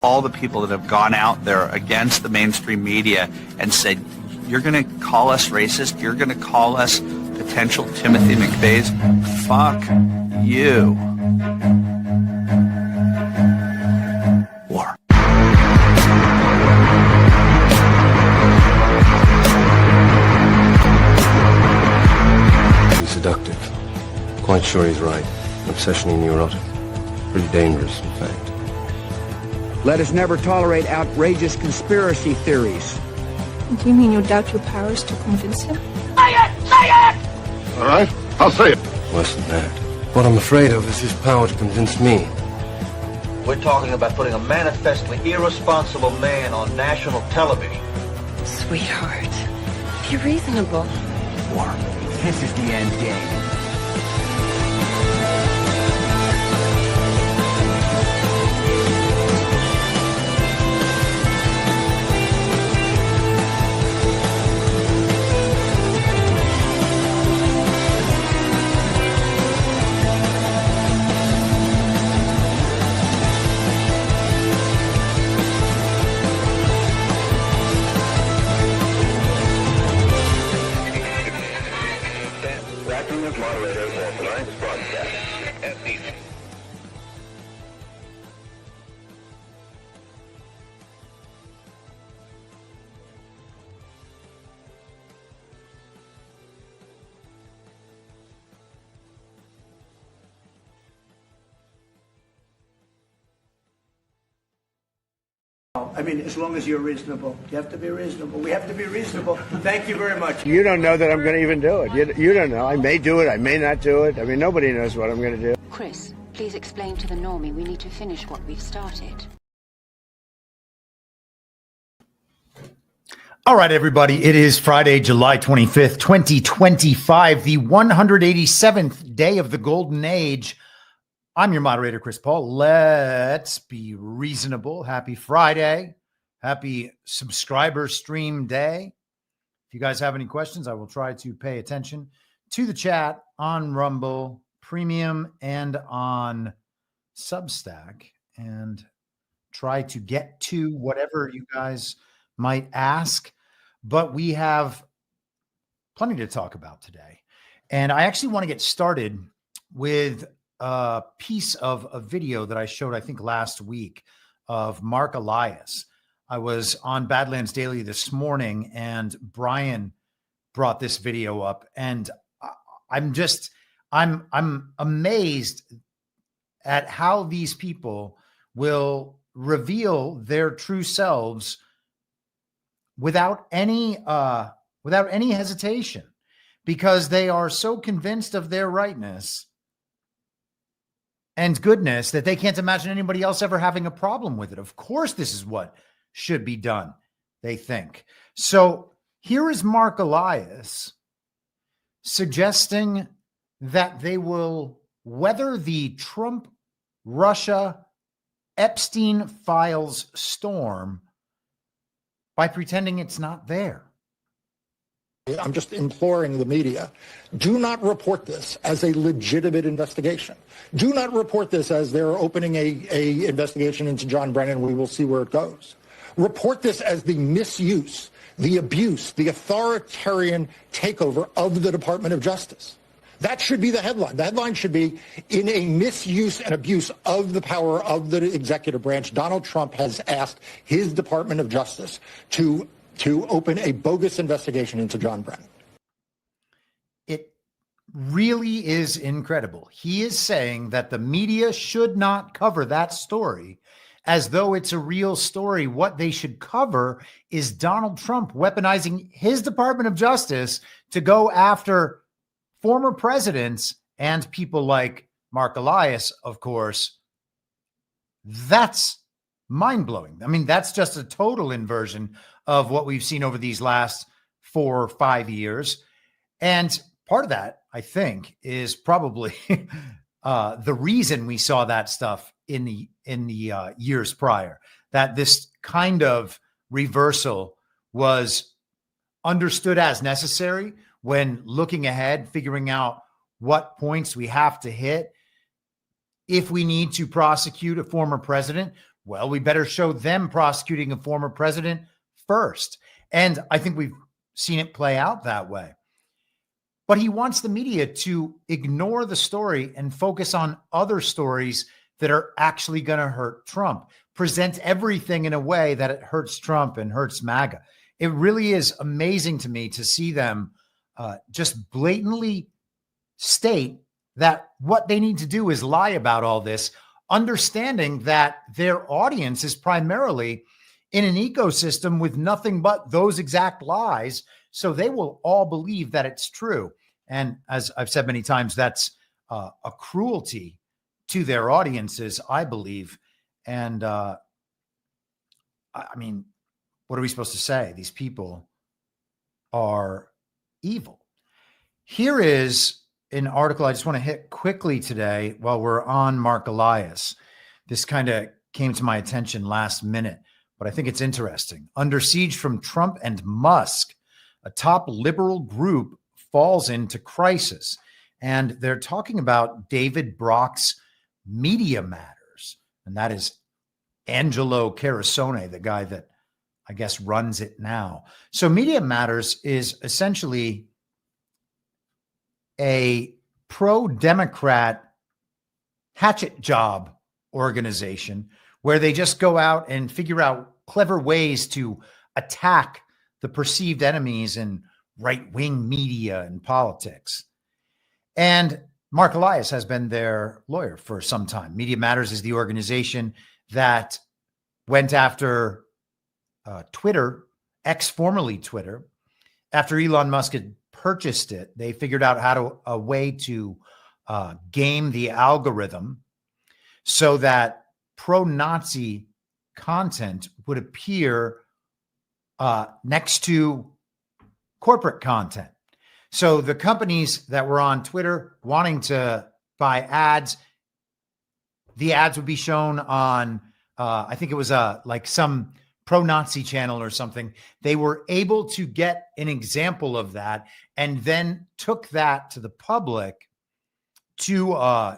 all the people that have gone out there against the mainstream media and said, you're going to call us racist, you're going to call us potential Timothy McVeighs, fuck you. War. He's seductive. Quite sure he's right. Obsessionally neurotic. Pretty dangerous, in fact. Let us never tolerate outrageous conspiracy theories. Do you mean you doubt your powers to convince him? Say it! Say it! All right, I'll say it. Worse than that. What I'm afraid of is his power to convince me. We're talking about putting a manifestly irresponsible man on national television. Sweetheart, be reasonable. War. This is the end game. I mean, as long as you're reasonable. You have to be reasonable. We have to be reasonable. Thank you very much. You don't know that I'm going to even do it. You don't know. I may do it. I may not do it. I mean, nobody knows what I'm going to do. Chris, please explain to the normie we need to finish what we've started. All right, everybody. It is Friday, July 25th, 2025, the 187th day of the Golden Age. I'm your moderator, Chris Paul. Let's be reasonable. Happy Friday. Happy subscriber stream day. If you guys have any questions, I will try to pay attention to the chat on Rumble Premium and on Substack and try to get to whatever you guys might ask. But we have plenty to talk about today. And I actually want to get started with a piece of a video that I showed, I think, last week of Marc Elias. I was on Badlands Daily this morning and Brian brought this video up, and I'm amazed at how these people will reveal their true selves without any hesitation, because they are so convinced of their rightness and goodness that they can't imagine anybody else ever having a problem with it. Of course, this is what should be done, they think. So here is Marc Elias suggesting that they will weather the Trump, Russia, Epstein files storm by pretending it's not there. I'm just imploring the media, do not report this as a legitimate investigation. Do not report this as they're opening a investigation into John Brennan. We will see where it goes. Report this as the misuse, the abuse, the authoritarian takeover of the Department of Justice. That should be the headline. The headline should be, in a misuse and abuse of the power of the executive branch, Donald Trump has asked his Department of Justice to open a bogus investigation into John Brennan. It really is incredible. He is saying that the media should not cover that story as though it's a real story. What they should cover is Donald Trump weaponizing his Department of Justice to go after former presidents and people like Marc Elias, of course. That's mind-blowing. I mean, that's just a total inversion of what we've seen over these last 4 or 5 years. And part of that, I think, is probably the reason we saw that stuff in the years prior, that this kind of reversal was understood as necessary when looking ahead, figuring out what points we have to hit if we need to prosecute a former president, Well, we better show them prosecuting a former president first. And I think we've seen it play out that way. But he wants the media to ignore the story and focus on other stories that are actually going to hurt Trump. Present everything in a way that it hurts Trump and hurts MAGA. It really is amazing to me to see them just blatantly state that what they need to do is lie about all this, understanding that their audience is primarily in an ecosystem with nothing but those exact lies. So they will all believe that it's true. And as I've said many times, that's a cruelty to their audiences, I believe. And I mean, what are we supposed to say? These people are evil. Here is an article I just want to hit quickly today while we're on Marc Elias. This kind of came to my attention last minute, but I think it's interesting. Under siege from Trump and Musk, a top liberal group falls into crisis. And they're talking about David Brock's Media Matters. And that is Angelo Carusone, the guy that I guess runs it now. So Media Matters is essentially a pro-Democrat hatchet job organization where they just go out and figure out clever ways to attack the perceived enemies in right-wing media and politics. And Marc Elias has been their lawyer for some time. Media Matters is the organization that went after Twitter, formerly Twitter. After Elon Musk had purchased it, they figured out a way to game the algorithm so that pro-Nazi content would appear next to corporate content. So the companies that were on Twitter wanting to buy ads, the ads would be shown on, I think it was like some pro-Nazi channel or something. They were able to get an example of that and then took that to the public, to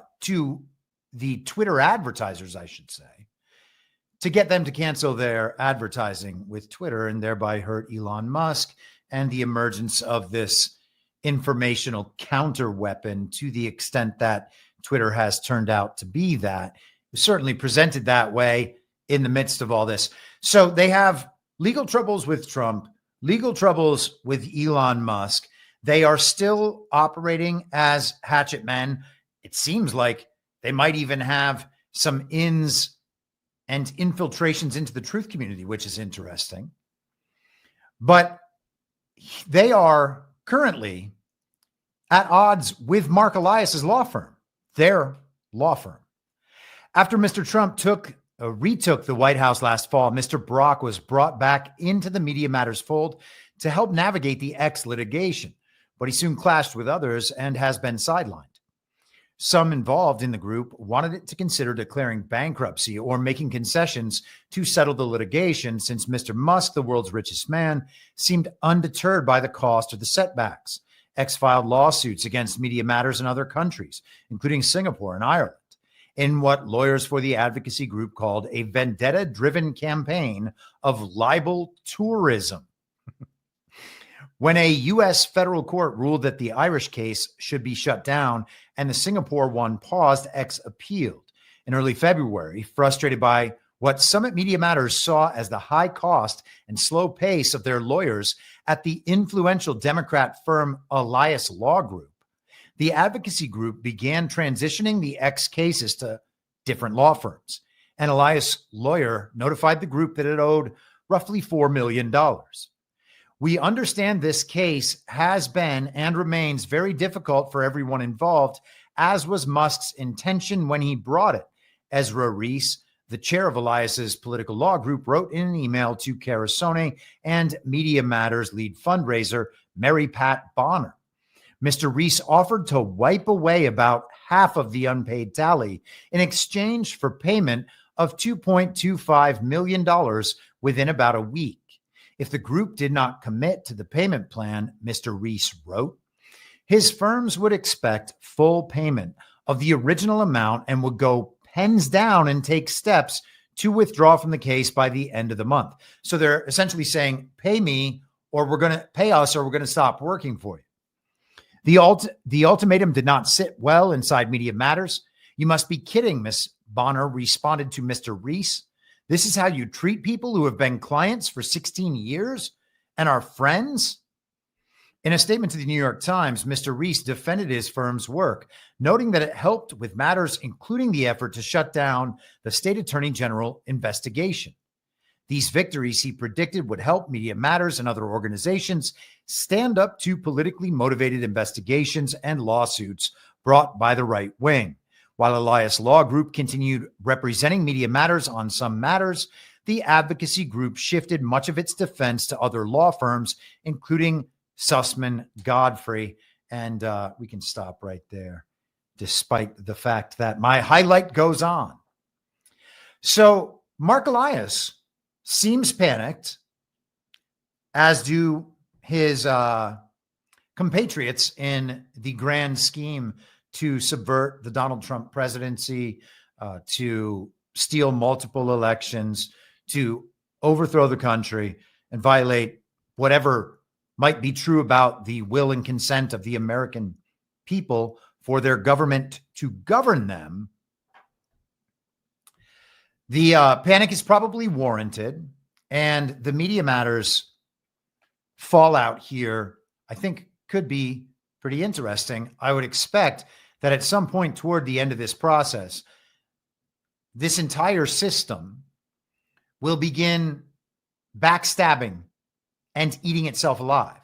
the Twitter advertisers, I should say, to get them to cancel their advertising with Twitter and thereby hurt Elon Musk and the emergence of this informational counter weapon to the extent that Twitter has turned out to be that. It was certainly presented that way in the midst of all this. So they have legal troubles with Trump, legal troubles with Elon Musk. They are still operating as hatchet men. It seems like they might even have some ins and infiltrations into the truth community, which is interesting. But they are currently at odds with Marc Elias's law firm, their law firm. After Mr. Trump retook the White House last fall, Mr. Brock was brought back into the Media Matters fold to help navigate the X litigation, but he soon clashed with others and has been sidelined. Some involved in the group wanted it to consider declaring bankruptcy or making concessions to settle the litigation, since Mr. Musk, the world's richest man, seemed undeterred by the cost or the setbacks. X filed lawsuits against Media Matters in other countries, including Singapore and Ireland, in what lawyers for the advocacy group called a vendetta-driven campaign of libel tourism. When a U.S. federal court ruled that the Irish case should be shut down and the Singapore one paused, X appealed. In early February, frustrated by what some at Media Matters saw as the high cost and slow pace of their lawyers at the influential Democrat firm Elias Law Group, the advocacy group began transitioning the X cases to different law firms. An Elias lawyer notified the group that it owed roughly $4 million. We understand this case has been and remains very difficult for everyone involved, as was Musk's intention when he brought it. Ezra Reese, the chair of Elias's political law group, wrote in an email to Carusone and Media Matters lead fundraiser, Mary Pat Bonner. Mr. Reese offered to wipe away about half of the unpaid tally in exchange for payment of $2.25 million within about a week. If the group did not commit to the payment plan, Mr. Reese wrote, his firms would expect full payment of the original amount and would go pens down and take steps to withdraw from the case by the end of the month. So they're essentially saying, pay me or we're going to pay us or we're going to stop working for you. The ultimatum did not sit well inside Media Matters. You must be kidding, Miss Bonner responded to Mr. Reese. This is how you treat people who have been clients for 16 years and are friends? In a statement to the New York Times, Mr. Reese defended his firm's work, noting that it helped with matters including the effort to shut down the state attorney general investigation. These victories, he predicted, would help Media Matters and other organizations stand up to politically motivated investigations and lawsuits brought by the right wing. While Elias Law Group continued representing Media Matters on some matters, the advocacy group shifted much of its defense to other law firms, including Sussman Godfrey. And we can stop right there, despite the fact that my highlight goes on. So Marc Elias seems panicked, as do his compatriots in the grand scheme to subvert the Donald Trump presidency, to steal multiple elections, to overthrow the country and violate whatever might be true about the will and consent of the American people for their government to govern them. The panic is probably warranted, and the Media Matters fallout here, I think, could be pretty interesting. I would expect that at some point toward the end of this process, this entire system will begin backstabbing and eating itself alive.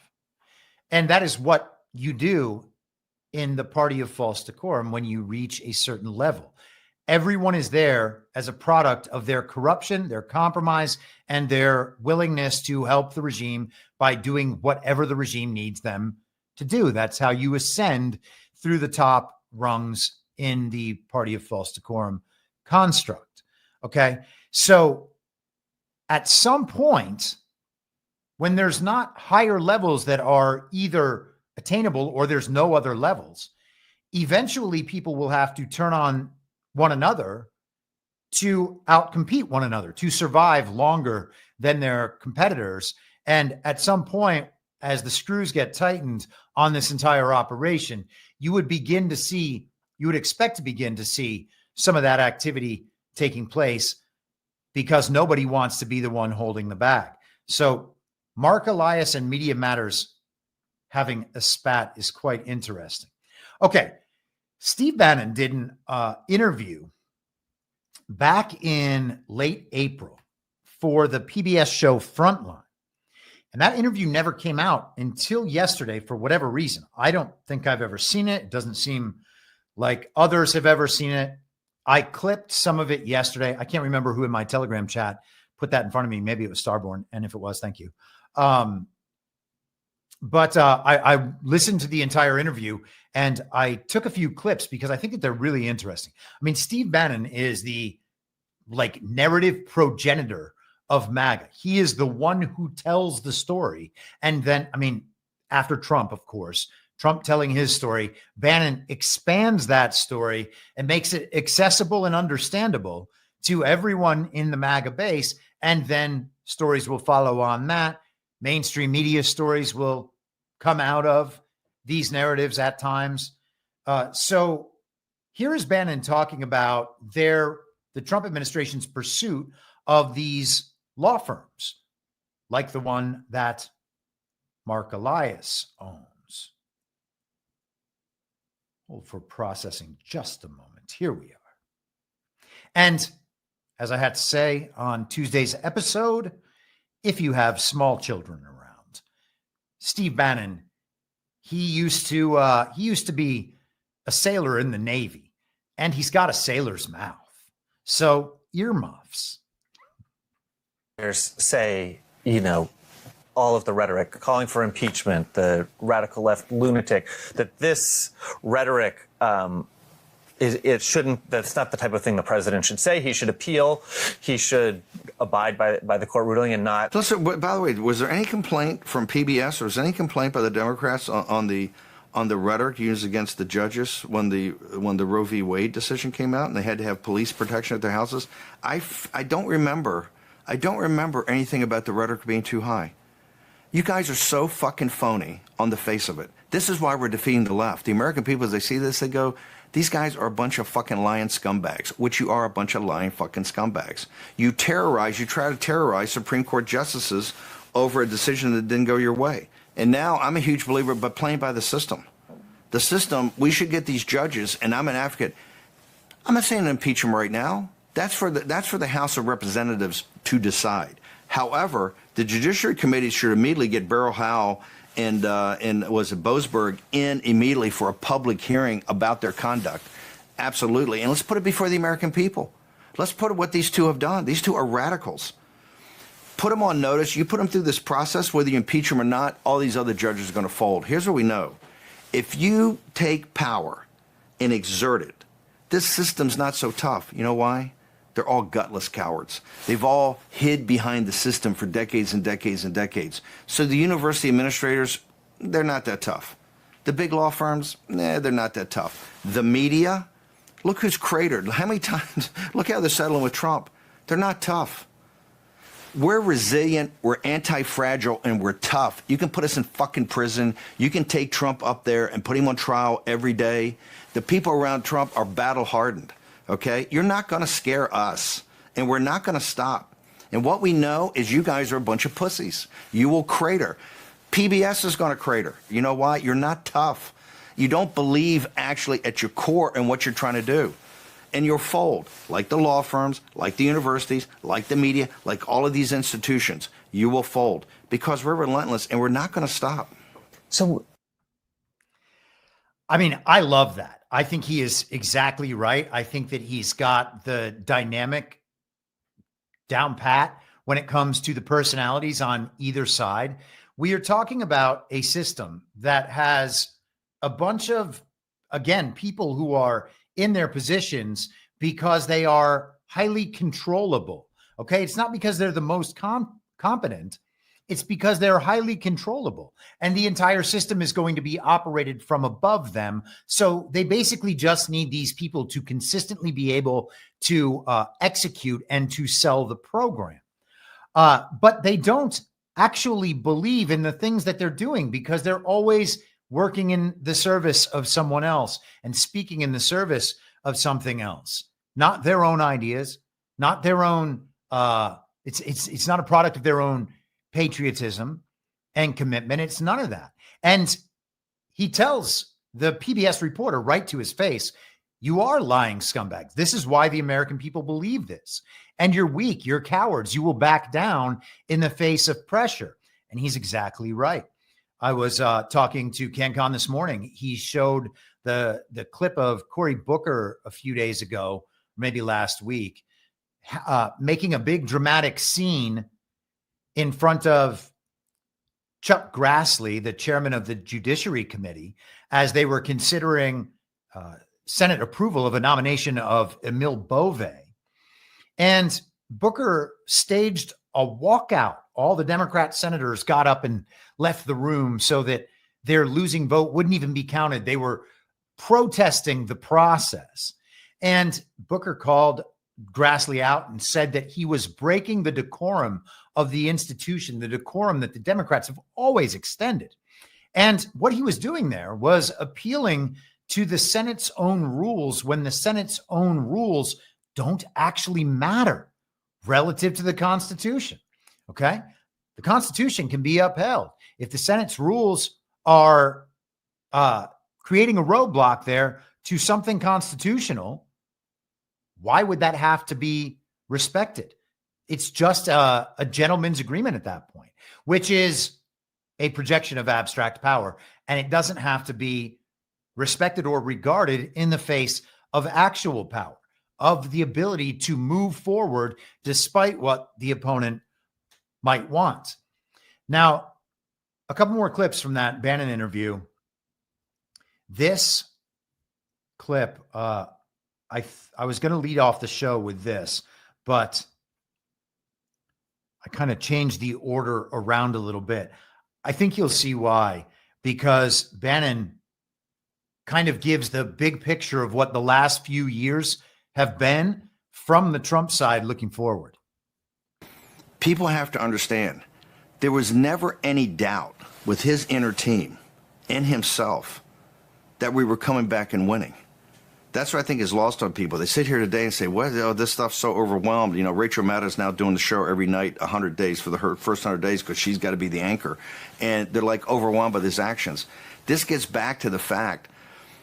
And that is what you do in the party of false decorum when you reach a certain level. Everyone is there as a product of their corruption, their compromise, and their willingness to help the regime by doing whatever the regime needs them to do. That's how you ascend through the top rungs in the party of false decorum construct. Okay. So at some point, when there's not higher levels that are either attainable or there's no other levels, eventually people will have to turn on one another to outcompete one another, to survive longer than their competitors. And at some point, as the screws get tightened on this entire operation, you would expect to begin to see some of that activity taking place, because nobody wants to be the one holding the bag. So Marc Elias and Media Matters having a spat is quite interesting. Okay. Steve Bannon did an interview back in late April for the PBS show Frontline. And that interview never came out until yesterday for whatever reason. I don't think I've ever seen it. It doesn't seem like others have ever seen it. I clipped some of it yesterday. I can't remember who in my Telegram chat put that in front of me. Maybe it was Starborn. And if it was, thank you. But I listened to the entire interview and I took a few clips because I think that they're really interesting. I mean, Steve Bannon is the narrative progenitor of MAGA. He is the one who tells the story. And then, I mean, after Trump, of course, Trump telling his story, Bannon expands that story and makes it accessible and understandable to everyone in the MAGA base. And then stories will follow on that. Mainstream media stories will come out of these narratives at times. So here is Bannon talking about the Trump administration's pursuit of these law firms, like the one that Marc Elias owns. Hold for processing just a moment. Here we are. And as I had to say on Tuesday's episode, if you have small children around, Steve Bannon, he used to be a sailor in the Navy, and he's got a sailor's mouth. So earmuffs. Say, all of the rhetoric, calling for impeachment, the radical left lunatic, that this rhetoric that's not the type of thing the president should say. He should appeal. He should abide by the court ruling and not. Listen, by the way, was there any complaint from PBS or was there any complaint by the Democrats on the on the rhetoric used against the judges when the Roe v. Wade decision came out and they had to have police protection at their houses. I don't remember anything about the rhetoric being too high. You guys are so fucking phony on the face of it. This is why we're defeating the left. The American people, as they see this, they go, these guys are a bunch of fucking lying scumbags, which you are, a bunch of lying fucking scumbags. You try to terrorize Supreme Court justices over a decision that didn't go your way. And now I'm a huge believer, but playing by the system. The system, we should get these judges, and I'm an advocate. I'm not saying impeach them right now. That's for the House of Representatives to decide. However, the Judiciary Committee should immediately get Beryl Howell and was it Boasberg in immediately for a public hearing about their conduct. Absolutely. And let's put it before the American people. Let's put it what these two have done. These two are radicals. Put them on notice. You put them through this process, whether you impeach them or not, all these other judges are going to fold. Here's what we know. If you take power and exert it, this system's not so tough. You know why? They're all gutless cowards. They've all hid behind the system for decades and decades and decades. So the university administrators, they're not that tough. The big law firms, they're not that tough. The media, look who's cratered. How many times, look how they're settling with Trump. They're not tough. We're resilient, we're anti-fragile, and we're tough. You can put us in fucking prison. You can take Trump up there and put him on trial every day. The people around Trump are battle-hardened. Okay? You're not going to scare us, and we're not going to stop. And what we know is you guys are a bunch of pussies. You will crater. PBS is going to crater. You know why? You're not tough. You don't believe actually at your core in what you're trying to do. And you'll fold, like the law firms, like the universities, like the media, like all of these institutions. You will fold because we're relentless, and we're not going to stop. So, I mean, I love that. I think he is exactly right. I think that he's got the dynamic down pat when it comes to the personalities on either side. We are talking about a system that has a bunch of, again, people who are in their positions because they are highly controllable. Okay. It's not because they're the most competent. It's because they're highly controllable, and the entire system is going to be operated from above them. So they basically just need these people to consistently be able to execute and to sell the program. But they don't actually believe in the things that they're doing because they're always working in the service of someone else and speaking in the service of something else, not their own ideas, not their own. It's not a product of their own patriotism and commitment. It's none of that. And he tells the PBS reporter right to his face, you are lying scumbags. This is why the American people believe this. And you're weak. You're cowards. You will back down in the face of pressure. And he's exactly right. I was talking to Ken Con this morning. He showed the clip of Cory Booker a few days ago, maybe last week, making a big dramatic scene in front of Chuck Grassley, the chairman of the Judiciary Committee, as they were considering Senate approval of a nomination of Emil Bove. And Booker staged a walkout. All the Democrat senators got up and left the room so that their losing vote wouldn't even be counted. They were protesting the process. And Booker called Grassley out and said that he was breaking the decorum of the institution, the decorum that the Democrats have always extended. And what he was doing there was appealing to the Senate's own rules when the Senate's own rules don't actually matter relative to the Constitution. Okay? The Constitution can be upheld. If the Senate's rules are creating a roadblock there to something constitutional, why would that have to be respected? It's just a gentleman's agreement at that point, which is a projection of abstract power. And it doesn't have to be respected or regarded in the face of actual power, of the ability to move forward despite what the opponent might want. Now, a couple more clips from that Bannon interview. This clip, I was going to lead off the show with this, but I kind of changed the order around a little bit. I think you'll see why, because Bannon kind of gives the big picture of what the last few years have been from the Trump side looking forward. People have to understand there was never any doubt with his inner team and himself that we were coming back and winning. That's what I think is lost on people. They sit here today and say, well, oh, this stuff's so overwhelmed. You know, Rachel Maddow's now doing the show every night, 100 days for her first 100 days because she's got to be the anchor. And they're like overwhelmed by these actions. This gets back to the fact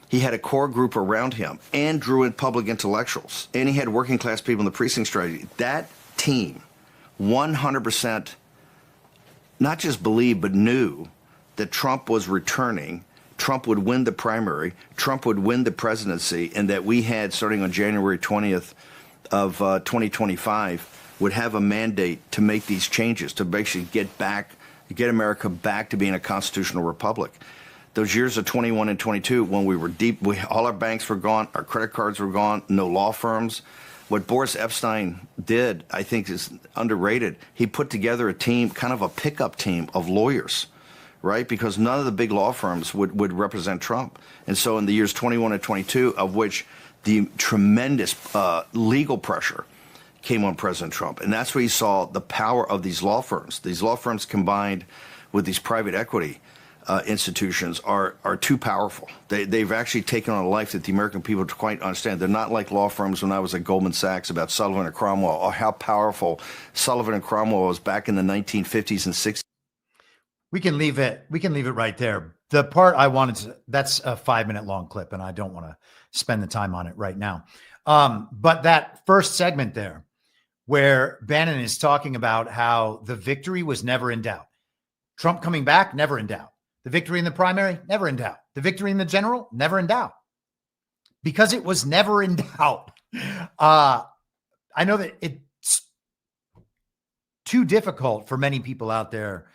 he had a core group around him and drew in public intellectuals. And he had working class people in the precinct strategy. That team 100% not just believed but knew that Trump was returning, Trump would win the primary, Trump would win the presidency, and that we had, starting on January 20th of 2025, would have a mandate to make these changes, to basically get America back to being a constitutional republic. Those years of 21 and 22, when we were deep, all our banks were gone, our credit cards were gone, no law firms. What Boris Epstein did, I think, is underrated. He put together a team, kind of a pickup team of lawyers, right? Because none of the big law firms would represent Trump. And so in the years 21 and 22, of which the tremendous legal pressure came on President Trump. And that's where you saw the power of these law firms. These law firms combined with these private equity institutions are too powerful. They've actually taken on a life that the American people don't quite understand. They're not like law firms when I was at Goldman Sachs about Sullivan and Cromwell, or how powerful Sullivan and Cromwell was back in the 1950s and 60s. We can leave it right there. The part I wanted to, that's a 5-minute long clip, and I don't want to spend the time on it right now. But that first segment there, where Bannon is talking about how the victory was never in doubt. Trump coming back, never in doubt. The victory in the primary, never in doubt. The victory in the general, never in doubt. Because it was never in doubt. I know that it's too difficult for many people out there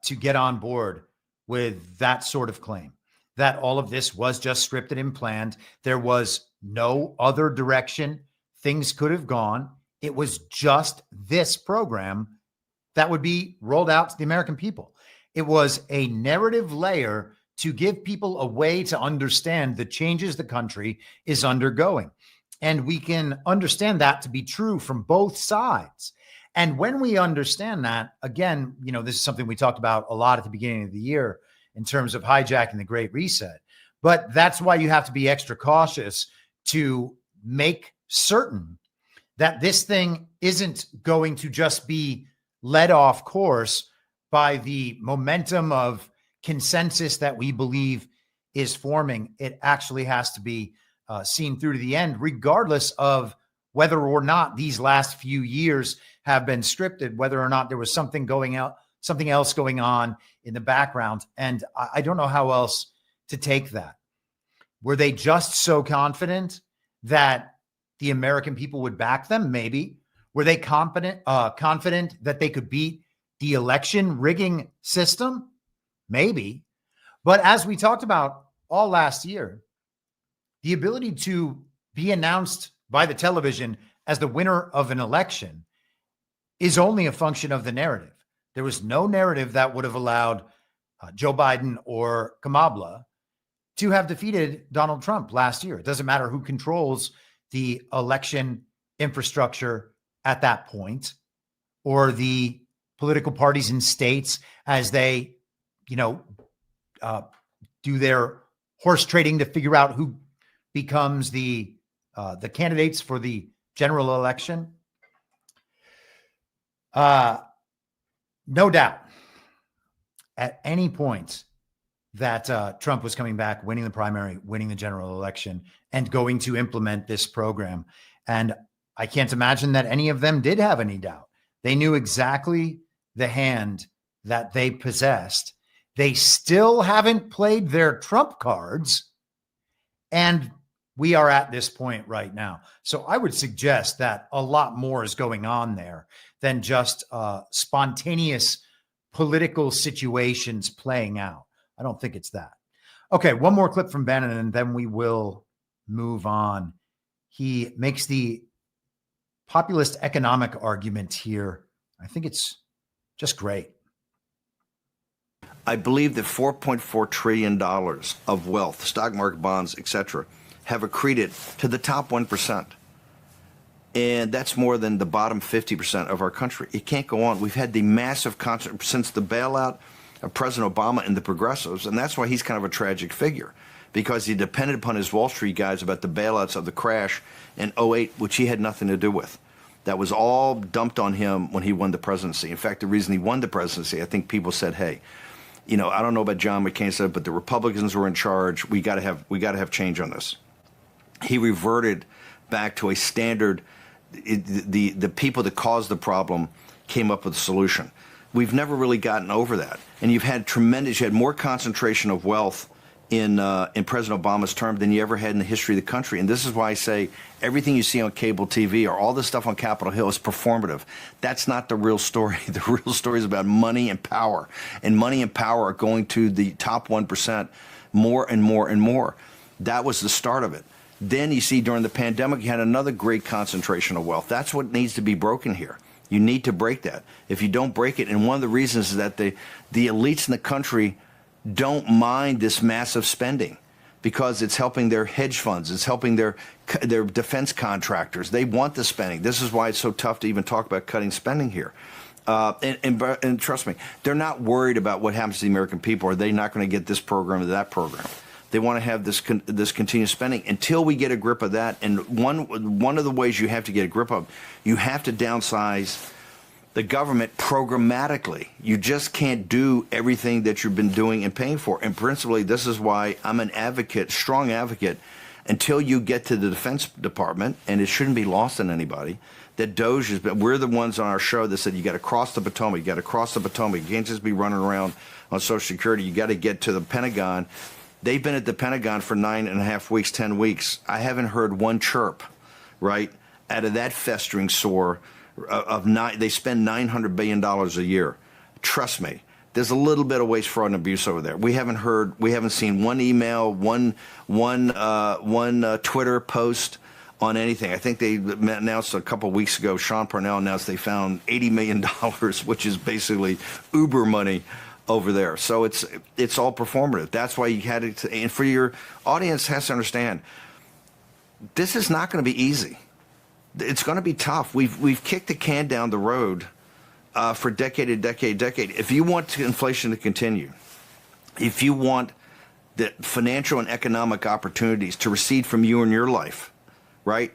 to get on board with that sort of claim, that all of this was just scripted and planned. There was no other direction things could have gone. It was just this program that would be rolled out to the American people. It was a narrative layer to give people a way to understand the changes the country is undergoing. And we can understand that to be true from both sides. And when we understand that, again, you know, this is something we talked about a lot at the beginning of the year in terms of hijacking the Great Reset. But that's why you have to be extra cautious to make certain that this thing isn't going to just be led off course by the momentum of consensus that we believe is forming. It actually has to be seen through to the end, regardless of whether or not these last few years have been scripted, whether or not there was something else going on in the background. And I don't know how else to take that. Were they just so confident that the American people would back them? Maybe. Were they confident that they could beat the election rigging system? Maybe. But as we talked about all last year, the ability to be announced by the television as the winner of an election is only a function of the narrative. There was no narrative that would have allowed Joe Biden or Kamala to have defeated Donald Trump last year. It doesn't matter who controls the election infrastructure at that point, or the political parties in states as they, do their horse trading to figure out who becomes the candidates for the general election. No doubt at any point that Trump was coming back, winning the primary, winning the general election, and going to implement this program. And I can't imagine that any of them did have any doubt. They knew exactly the hand that they possessed. They still haven't played their trump cards. And we are at this point right now. So I would suggest that a lot more is going on there than just spontaneous political situations playing out. I don't think it's that. Okay, one more clip from Bannon, and then we will move on. He makes the populist economic argument here. I think it's just great. I believe that $4.4 trillion of wealth, stock market, bonds, etc., have accreted to the top 1%. And that's more than the bottom 50% of our country. It can't go on. We've had the massive since the bailout of President Obama and the progressives, and that's why he's kind of a tragic figure, because he depended upon his Wall Street guys about the bailouts of the crash in '08, which he had nothing to do with. That was all dumped on him when he won the presidency. In fact, the reason he won the presidency, I think people said, hey, you know, I don't know about John McCain said, but the Republicans were in charge. We got to have change on this. He reverted back to a standard. The people that caused the problem came up with a solution. We've never really gotten over that. And you had more concentration of wealth in President Obama's term than you ever had in the history of the country. And this is why I say everything you see on cable TV or all this stuff on Capitol Hill is performative. That's not the real story. The real story is about money and power. And money and power are going to the top 1% more and more and more. That was the start of it. Then you see during the pandemic, you had another great concentration of wealth. That's what needs to be broken here. You need to break that. If you don't break it, and one of the reasons is that the elites in the country don't mind this massive spending because it's helping their hedge funds. It's helping their defense contractors. They want the spending. This is why it's so tough to even talk about cutting spending here. And trust me, they're not worried about what happens to the American people. Are they not going to get this program or that program? They want to have this continuous spending until we get a grip of that. And one of the ways you have to get a grip of, you have to downsize the government programmatically. You just can't do everything that you've been doing and paying for. And principally, this is why I'm an advocate, strong advocate, until you get to the Defense Department, and it shouldn't be lost on anybody, that DOJ has been, we're the ones on our show that said you got to cross the Potomac, you got to cross the Potomac. You can't just be running around on Social Security. You got to get to the Pentagon. They've been at the Pentagon for 9.5 weeks, 10 weeks. I haven't heard one chirp, right, out of that festering sore of they spend $900 billion a year. Trust me, there's a little bit of waste, fraud, and abuse over there. We haven't seen one email, one Twitter post on anything. I think they announced a couple of weeks ago, Sean Parnell announced they found $80 million, which is basically Uber money over there. So it's all performative. That's why you had it. And for your audience has to understand, this is not going to be easy. It's going to be tough. We've kicked the can down the road for decade. If you want inflation to continue, if you want the financial and economic opportunities to recede from you and your life, right?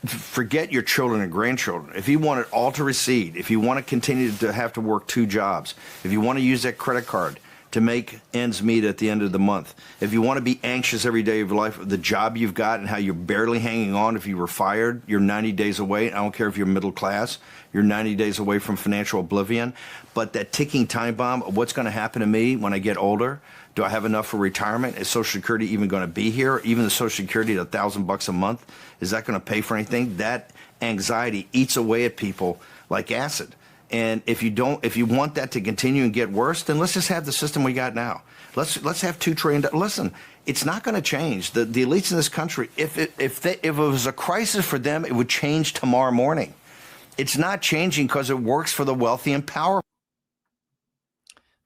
Forget your children and grandchildren. If you want it all to recede, if you want to continue to have to work 2 jobs, if you want to use that credit card to make ends meet at the end of the month, if you want to be anxious every day of your life, the job you've got and how you're barely hanging on, if you were fired, you're 90 days away. I don't care if you're middle class, you're 90 days away from financial oblivion. But that ticking time bomb of what's going to happen to me when I get older, do I have enough for retirement? Is Social Security even going to be here? Even the Social Security at $1,000 a month, is that going to pay for anything? That anxiety eats away at people like acid. And if you want that to continue and get worse, then let's just have the system we got now. Let's have $2 trillion. Listen, it's not going to change. The elites in this country, if it was a crisis for them, it would change tomorrow morning. It's not changing because it works for the wealthy and powerful.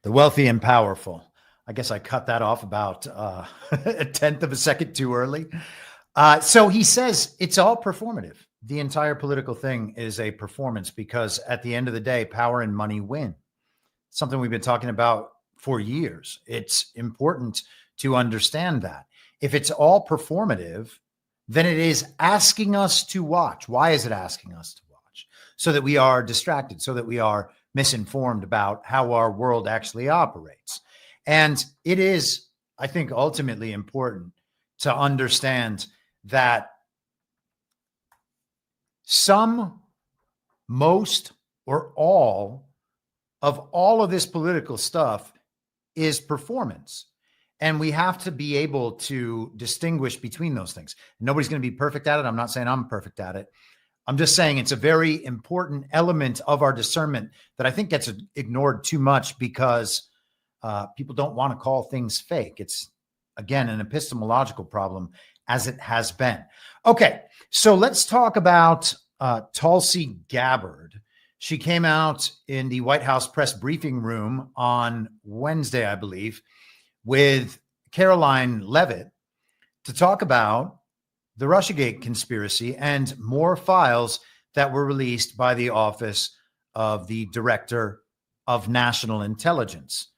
The wealthy and powerful. I guess I cut that off about a tenth of a second too early. So he says it's all performative. The entire political thing is a performance because at the end of the day, power and money win. Something we've been talking about for years. It's important to understand that. If it's all performative, then it is asking us to watch. Why is it asking us to watch? So that we are distracted, so that we are misinformed about how our world actually operates. And it is, I think, ultimately important to understand that some, most, or all of this political stuff is performance. And we have to be able to distinguish between those things. Nobody's going to be perfect at it. I'm not saying I'm perfect at it. I'm just saying it's a very important element of our discernment that I think gets ignored too much because people don't want to call things fake. It's, again, an epistemological problem, as it has been. Okay, so let's talk about Tulsi Gabbard. She came out in the White House press briefing room on Wednesday, I believe, with Caroline Leavitt to talk about the Russiagate conspiracy and more files that were released by the Office of the Director of National Intelligence.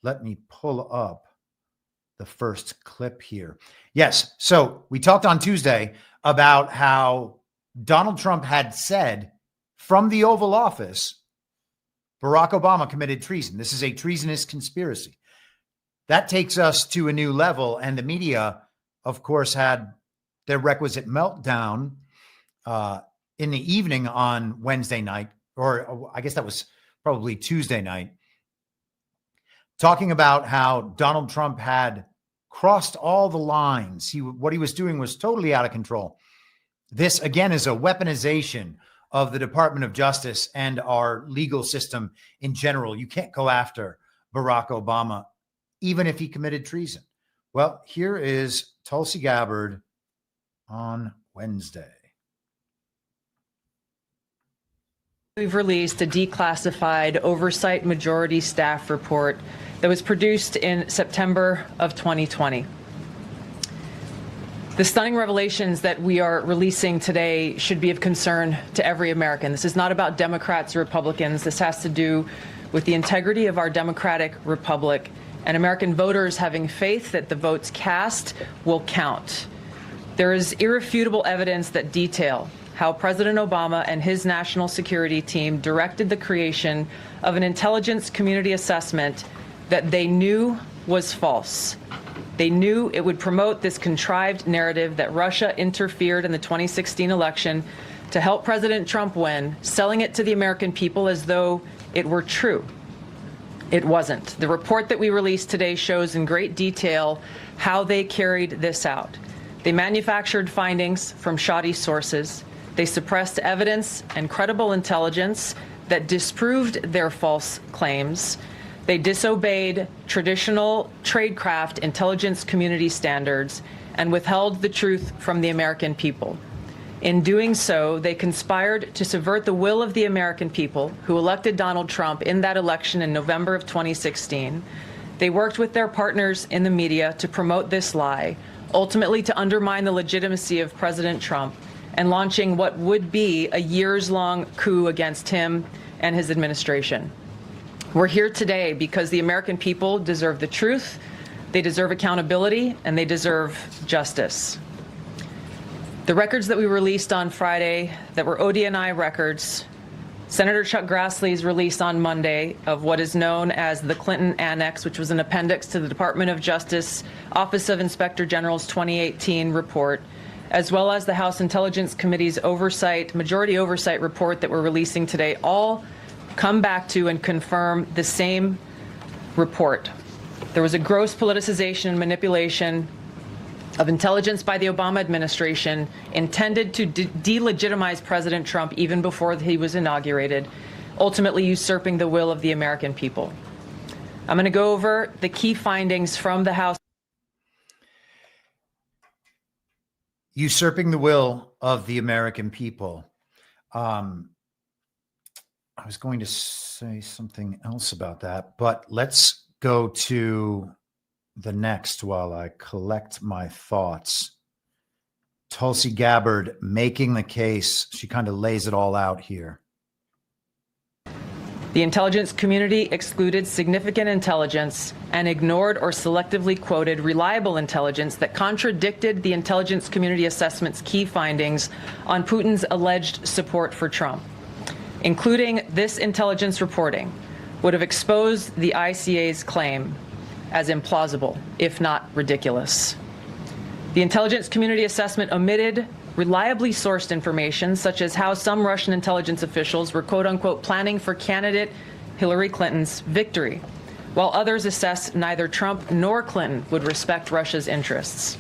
Let me pull up the first clip here. Yes, so we talked on Tuesday about how Donald Trump had said from the Oval Office, Barack Obama committed treason. This is a treasonous conspiracy. That takes us to a new level. And the media, of course, had their requisite meltdown in the evening on Wednesday night, or I guess that was probably Tuesday night, talking about how Donald Trump had crossed all the lines. What he was doing was totally out of control. This, again, is a weaponization of the Department of Justice and our legal system in general. You can't go after Barack Obama, even if he committed treason. Well, here is Tulsi Gabbard on Wednesday. We've released a declassified oversight majority staff report that was produced in September of 2020. The stunning revelations that we are releasing today should be of concern to every American. This is not about Democrats or Republicans. This has to do with the integrity of our democratic republic and American voters having faith that the votes cast will count. There is irrefutable evidence that detail how President Obama and his national security team directed the creation of an intelligence community assessment that they knew was false. They knew it would promote this contrived narrative that Russia interfered in the 2016 election to help President Trump win, selling it to the American people as though it were true. It wasn't. The report that we released today shows in great detail how they carried this out. They manufactured findings from shoddy sources. They suppressed evidence and credible intelligence that disproved their false claims. They disobeyed traditional tradecraft intelligence community standards and withheld the truth from the American people. In doing so, they conspired to subvert the will of the American people who elected Donald Trump in that election in November of 2016. They worked with their partners in the media to promote this lie, ultimately to undermine the legitimacy of President Trump and launching what would be a years-long coup against him and his administration. We're here today because the American people deserve the truth, they deserve accountability, and they deserve justice. The records that we released on Friday that were ODNI records, Senator Chuck Grassley's release on Monday of what is known as the Clinton Annex, which was an appendix to the Department of Justice Office of Inspector General's 2018 report, as well as the House Intelligence Committee's majority oversight report that we're releasing today, all come back to and confirm the same report. There was a gross politicization and manipulation of intelligence by the Obama administration intended to delegitimize President Trump even before he was inaugurated, ultimately usurping the will of the American people. I'm going to go over the key findings from the House. Usurping the will of the American people. I was going to say something else about that, but let's go to the next while I collect my thoughts. Tulsi Gabbard making the case. She kind of lays it all out here. The intelligence community excluded significant intelligence and ignored or selectively quoted reliable intelligence that contradicted the intelligence community assessment's key findings on Putin's alleged support for Trump. Including this intelligence reporting would have exposed the ICA's claim as implausible, if not ridiculous. The intelligence community assessment omitted reliably sourced information, such as how some Russian intelligence officials were, quote unquote, planning for candidate Hillary Clinton's victory, while others assessed neither Trump nor Clinton would respect Russia's interests.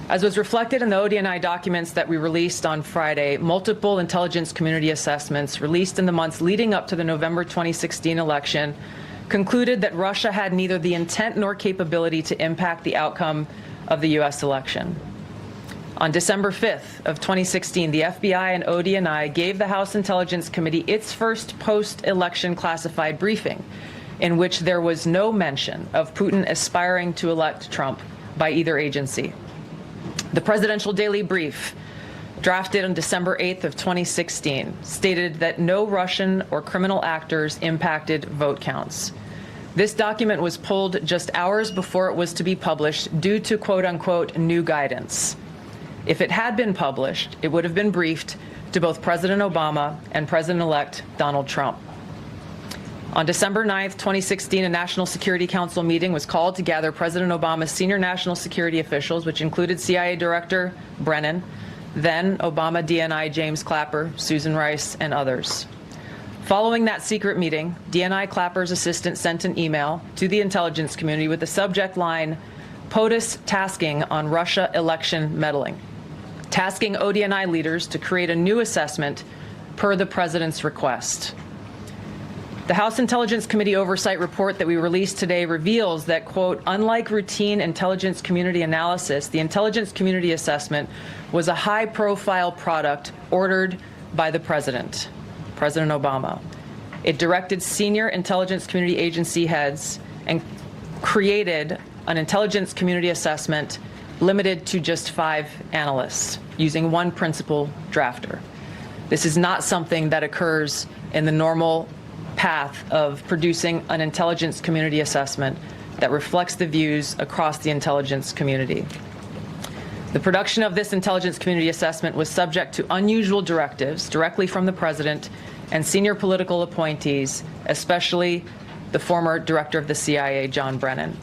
As was reflected in the ODNI documents that we released on Friday, multiple intelligence community assessments released in the months leading up to the November 2016 election concluded that Russia had neither the intent nor capability to impact the outcome of the U.S. election. On December 5th of 2016, the FBI and ODNI gave the House Intelligence Committee its first post-election classified briefing, in which there was no mention of Putin aspiring to elect Trump by either agency. The Presidential Daily Brief, drafted on December 8th of 2016, stated that no Russian or criminal actors impacted vote counts. This document was pulled just hours before it was to be published due to quote-unquote new guidance. If it had been published, it would have been briefed to both President Obama and President-elect Donald Trump. On December 9th, 2016, a National Security Council meeting was called to gather President Obama's senior national security officials, which included CIA Director Brennan, then Obama DNI James Clapper, Susan Rice, and others. Following that secret meeting, DNI Clapper's assistant sent an email to the intelligence community with the subject line, POTUS tasking on Russia election meddling, tasking ODNI leaders to create a new assessment per the president's request. The House Intelligence Committee oversight report that we released today reveals that, quote, unlike routine intelligence community analysis, the intelligence community assessment was a high-profile product ordered by the president, President Obama. It directed senior intelligence community agency heads and created an intelligence community assessment limited to just 5 analysts, using one principal drafter. This is not something that occurs in the normal path of producing an intelligence community assessment that reflects the views across the intelligence community. The production of this intelligence community assessment was subject to unusual directives directly from the president and senior political appointees, especially the former director of the CIA, John Brennan.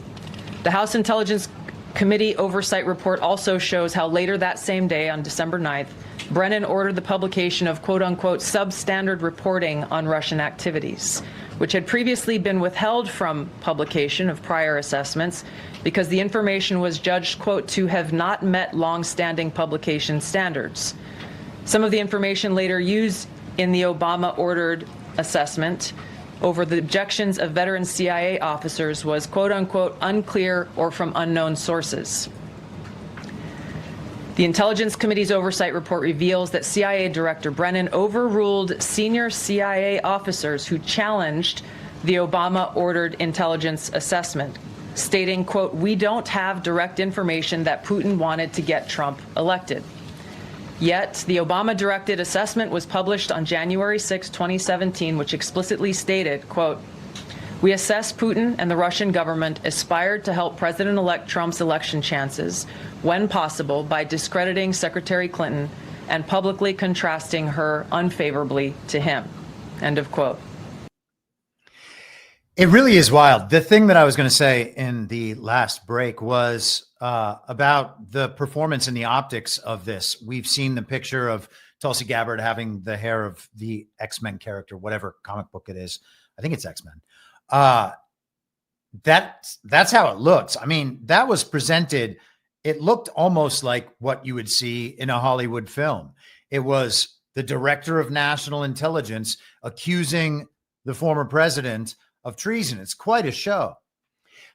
The House Intelligence Committee oversight report also shows how later that same day, on December 9th, Brennan ordered the publication of quote-unquote substandard reporting on Russian activities, which had previously been withheld from publication of prior assessments because the information was judged, quote, to have not met long-standing publication standards. Some of the information later used in the Obama-ordered assessment over the objections of veteran CIA officers was, quote-unquote, unclear or from unknown sources. The Intelligence Committee's oversight report reveals that CIA Director Brennan overruled senior CIA officers who challenged the Obama-ordered intelligence assessment, stating, quote, we don't have direct information that Putin wanted to get Trump elected. Yet, the Obama-directed assessment was published on January 6, 2017, which explicitly stated, quote, we assess Putin and the Russian government aspired to help President-elect Trump's election chances when possible by discrediting Secretary Clinton and publicly contrasting her unfavorably to him, end of quote. It really is wild. The thing that I was going to say in the last break was about the performance and the optics of this. We've seen the picture of Tulsi Gabbard having the hair of the X-Men character, whatever comic book it is. I think it's X-Men. That's how it looks. I mean, that was presented. It looked almost like what you would see in a Hollywood film. It was the director of national intelligence accusing the former president of treason. It's quite a show.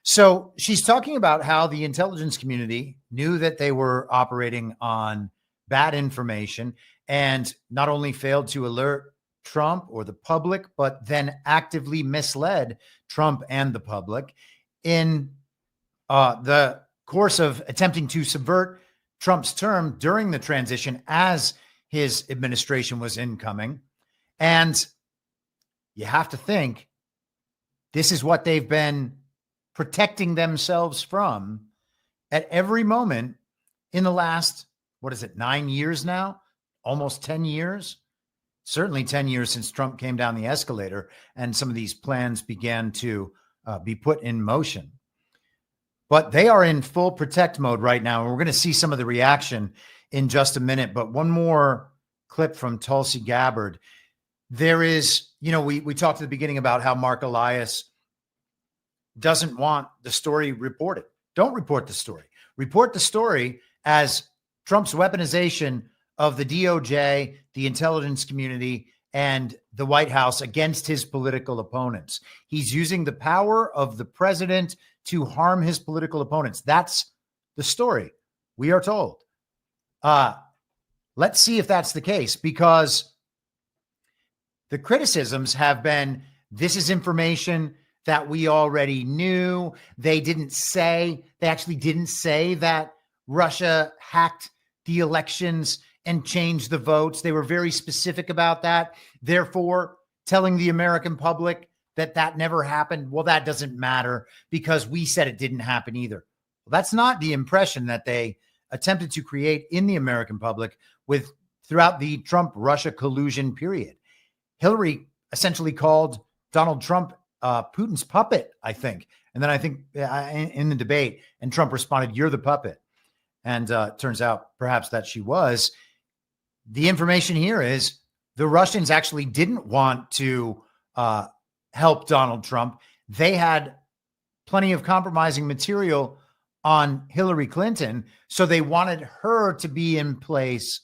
So she's talking about how the intelligence community knew that they were operating on bad information and not only failed to alert Trump or the public, but then actively misled Trump and the public in the course of attempting to subvert Trump's term during the transition as his administration was incoming. And you have to think this is what they've been protecting themselves from at every moment in the last, 9 years now? Almost 10 years? Certainly 10 years since Trump came down the escalator and some of these plans began to be put in motion. But they are in full protect mode right now. And we're going to see some of the reaction in just a minute. But one more clip from Tulsi Gabbard. There is, we talked at the beginning about how Marc Elias doesn't want the story reported. Don't report the story. Report the story as Trump's weaponization of the DOJ, the intelligence community, and the White House against his political opponents. He's using the power of the president to harm his political opponents. That's the story, we are told. Let's see if that's the case, because the criticisms have been, this is information that we already knew. They actually didn't say that Russia hacked the elections and changed the votes. They were very specific about that. Therefore, telling the American public that that never happened, well, that doesn't matter because we said it didn't happen either. Well, that's not the impression that they attempted to create in the American public throughout the Trump-Russia collusion period. Hillary essentially called Donald Trump Putin's puppet, I think. And then I think in the debate, and Trump responded, "You're the puppet." And turns out perhaps that she was. The information here is the Russians actually didn't want to help Donald Trump. They had plenty of compromising material on Hillary Clinton, so they wanted her to be in place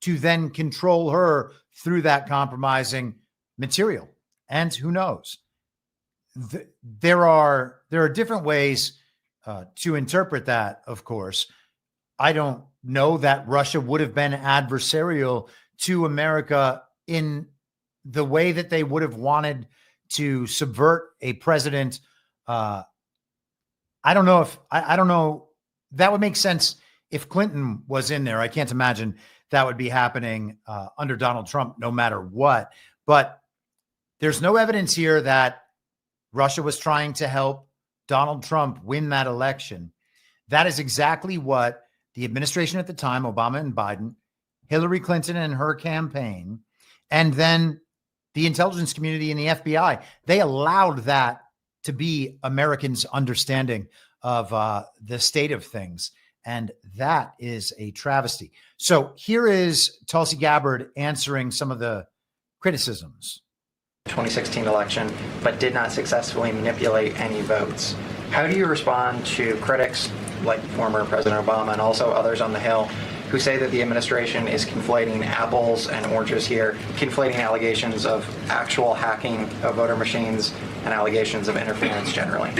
to then control her through that compromising material. And who knows? There are different ways to interpret that, of course. I don't know that Russia would have been adversarial to America in the way that they would have wanted to subvert a president. I don't know if I don't know. That would make sense if Clinton was in there. I can't imagine that would be happening under Donald Trump, no matter what. But there's no evidence here that Russia was trying to help Donald Trump win that election. That is exactly what the administration at the time, Obama and Biden, Hillary Clinton and her campaign, and then the intelligence community and the FBI, they allowed that to be Americans' understanding of the state of things. And that is a travesty. So here is Tulsi Gabbard answering some of the criticisms. 2016 election, but did not successfully manipulate any votes. How do you respond to critics like former President Obama and also others on the Hill who say that the administration is conflating apples and oranges here, conflating allegations of actual hacking of voter machines and allegations of interference generally?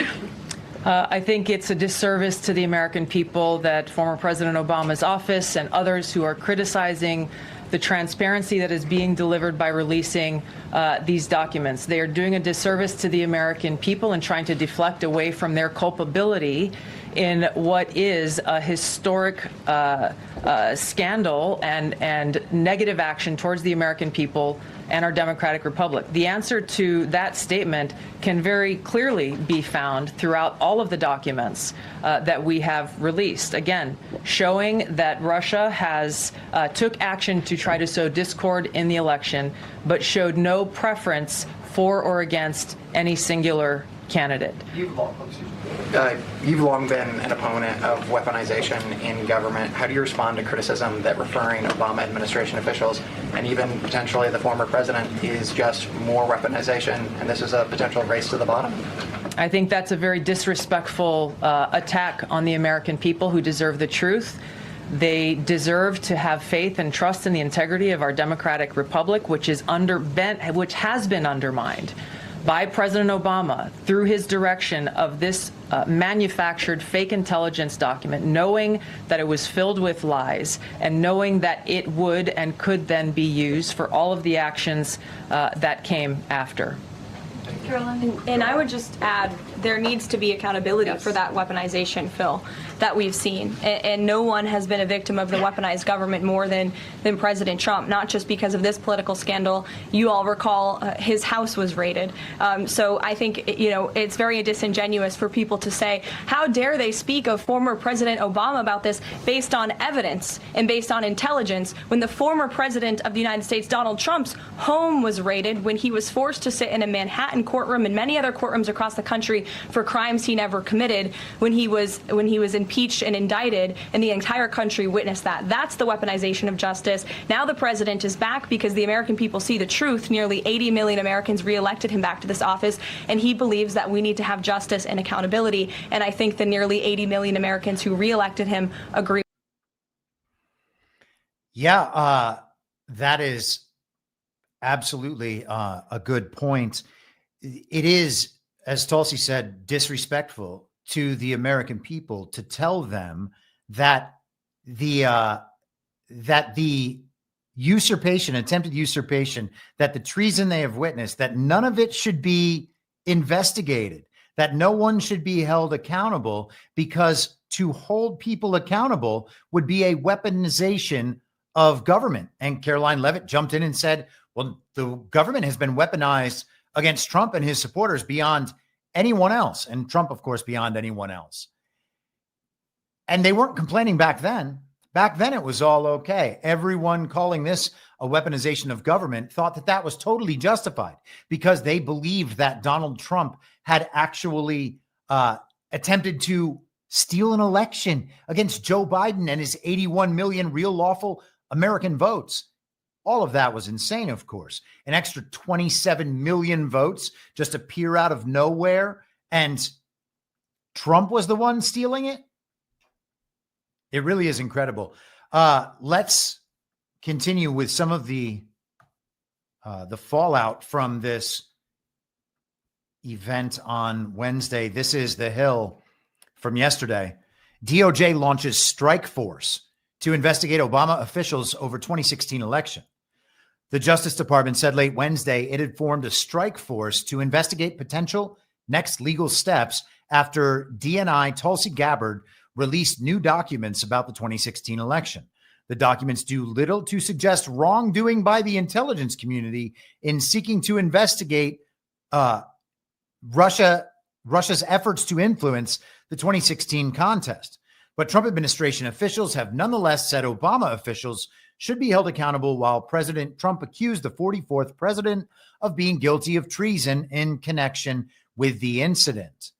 I think it's a disservice to the American people that former President Obama's office and others who are criticizing the transparency that is being delivered by releasing these documents. They are doing a disservice to the American people and trying to deflect away from their culpability in what is a historic scandal and negative action towards the American people and our democratic republic. The answer to that statement can very clearly be found throughout all of the documents that we have released. Again, showing that Russia has took action to try to sow discord in the election, but showed no preference for or against any singular candidate. You've long been an opponent of weaponization in government. How do you respond to criticism that referring Obama administration officials and even potentially the former president is just more weaponization and this is a potential race to the bottom? I think that's a very disrespectful attack on the American people who deserve the truth. They deserve to have faith and trust in the integrity of our democratic republic, which has been undermined by President Obama through his direction of this manufactured fake intelligence document, knowing that it was filled with lies and knowing that it would and could then be used for all of the actions that came after. Carolyn, and I would just add, there needs to be accountability for that weaponization, Phil, that we've seen. And no one has been a victim of the weaponized government more than President Trump, not just because of this political scandal. You all recall his house was raided. So I think, it's very disingenuous for people to say, how dare they speak of former President Obama about this based on evidence and based on intelligence when the former president of the United States, Donald Trump's home was raided, when he was forced to sit in a Manhattan courtroom and many other courtrooms across the country for crimes he never committed, when he was impeached and indicted, and the entire country witnessed that. That's the weaponization of justice. Now the president is back because the American people see the truth. Nearly 80 million Americans reelected him back to this office, and he believes that we need to have justice and accountability. And I think the nearly 80 million Americans who reelected him agree. Yeah, that is absolutely a good point. It is, as Tulsi said, disrespectful to the American people to tell them that the that the usurpation, attempted usurpation, that the treason they have witnessed, that none of it should be investigated, that no one should be held accountable, because to hold people accountable would be a weaponization of government. And Caroline Leavitt jumped in and said, well, the government has been weaponized against Trump and his supporters beyond anyone else. And Trump, of course, beyond anyone else. And they weren't complaining back then. Back then, it was all okay. Everyone calling this a weaponization of government thought that that was totally justified because they believed that Donald Trump had actually attempted to steal an election against Joe Biden and his 81 million real lawful American votes. All of that was insane, of course. An extra 27 million votes just appear out of nowhere, and Trump was the one stealing it? It really is incredible. Let's continue with some of the fallout from this event on Wednesday. This is The Hill from yesterday. DOJ launches strike force to investigate Obama officials over 2016 election. The Justice Department said late Wednesday it had formed a strike force to investigate potential next legal steps after DNI Tulsi Gabbard released new documents about the 2016 election. The documents do little to suggest wrongdoing by the intelligence community in seeking to investigate Russia's efforts to influence the 2016 contest. But Trump administration officials have nonetheless said Obama officials should be held accountable, while President Trump accused the 44th president of being guilty of treason in connection with the incident.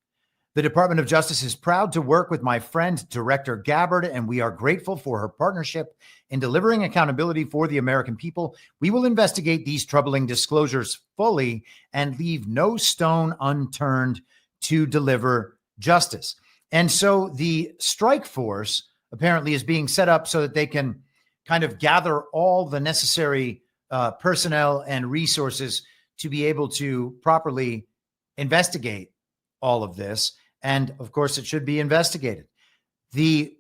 The Department of Justice is proud to work with my friend, Director Gabbard, and we are grateful for her partnership in delivering accountability for the American people. We will investigate these troubling disclosures fully and leave no stone unturned to deliver justice. And so the strike force apparently is being set up so that they can kind of gather all the necessary personnel and resources to be able to properly investigate all of this. And of course, it should be investigated. The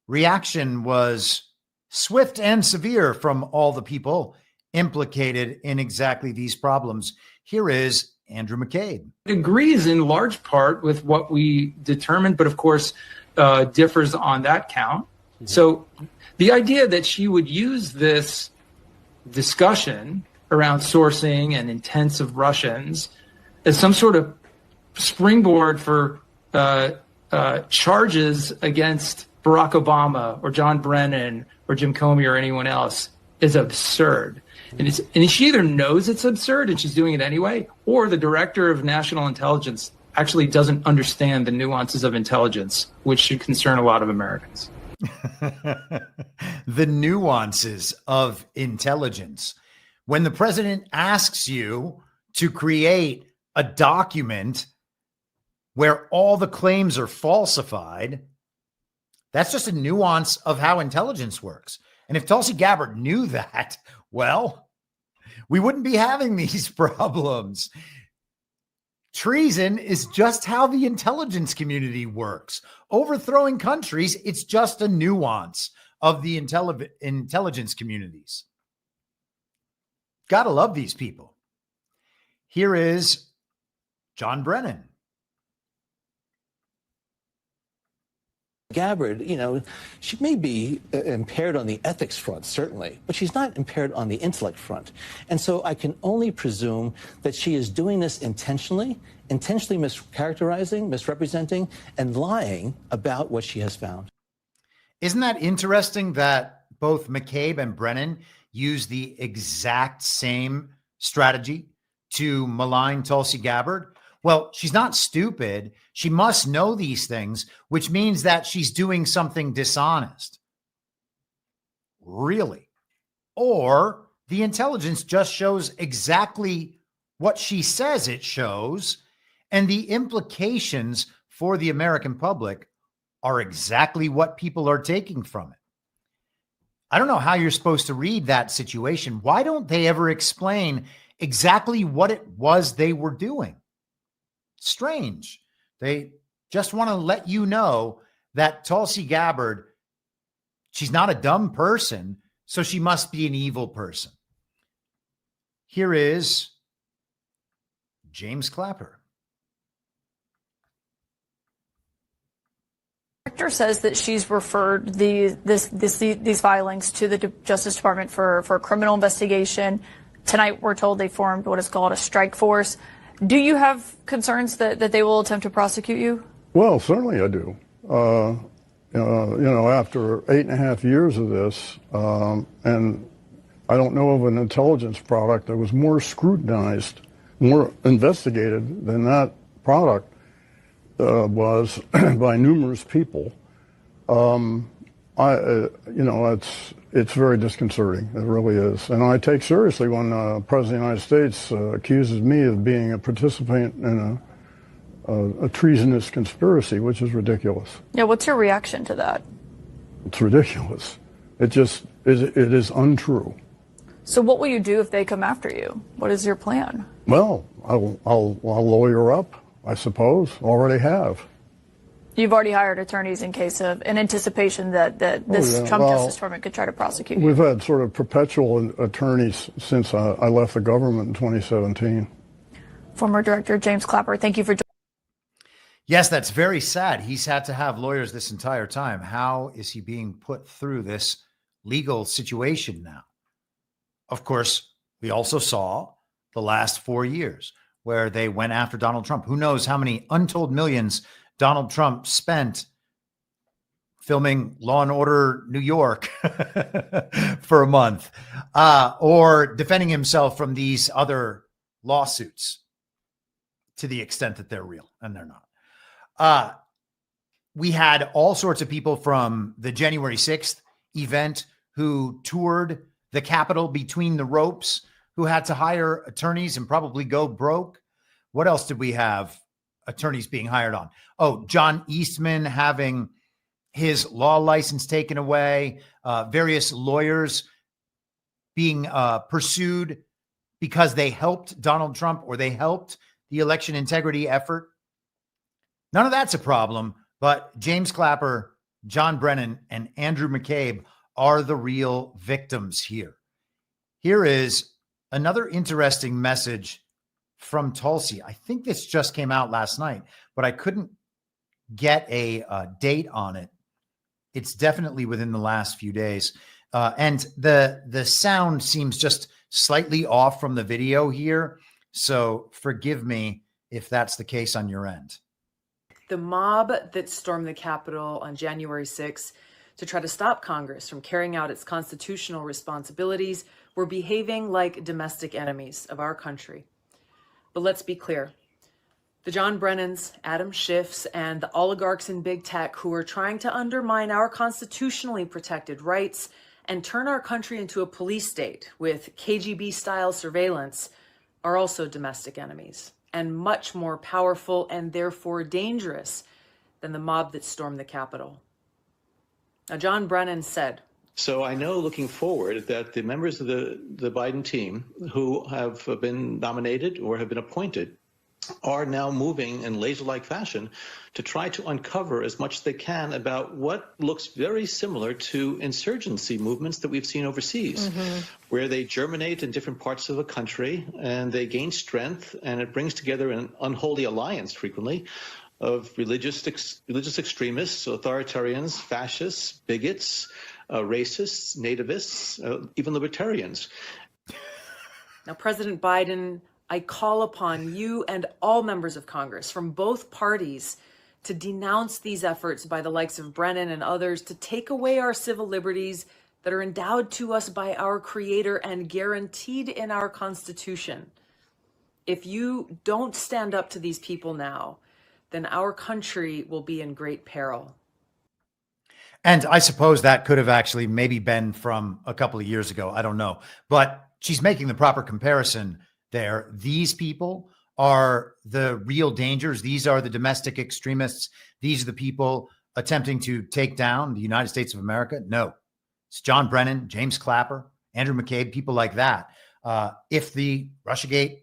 reaction was swift and severe from all the people implicated in exactly these problems. Here is Andrew McCabe. It agrees in large part with what we determined, but of course differs on that count. Mm-hmm. So the idea that she would use this discussion around sourcing and intents of Russians as some sort of springboard for charges against Barack Obama or John Brennan or Jim Comey or anyone else is absurd. And she either knows it's absurd and she's doing it anyway, or the director of national intelligence actually doesn't understand the nuances of intelligence, which should concern a lot of Americans. The nuances of intelligence. When the president asks you to create a document where all the claims are falsified, that's just a nuance of how intelligence works. And if Tulsi Gabbard knew that, well, we wouldn't be having these problems. Treason is just how the intelligence community works. Overthrowing countries, it's just a nuance of the intelligence communities. Gotta love these people. Here is John Brennan. Gabbard, she may be impaired on the ethics front, certainly, but she's not impaired on the intellect front. And so I can only presume that she is doing this intentionally mischaracterizing, misrepresenting, and lying about what she has found. Isn't that interesting that both McCabe and Brennan use the exact same strategy to malign Tulsi Gabbard? Well, she's not stupid. She must know these things, which means that she's doing something dishonest. Really? Or the intelligence just shows exactly what she says it shows, and the implications for the American public are exactly what people are taking from it. I don't know how you're supposed to read that situation. Why don't they ever explain exactly what it was they were doing? Strange. They just want to let you know that Tulsi Gabbard, she's not a dumb person. So she must be an evil person. Here is James Clapper. Director says that she's referred these filings to the Justice Department for a criminal investigation. Tonight, we're told they formed what is called a strike force. Do you have concerns that they will attempt to prosecute you? Well, certainly I do. After 8.5 years of this, and I don't know of an intelligence product that was more scrutinized, more investigated than that product was by numerous people. It's very disconcerting. It really is. And I take seriously when the President of the United States accuses me of being a participant in a treasonous conspiracy, which is ridiculous. Yeah, what's your reaction to that? It's ridiculous. It is untrue. So what will you do if they come after you? What is your plan? Well, I'll lawyer up, I suppose. Already have. You've already hired attorneys in anticipation that this Trump Justice Department could try to prosecute you. We've had sort of perpetual attorneys since I left the government in 2017. Former Director James Clapper, thank you for joining. Yes, that's very sad. He's had to have lawyers this entire time. How is he being put through this legal situation now? Of course, we also saw the last 4 years where they went after Donald Trump. Who knows how many untold millions Donald Trump spent filming Law and Order New York for a month, or defending himself from these other lawsuits to the extent that they're real, and they're not. We had all sorts of people from the January 6th event who toured the Capitol between the ropes, who had to hire attorneys and probably go broke. What else did we have attorneys being hired on? Oh, John Eastman having his law license taken away, various lawyers being pursued because they helped Donald Trump or they helped the election integrity effort. None of that's a problem, but James Clapper, John Brennan, and Andrew McCabe are the real victims here. Here is another interesting message from Tulsi. I think this just came out last night, but I couldn't get a date on it. It's definitely within the last few days. And the sound seems just slightly off from the video here. So forgive me if that's the case on your end. The mob that stormed the Capitol on January 6th to try to stop Congress from carrying out its constitutional responsibilities were behaving like domestic enemies of our country. But let's be clear. The John Brennans, Adam Schiffs, and the oligarchs in big tech who are trying to undermine our constitutionally protected rights and turn our country into a police state with KGB-style surveillance are also domestic enemies, and much more powerful and therefore dangerous than the mob that stormed the Capitol. Now, John Brennan said, So I know looking forward that the members of the Biden team who have been nominated or have been appointed are now moving in laser-like fashion to try to uncover as much as they can about what looks very similar to insurgency movements that we've seen overseas, where they germinate in different parts of the country and they gain strength, and it brings together an unholy alliance frequently of religious extremists, authoritarians, fascists, bigots, racists, nativists, even libertarians. Now, President Biden, I call upon you and all members of Congress from both parties to denounce these efforts by the likes of Brennan and others to take away our civil liberties that are endowed to us by our Creator and guaranteed in our Constitution. If you don't stand up to these people now, then our country will be in great peril. And I suppose that could have actually maybe been from a couple of years ago. I don't know. But she's making the proper comparison there. These people are the real dangers. These are the domestic extremists. These are the people attempting to take down the United States of America. No, it's John Brennan, James Clapper, Andrew McCabe, people like that. If the Russiagate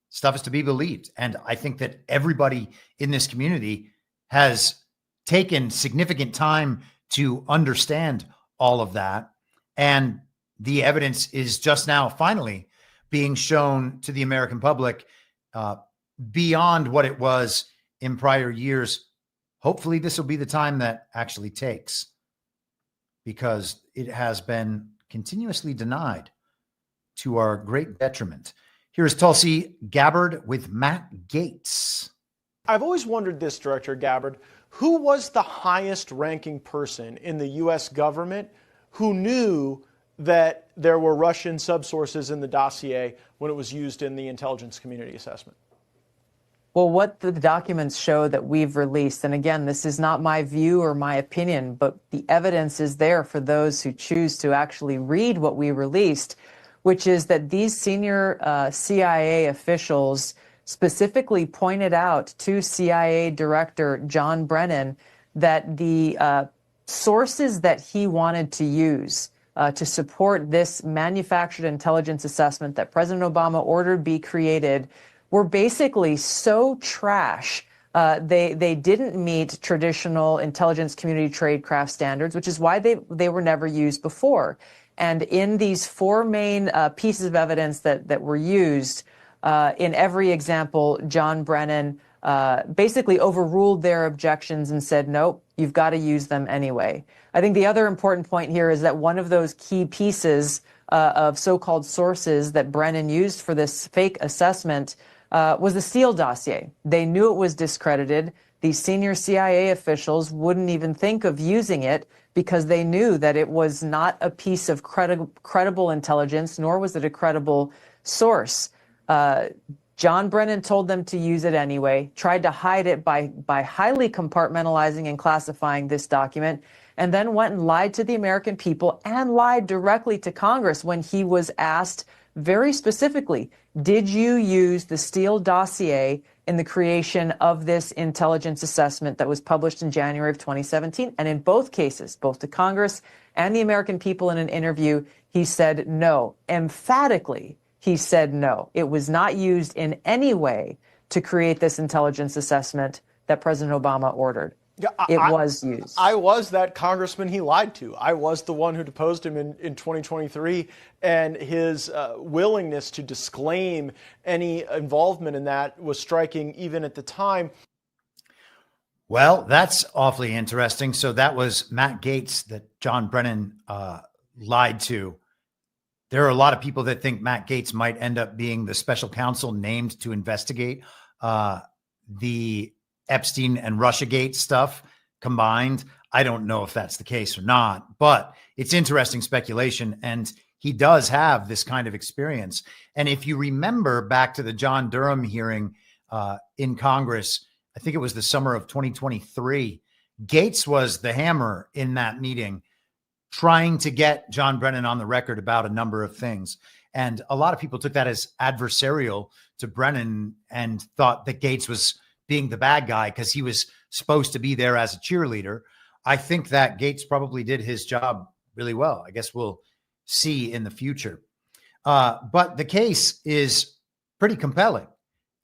stuff is to be believed. And I think that everybody in this community has taken significant time to understand all of that. And the evidence is just now finally being shown to the American public beyond what it was in prior years. Hopefully this will be the time that actually takes, because it has been continuously denied to our great detriment. Here's Tulsi Gabbard with Matt Gaetz. I've always wondered this, Director Gabbard, who was the highest ranking person in the U.S. government who knew that there were Russian subsources in the dossier when it was used in the intelligence community assessment? Well, what the documents show that we've released, and again, this is not my view or my opinion, but the evidence is there for those who choose to actually read what we released, which is that these senior CIA officials specifically pointed out to CIA Director John Brennan that the sources that he wanted to use to support this manufactured intelligence assessment that President Obama ordered be created were basically so trash. They didn't meet traditional intelligence community tradecraft standards, which is why they were never used before. And in these four main pieces of evidence that were used, in every example, John Brennan basically overruled their objections and said, nope, you've got to use them anyway. I think the other important point here is that one of those key pieces of so-called sources that Brennan used for this fake assessment was the Steele dossier. They knew it was discredited. These senior CIA officials wouldn't even think of using it because they knew that it was not a piece of credible intelligence, nor was it a credible source. John Brennan told them to use it anyway, tried to hide it by highly compartmentalizing and classifying this document, and then went and lied to the American people and lied directly to Congress when he was asked very specifically, did you use the Steele dossier in the creation of this intelligence assessment that was published in January of 2017? And in both cases, both to Congress and the American people in an interview, he said no. Emphatically, he said no. It was not used in any way to create this intelligence assessment that President Obama ordered. Yeah, it was used. I was that congressman he lied to. I was the one who deposed him in 2023, and his willingness to disclaim any involvement in that was striking even at the time. Well, that's awfully interesting. So that was Matt Gaetz that John Brennan lied to. There are a lot of people that think Matt Gaetz might end up being the special counsel named to investigate the Epstein and Russiagate stuff combined. I don't know if that's the case or not, but it's interesting speculation. And he does have this kind of experience. And if you remember back to the John Durham hearing in Congress, I think it was the summer of 2023, Gaetz was the hammer in that meeting, trying to get John Brennan on the record about a number of things. And a lot of people took that as adversarial to Brennan and thought that Gaetz was being the bad guy because he was supposed to be there as a cheerleader. I think that Gaetz probably did his job really well. I guess we'll see in the future. But the case is pretty compelling.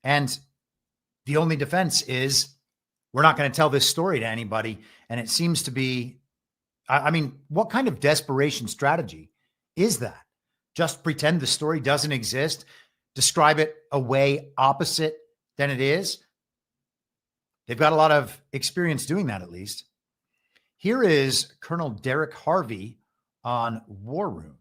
And the only defense is we're not going to tell this story to anybody. And it seems to be, I mean, what kind of desperation strategy is that? Just pretend the story doesn't exist, describe it a way opposite than it is. They've got a lot of experience doing that, at least. Here is Colonel Derek Harvey on War Room.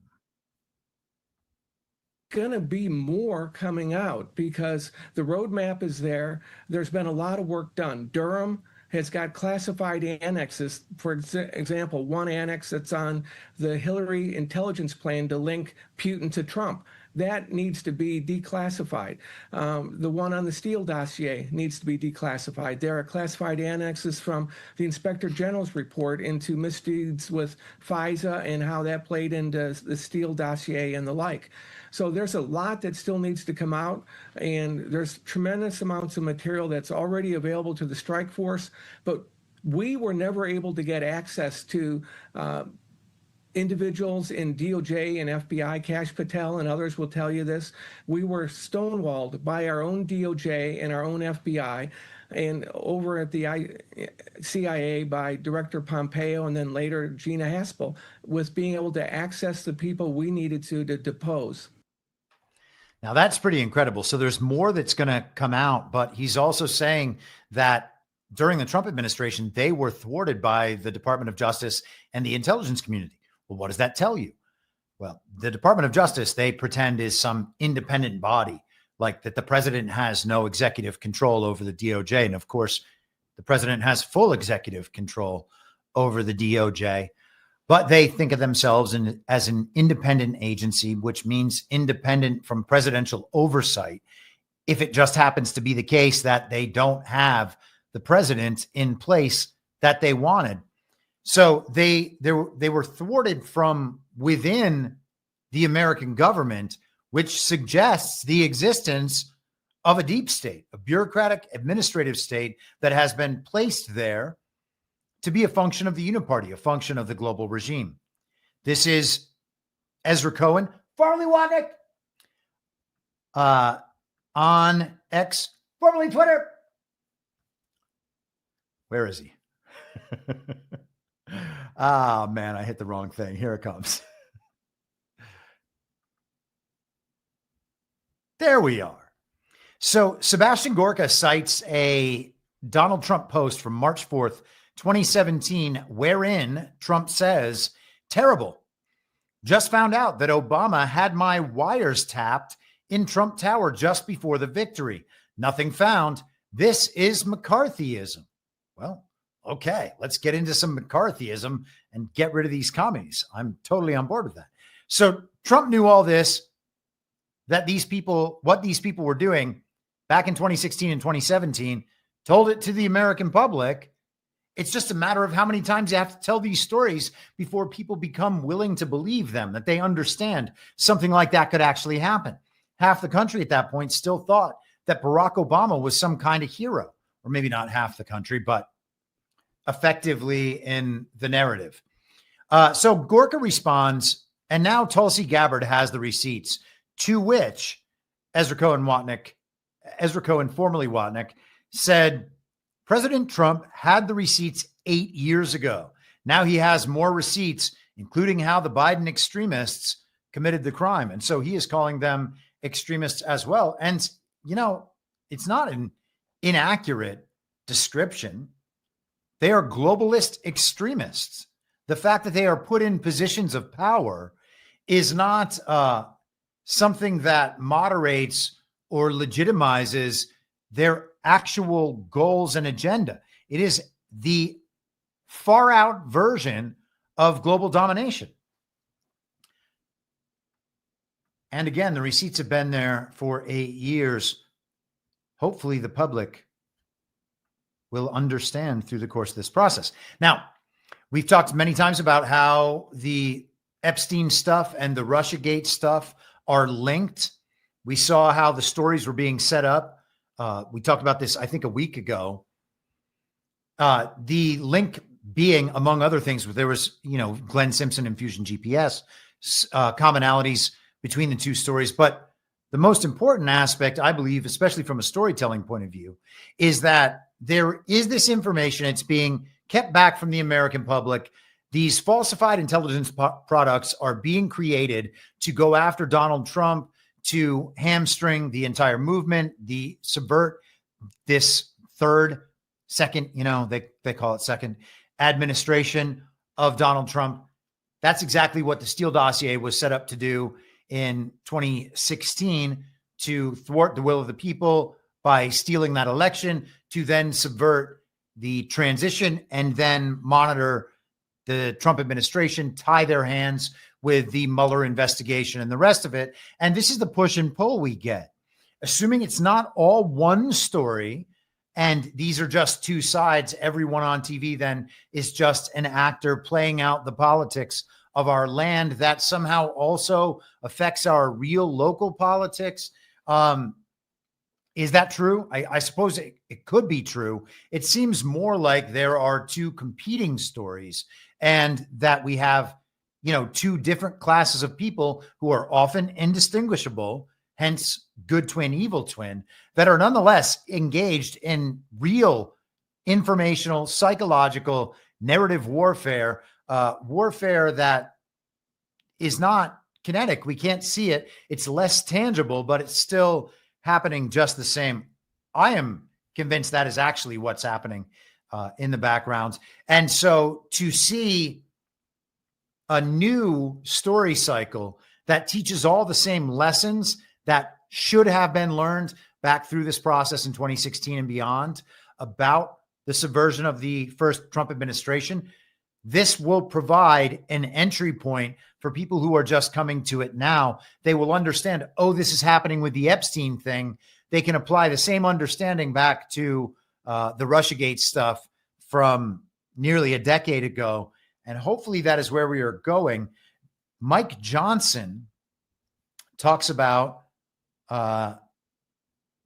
Going to be more coming out because the roadmap is there. There's been a lot of work done. Durham has got classified annexes. For example, one annex that's on the Hillary intelligence plan to link Putin to Trump. That needs to be declassified. The one on the Steele dossier needs to be declassified. There are classified annexes from the Inspector General's report into misdeeds with FISA and how that played into the Steele dossier and the like. So there's a lot that still needs to come out, and there's tremendous amounts of material that's already available to the strike force, but we were never able to get access to individuals in DOJ and FBI, Kash Patel and others will tell you this. We were stonewalled by our own DOJ and our own FBI, and over at the CIA by Director Pompeo, and then later Gina Haspel, with being able to access the people we needed to depose. Now that's pretty incredible. So there's more that's going to come out, but he's also saying that during the Trump administration, they were thwarted by the Department of Justice and the intelligence community. Well, what does that tell you? Well, the Department of Justice, they pretend is some independent body, like that the president has no executive control over the DOJ. And of course, the president has full executive control over the DOJ, but they think of themselves as an independent agency, which means independent from presidential oversight. If it just happens to be the case that they don't have the president in place that they wanted. So they were thwarted from within the American government, which suggests the existence of a deep state, a bureaucratic administrative state that has been placed there to be a function of the uniparty, a function of the global regime. This is Ezra Cohen, formerly Watnick, on X, formerly Twitter. Where is he? Ah, man, I hit the wrong thing. Here it comes. There we are. So Sebastian Gorka cites a Donald Trump post from March 4th, 2017, wherein Trump says, terrible. Just found out that Obama had my wires tapped in Trump Tower just before the victory. Nothing found. This is McCarthyism. Well, okay, let's get into some McCarthyism and get rid of these commies. I'm totally on board with that. So Trump knew all this, that these people, what these people were doing back in 2016 and 2017, told it to the American public. It's just a matter of how many times you have to tell these stories before people become willing to believe them, that they understand something like that could actually happen. Half the country at that point still thought that Barack Obama was some kind of hero, or maybe not half the country, but effectively in the narrative. So Gorka responds, and now Tulsi Gabbard has the receipts, to which Ezra Cohen, formerly Watnick, said, President Trump had the receipts 8 years ago. Now he has more receipts, including how the Biden extremists committed the crime. And so he is calling them extremists as well. And, you know, it's not an inaccurate description. They are globalist extremists. The fact that they are put in positions of power is not something that moderates or legitimizes their actual goals and agenda. It is the far out version of global domination. And again, the receipts have been there for 8 years. Hopefully the public will understand through the course of this process. Now, we've talked many times about how the Epstein stuff and the Russiagate stuff are linked. We saw how the stories were being set up. We talked about this, I think, a week ago. The link being, among other things, there was, Glenn Simpson and Fusion GPS commonalities between the two stories. But the most important aspect, I believe, especially from a storytelling point of view, is that there is this information. It's being kept back from the American public. These falsified intelligence products are being created to go after Donald Trump, to hamstring the entire movement, subvert this second, they call it second administration of Donald Trump. That's exactly what the Steele dossier was set up to do in 2016, to thwart the will of the people by stealing that election, to then subvert the transition and then monitor the Trump administration, tie their hands with the Mueller investigation and the rest of it. And this is the push and pull we get. Assuming it's not all one story and these are just two sides, everyone on TV then is just an actor playing out the politics of our land that somehow also affects our real local politics. Is that true? I suppose it could be true. It seems more like there are two competing stories and that we have, two different classes of people who are often indistinguishable, hence good twin, evil twin, that are nonetheless engaged in real informational, psychological, narrative warfare, warfare that is not kinetic. We can't see it. It's less tangible, but it's still happening just the same. I am convinced that is actually what's happening in the background. And so to see a new story cycle that teaches all the same lessons that should have been learned back through this process in 2016 and beyond about the subversion of the first Trump administration, this will provide an entry point for people who are just coming to it now. They will understand, oh, this is happening with the Epstein thing. They can apply the same understanding back to the Russiagate stuff from nearly a decade ago. And hopefully that is where we are going. Mike Johnson talks about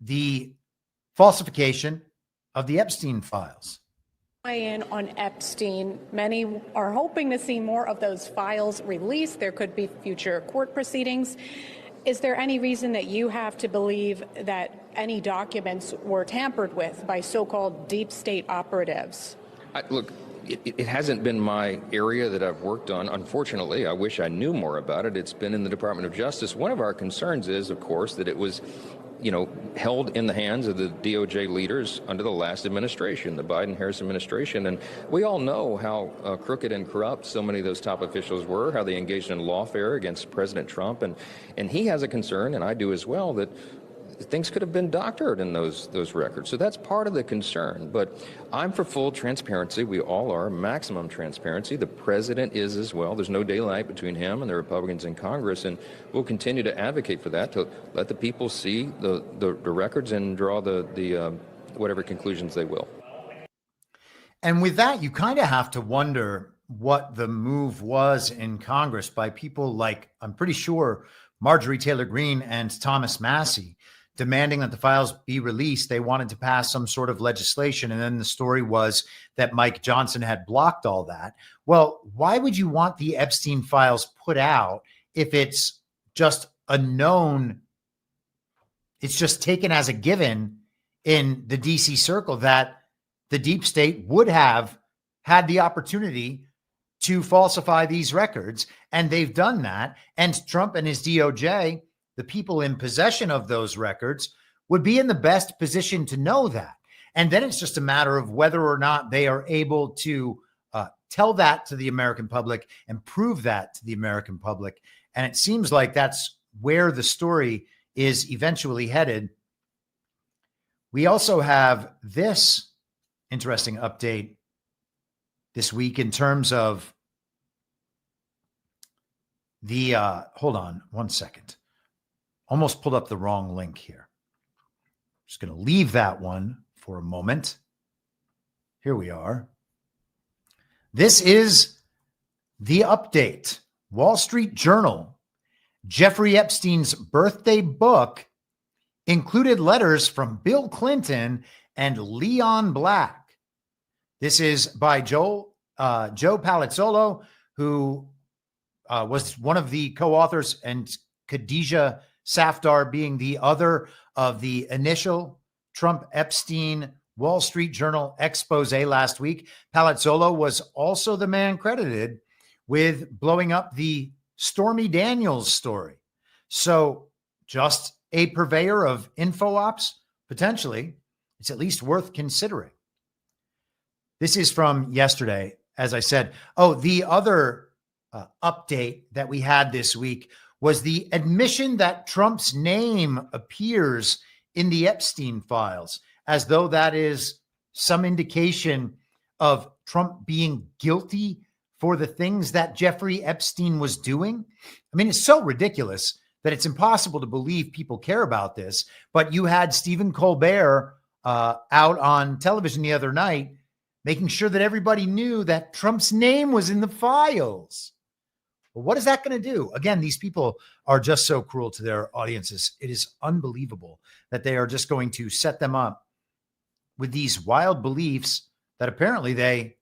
the falsification of the Epstein files. In on Epstein. Many are hoping to see more of those files released. There could be future court proceedings. Is there any reason that you have to believe that any documents were tampered with by so-called deep state operatives? Look, it hasn't been my area that I've worked on. Unfortunately, I wish I knew more about it. It's been in the Department of Justice. One of our concerns is, of course, that it was held in the hands of the DOJ leaders under the last administration, the Biden-Harris administration. And we all know how crooked and corrupt so many of those top officials were, how they engaged in lawfare against President Trump. And he has a concern, and I do as well, that things could have been doctored in those records. So that's part of the concern. But I'm for full transparency. We all are. Maximum transparency. The president is as well. There's no daylight between him and the Republicans in Congress. And we'll continue to advocate for that, to let the people see the records and draw the whatever conclusions they will. And with that, you kind of have to wonder what the move was in Congress by people like, I'm pretty sure, Marjorie Taylor Greene and Thomas Massie, demanding that the files be released. They wanted to pass some sort of legislation. And then the story was that Mike Johnson had blocked all that. Well, why would you want the Epstein files put out if it's just a known, it's just taken as a given in the DC circle that the deep state would have had the opportunity to falsify these records. And they've done that. And Trump and his DOJ, the people in possession of those records, would be in the best position to know that. And then it's just a matter of whether or not they are able to tell that to the American public and prove that to the American public. And it seems like that's where the story is eventually headed. We also have this interesting update this week in terms of the, hold on one second. Almost pulled up the wrong link here. Just going to leave that one for a moment. Here we are. This is the update. Wall Street Journal. Jeffrey Epstein's birthday book included letters from Bill Clinton and Leon Black. This is by Joe Palazzolo, who was one of the co-authors, and Khadijah Safdar being the other of the initial Trump Epstein Wall Street Journal expose last week. Palazzolo was also the man credited with blowing up the Stormy Daniels story. So just a purveyor of info ops, potentially. It's at least worth considering. This is from yesterday, as I said. Oh, the other update that we had this week was the admission that Trump's name appears in the Epstein files, as though that is some indication of Trump being guilty for the things that Jeffrey Epstein was doing. I mean, it's so ridiculous that it's impossible to believe people care about this. But you had Stephen Colbert out on television the other night, making sure that everybody knew that Trump's name was in the files. Well, what is that going to do? Again, these people are just so cruel to their audiences. It is unbelievable that they are just going to set them up with these wild beliefs that apparently they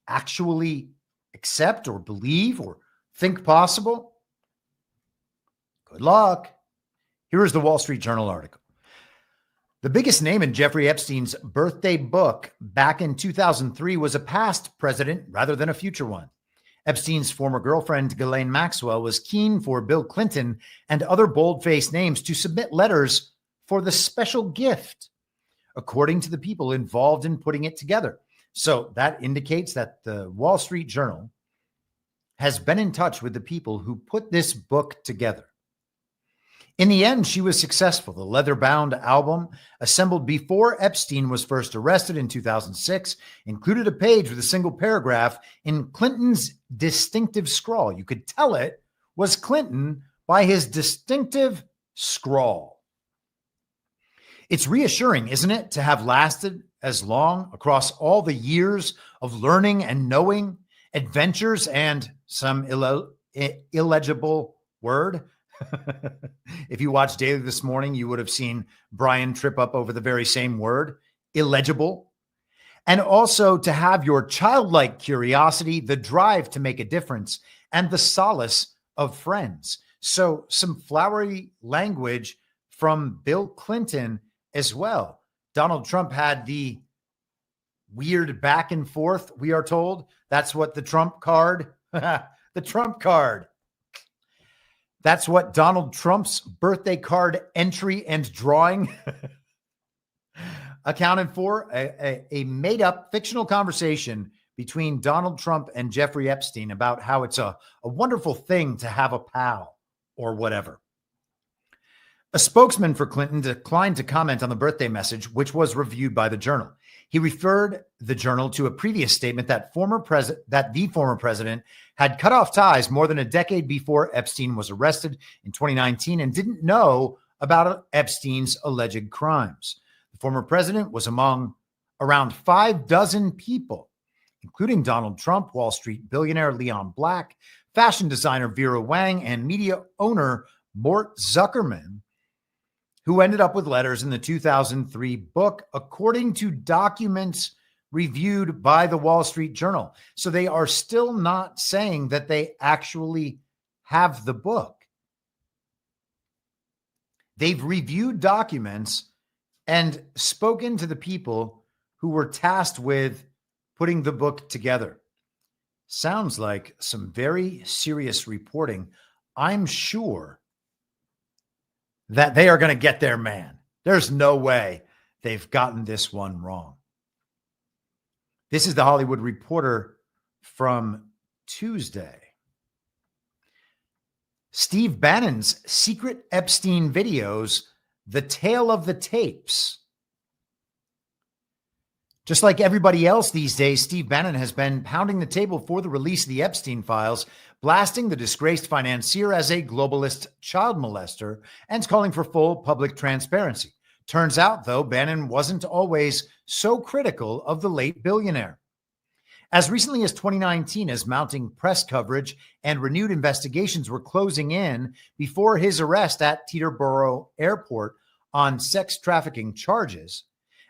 actually accept or believe or Think possible? Good luck. Here is the Wall Street Journal article. The biggest name in Jeffrey Epstein's birthday book back in 2003 was a past president rather than a future one. Epstein's former girlfriend, Ghislaine Maxwell, was keen for Bill Clinton and other bold-faced names to submit letters for the special gift, according to the people involved in putting it together. So that indicates that the Wall Street Journal has been in touch with the people who put this book together. In the end, she was successful. The leather-bound album, assembled before Epstein was first arrested in 2006, included a page with a single paragraph in Clinton's distinctive scrawl. You could tell it was Clinton by his distinctive scrawl. It's reassuring, isn't it, to have lasted as long across all the years of learning and knowing, adventures, and some illegible word. If you watched Daily this morning, you would have seen Brian trip up over the very same word, illegible. And also to have your childlike curiosity, the drive to make a difference, and the solace of friends. So some flowery language from Bill Clinton as well. Donald Trump had the weird back and forth, we are told. That's what the Trump card, the Trump card. That's what Donald Trump's birthday card entry and drawing accounted for. A made-up fictional conversation between Donald Trump and Jeffrey Epstein about how it's a wonderful thing to have a pal or whatever. A spokesman for Clinton declined to comment on the birthday message, which was reviewed by the Journal. He referred the Journal to a previous statement that the former president had cut off ties more than a decade before Epstein was arrested in 2019 and didn't know about Epstein's alleged crimes. The former president was among around 6 people, including Donald Trump, Wall Street billionaire Leon Black, fashion designer Vera Wang, and media owner Mort Zuckerman, who ended up with letters in the 2003 book, according to documents reviewed by the Wall Street Journal. So they are still not saying that they actually have the book. They've reviewed documents and spoken to the people who were tasked with putting the book together. Sounds like some very serious reporting. I'm sure that they are going to get their man. There's no way they've gotten this one wrong. This is the Hollywood Reporter from Tuesday. Steve Bannon's secret Epstein videos, the tale of the tapes. Just like everybody else these days, Steve Bannon has been pounding the table for the release of the Epstein files, blasting the disgraced financier as a globalist child molester and calling for full public transparency. Turns out, though, Bannon wasn't always so critical of the late billionaire. As recently as 2019, as mounting press coverage and renewed investigations were closing in before his arrest at Teterboro Airport on sex trafficking charges,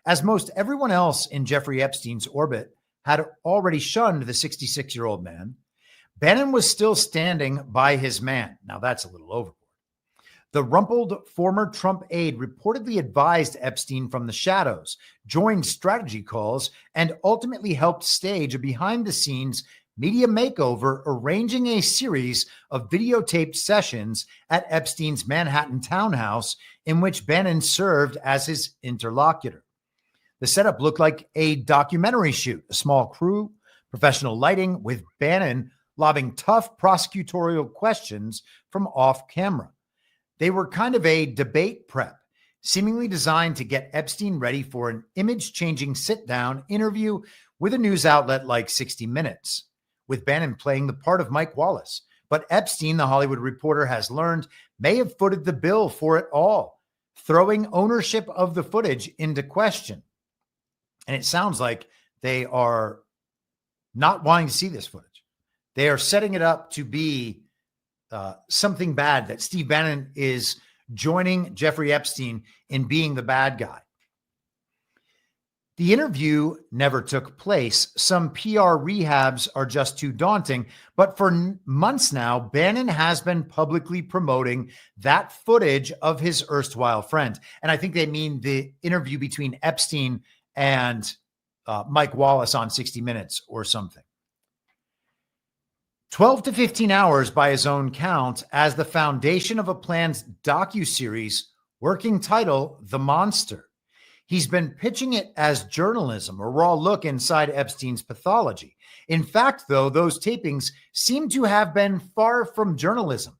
as most everyone else in Jeffrey Epstein's orbit had already shunned the 66-year-old man, Bannon was still standing by his man. Now that's a little overboard. The rumpled former Trump aide reportedly advised Epstein from the shadows, joined strategy calls, and ultimately helped stage a behind-the-scenes media makeover, arranging a series of videotaped sessions at Epstein's Manhattan townhouse in which Bannon served as his interlocutor. The setup looked like a documentary shoot, a small crew, professional lighting, with Bannon lobbing tough prosecutorial questions from off camera. They were kind of a debate prep, seemingly designed to get Epstein ready for an image-changing sit-down interview with a news outlet like 60 Minutes, with Bannon playing the part of Mike Wallace. But Epstein, the Hollywood Reporter has learned, may have footed the bill for it all, throwing ownership of the footage into question. And it sounds like they are not wanting to see this footage. They are setting it up to be something bad, that Steve Bannon is joining Jeffrey Epstein in being the bad guy. The interview never took place. Some PR rehabs are just too daunting. But for months now, Bannon has been publicly promoting that footage of his erstwhile friend. And I think they mean the interview between Epstein and Mike Wallace on 60 Minutes or something. 12 to 15 hours by his own count as the foundation of a planned docuseries, working title, The Monster. He's been pitching it as journalism, a raw look inside Epstein's pathology. In fact, though, those tapings seem to have been far from journalism.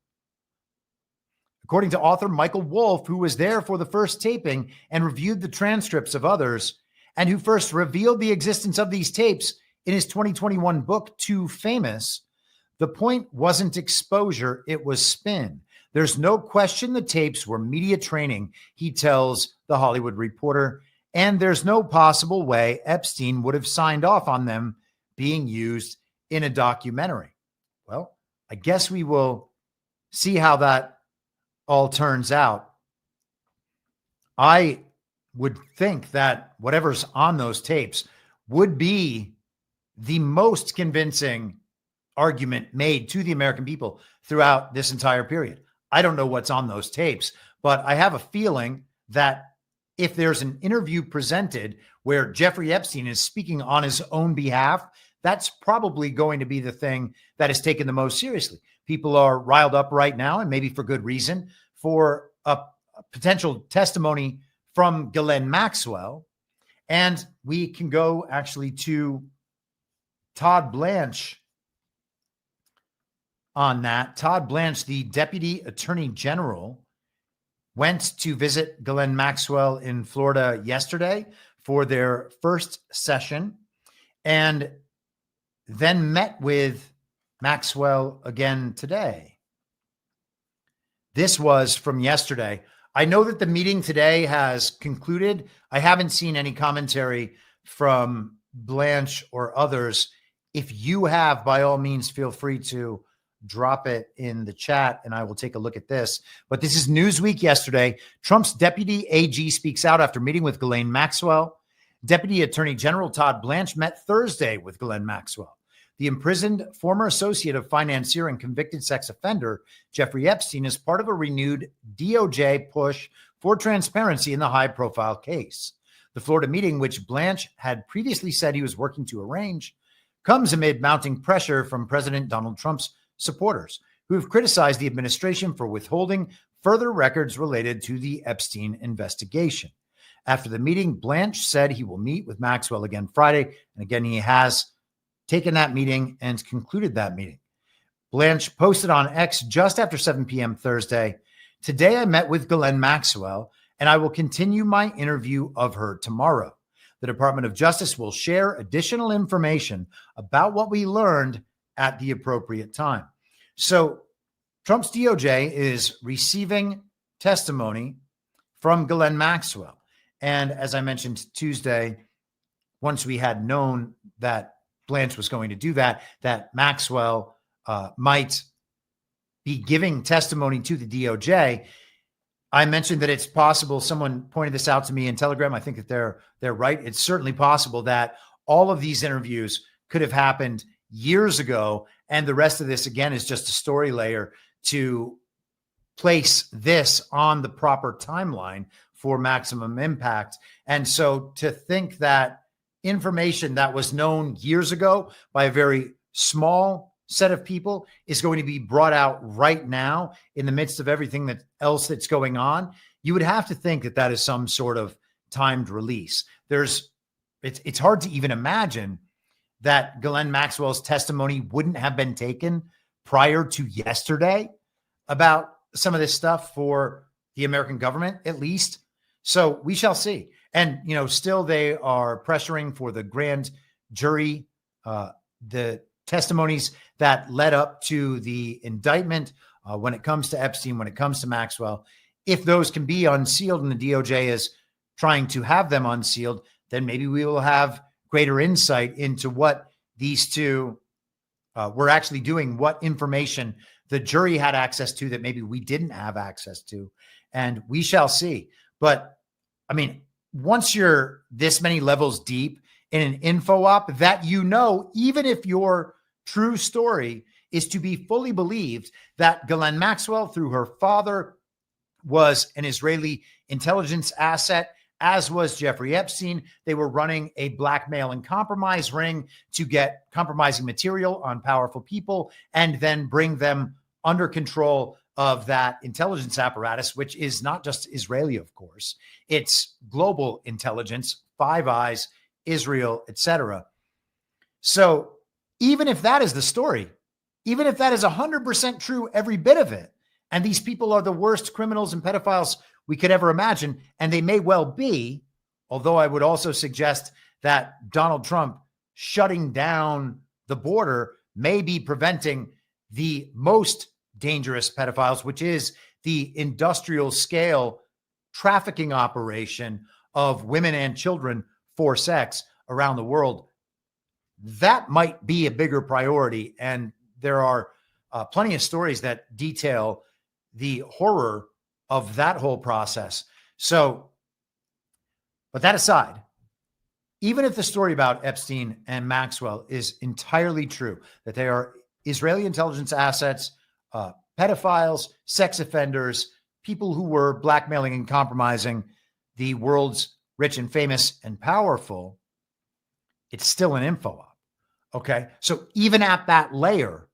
According to author Michael Wolff, who was there for the first taping and reviewed the transcripts of others, and who first revealed the existence of these tapes in his 2021 book, Too Famous, the point wasn't exposure, it was spin. There's no question the tapes were media training, he tells The Hollywood Reporter, and there's no possible way Epstein would have signed off on them being used in a documentary. Well, I guess we will see how that all turns out. I would think that whatever's on those tapes would be the most convincing argument made to the American people throughout this entire period. I don't know what's on those tapes, but I have a feeling that if there's an interview presented where Jeffrey Epstein is speaking on his own behalf, that's probably going to be the thing that is taken the most seriously. People are riled up right now, and maybe for good reason, for a potential testimony from Ghislaine Maxwell. And we can go actually to Todd Blanche on that. Todd Blanche, the Deputy Attorney General, went to visit Ghislaine Maxwell in Florida yesterday for their first session, and then met with Maxwell again today. This was from yesterday. I know that the meeting today has concluded. I haven't seen any commentary from Blanche or others. If you have, by all means, feel free to drop it in the chat and I will take a look at this. But this is Newsweek yesterday. Trump's deputy AG speaks out after meeting with Ghislaine Maxwell. Deputy Attorney General Todd Blanche met Thursday with Ghislaine Maxwell. The imprisoned former associate of financier and convicted sex offender Jeffrey Epstein is part of a renewed DOJ push for transparency in the high-profile case. The Florida meeting, which Blanche had previously said he was working to arrange, comes amid mounting pressure from President Donald Trump's supporters, who have criticized the administration for withholding further records related to the Epstein investigation. After the meeting, Blanche said he will meet with Maxwell again Friday, and again he has taken that meeting and concluded that meeting. Blanche posted on X just after 7 p.m. Thursday, "Today I met with Ghislaine Maxwell, and I will continue my interview of her tomorrow. The Department of Justice will share additional information about what we learned at the appropriate time." So Trump's DOJ is receiving testimony from Ghislaine Maxwell. And as I mentioned Tuesday, once we had known that Blanche was going to do that, that Maxwell might be giving testimony to the DOJ, I mentioned that it's possible, someone pointed this out to me in Telegram, I think that they're right. It's certainly possible that all of these interviews could have happened years ago, and the rest of this, again, is just a story layer to place this on the proper timeline for maximum impact. And so to think that information that was known years ago by a very small set of people is going to be brought out right now in the midst of everything else that's going on, you would have to think that that is some sort of timed release. It's hard to even imagine that Ghislaine Maxwell's testimony wouldn't have been taken prior to yesterday about some of this stuff for the American government, at least. So we shall see. And, still they are pressuring for the grand jury, the testimonies that led up to the indictment when it comes to Epstein, when it comes to Maxwell. If those can be unsealed and the DOJ is trying to have them unsealed, then maybe we will have greater insight into what these two were actually doing, what information the jury had access to that maybe we didn't have access to. And we shall see. But I mean, once you're this many levels deep in an info op, that even if your true story is to be fully believed, that Ghislaine Maxwell, through her father, was an Israeli intelligence asset, as was Jeffrey Epstein. They were running a blackmail and compromise ring to get compromising material on powerful people and then bring them under control of that intelligence apparatus, which is not just Israeli, of course. It's global intelligence, Five Eyes, Israel, etc. So even if that is the story, even if that is 100% true, every bit of it, and these people are the worst criminals and pedophiles we could ever imagine, and they may well be, although I would also suggest that Donald Trump shutting down the border may be preventing the most dangerous pedophiles, which is the industrial scale trafficking operation of women and children for sex around the world. That might be a bigger priority. And there are plenty of stories that detail the horror of that whole process. So, but that aside, even if the story about Epstein and Maxwell is entirely true, that they are Israeli intelligence assets, pedophiles, sex offenders, people who were blackmailing and compromising the world's rich and famous and powerful, it's still an info op. Okay. So even at that layer,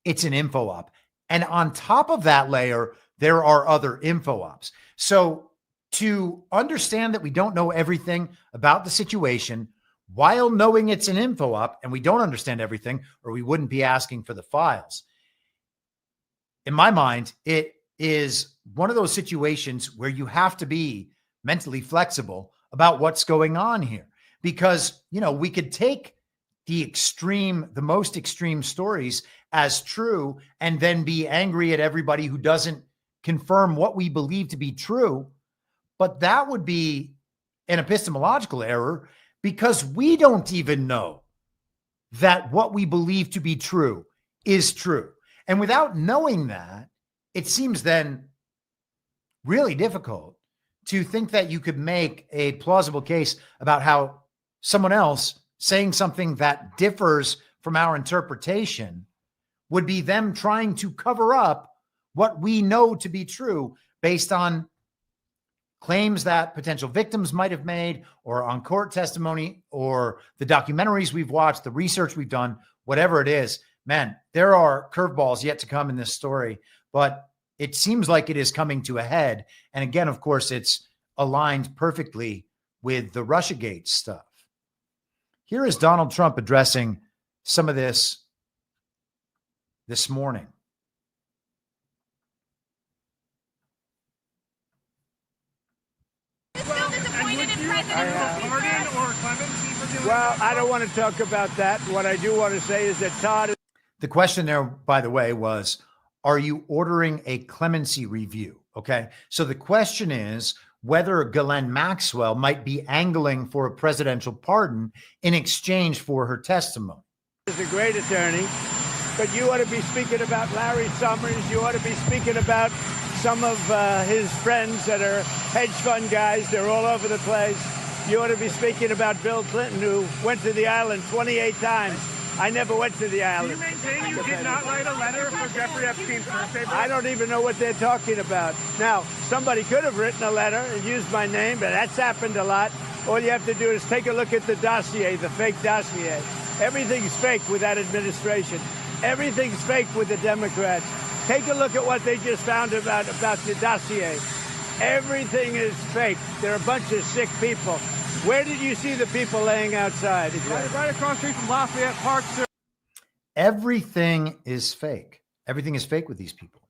it's an info op. And on top of that layer, there are other info ops. So to understand that we don't know everything about the situation while knowing it's an info op and we don't understand everything, or we wouldn't be asking for the files. In my mind, it is one of those situations where you have to be mentally flexible about what's going on here, because, we could take the most extreme stories as true and then be angry at everybody who doesn't confirm what we believe to be true. But that would be an epistemological error, because we don't even know that what we believe to be true is true. And without knowing that, it seems then really difficult to think that you could make a plausible case about how someone else saying something that differs from our interpretation would be them trying to cover up what we know to be true based on claims that potential victims might have made, or on court testimony, or the documentaries we've watched, the research we've done, whatever it is. Man, there are curveballs yet to come in this story, but it seems like it is coming to a head. And again, of course, it's aligned perfectly with the Russiagate stuff. Here is Donald Trump addressing some of this morning. Well, I don't want to talk about that. What I do want to say is that Todd... The question there, by the way, was, are you ordering a clemency review? Okay. So the question is whether Ghislaine Maxwell might be angling for a presidential pardon in exchange for her testimony. He's a great attorney, but you ought to be speaking about Larry Summers. You ought to be speaking about some of his friends that are hedge fund guys. They're all over the place. You ought to be speaking about Bill Clinton, who went to the island 28 times. I never went to the island. Do you maintain you did not write a letter for Jeffrey Epstein's birthday? I don't even know what they're talking about. Now, somebody could have written a letter and used my name, but that's happened a lot. All you have to do is take a look at the dossier, the fake dossier. Everything's fake with that administration. Everything's fake with the Democrats. Take a look at what they just found about the dossier. Everything is fake. They're a bunch of sick people. Where did you see the people laying outside? Right across the street from Lafayette Park, sir. Everything is fake. Everything is fake with these people.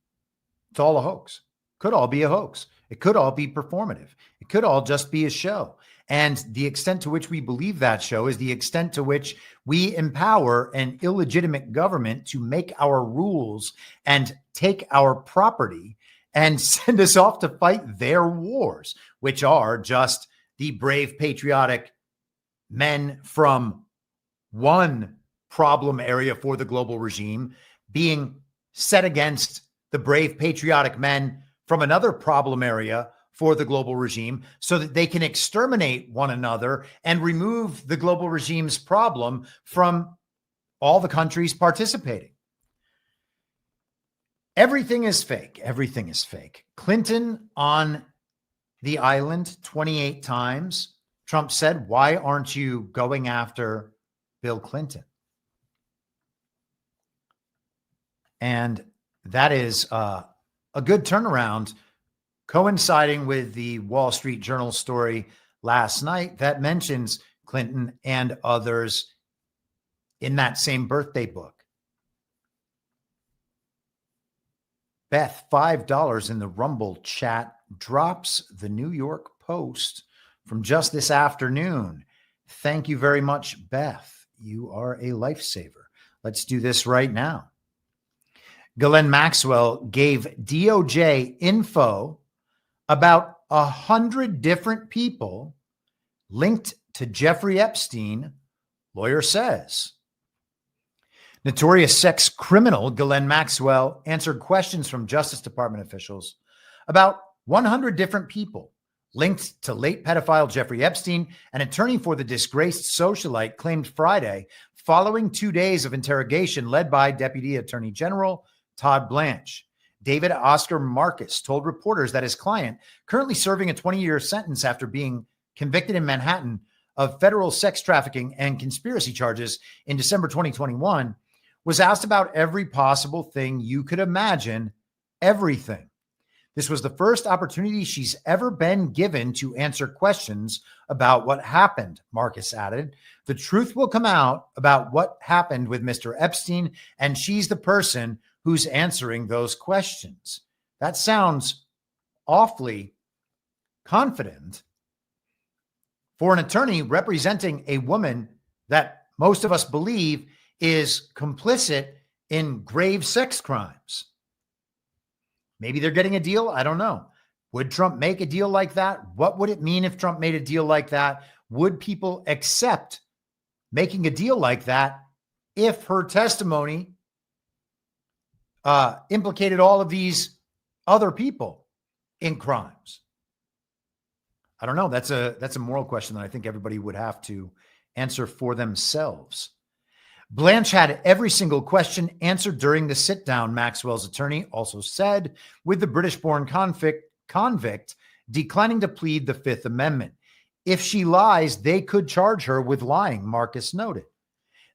It's all a hoax. Could all be a hoax. It could all be performative. It could all just be a show. And the extent to which we believe that show is the extent to which we empower an illegitimate government to make our rules and take our property and send us off to fight their wars, which are just the brave, patriotic men from one problem area for the global regime being set against the brave, patriotic men from another problem area for the global regime so that they can exterminate one another and remove the global regime's problem from all the countries participating. Everything is fake. Everything is fake. Clinton on the island 28 times. Trump said, why aren't you going after Bill Clinton? And that is a good turnaround, coinciding with the Wall Street Journal story last night that mentions Clinton and others in that same birthday book. Beth, $5 in the Rumble chat, drops the New York Post from just this afternoon. Thank you very much, Beth. You are a lifesaver. Let's do this right now. Ghislaine Maxwell gave DOJ info about 100 different people linked to Jeffrey Epstein, lawyer says. Notorious sex criminal Ghislaine Maxwell answered questions from Justice Department officials about 100 different people linked to late pedophile Jeffrey Epstein. An attorney for the disgraced socialite claimed Friday, following 2 days of interrogation led by Deputy Attorney General Todd Blanche. David Oscar Marcus told reporters that his client, currently serving a 20-year sentence after being convicted in Manhattan of federal sex trafficking and conspiracy charges in December 2021, was asked about every possible thing you could imagine, everything. This was the first opportunity she's ever been given to answer questions about what happened, Marcus added. The truth will come out about what happened with Mr. Epstein, and she's the person who's answering those questions. That sounds awfully confident for an attorney representing a woman that most of us believe is complicit in grave sex crimes. Maybe they're getting a deal. I don't know. Would Trump make a deal like that? What would it mean if Trump made a deal like that? Would people accept making a deal like that if her testimony implicated all of these other people in crimes? I don't know. That's a moral question that I think everybody would have to answer for themselves. Blanche had every single question answered during the sit-down, Maxwell's attorney also said, with the British-born convict declining to plead the Fifth Amendment. If she lies, they could charge her with lying, Marcus noted.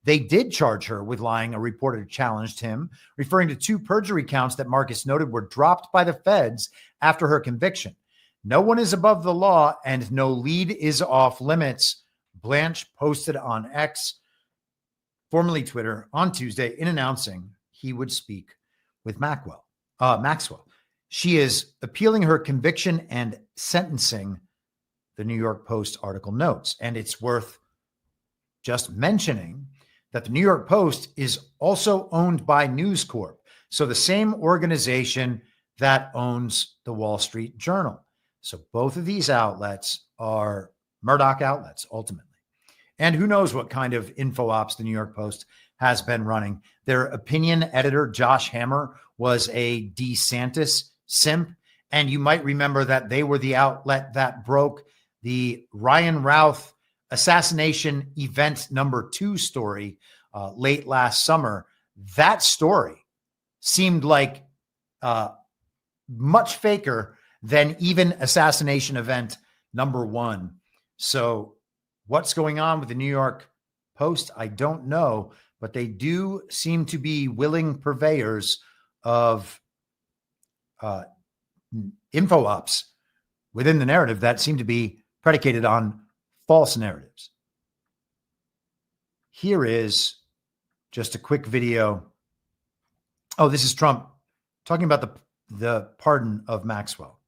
They did charge her with lying, a reporter challenged him, referring to 2 perjury counts that Marcus noted were dropped by the feds after her conviction. No one is above the law and no lead is off limits, Blanche posted on X, formerly Twitter, on Tuesday in announcing he would speak with Maxwell. She is appealing her conviction and sentencing, the New York Post article notes. And it's worth just mentioning that the New York Post is also owned by News Corp, so the same organization that owns the Wall Street Journal. So both of these outlets are Murdoch outlets, ultimately. And who knows what kind of info ops the New York Post has been running. Their opinion editor, Josh Hammer, was a DeSantis simp. And you might remember that they were the outlet that broke the Ryan Routh assassination event number 2 story late last summer. That story seemed like much faker than even assassination event number 1. So what's going on with the New York Post? I don't know, but they do seem to be willing purveyors of info ops within the narrative that seem to be predicated on false narratives. Here is just a quick video. Oh, this is Trump talking about the pardon of Maxwell.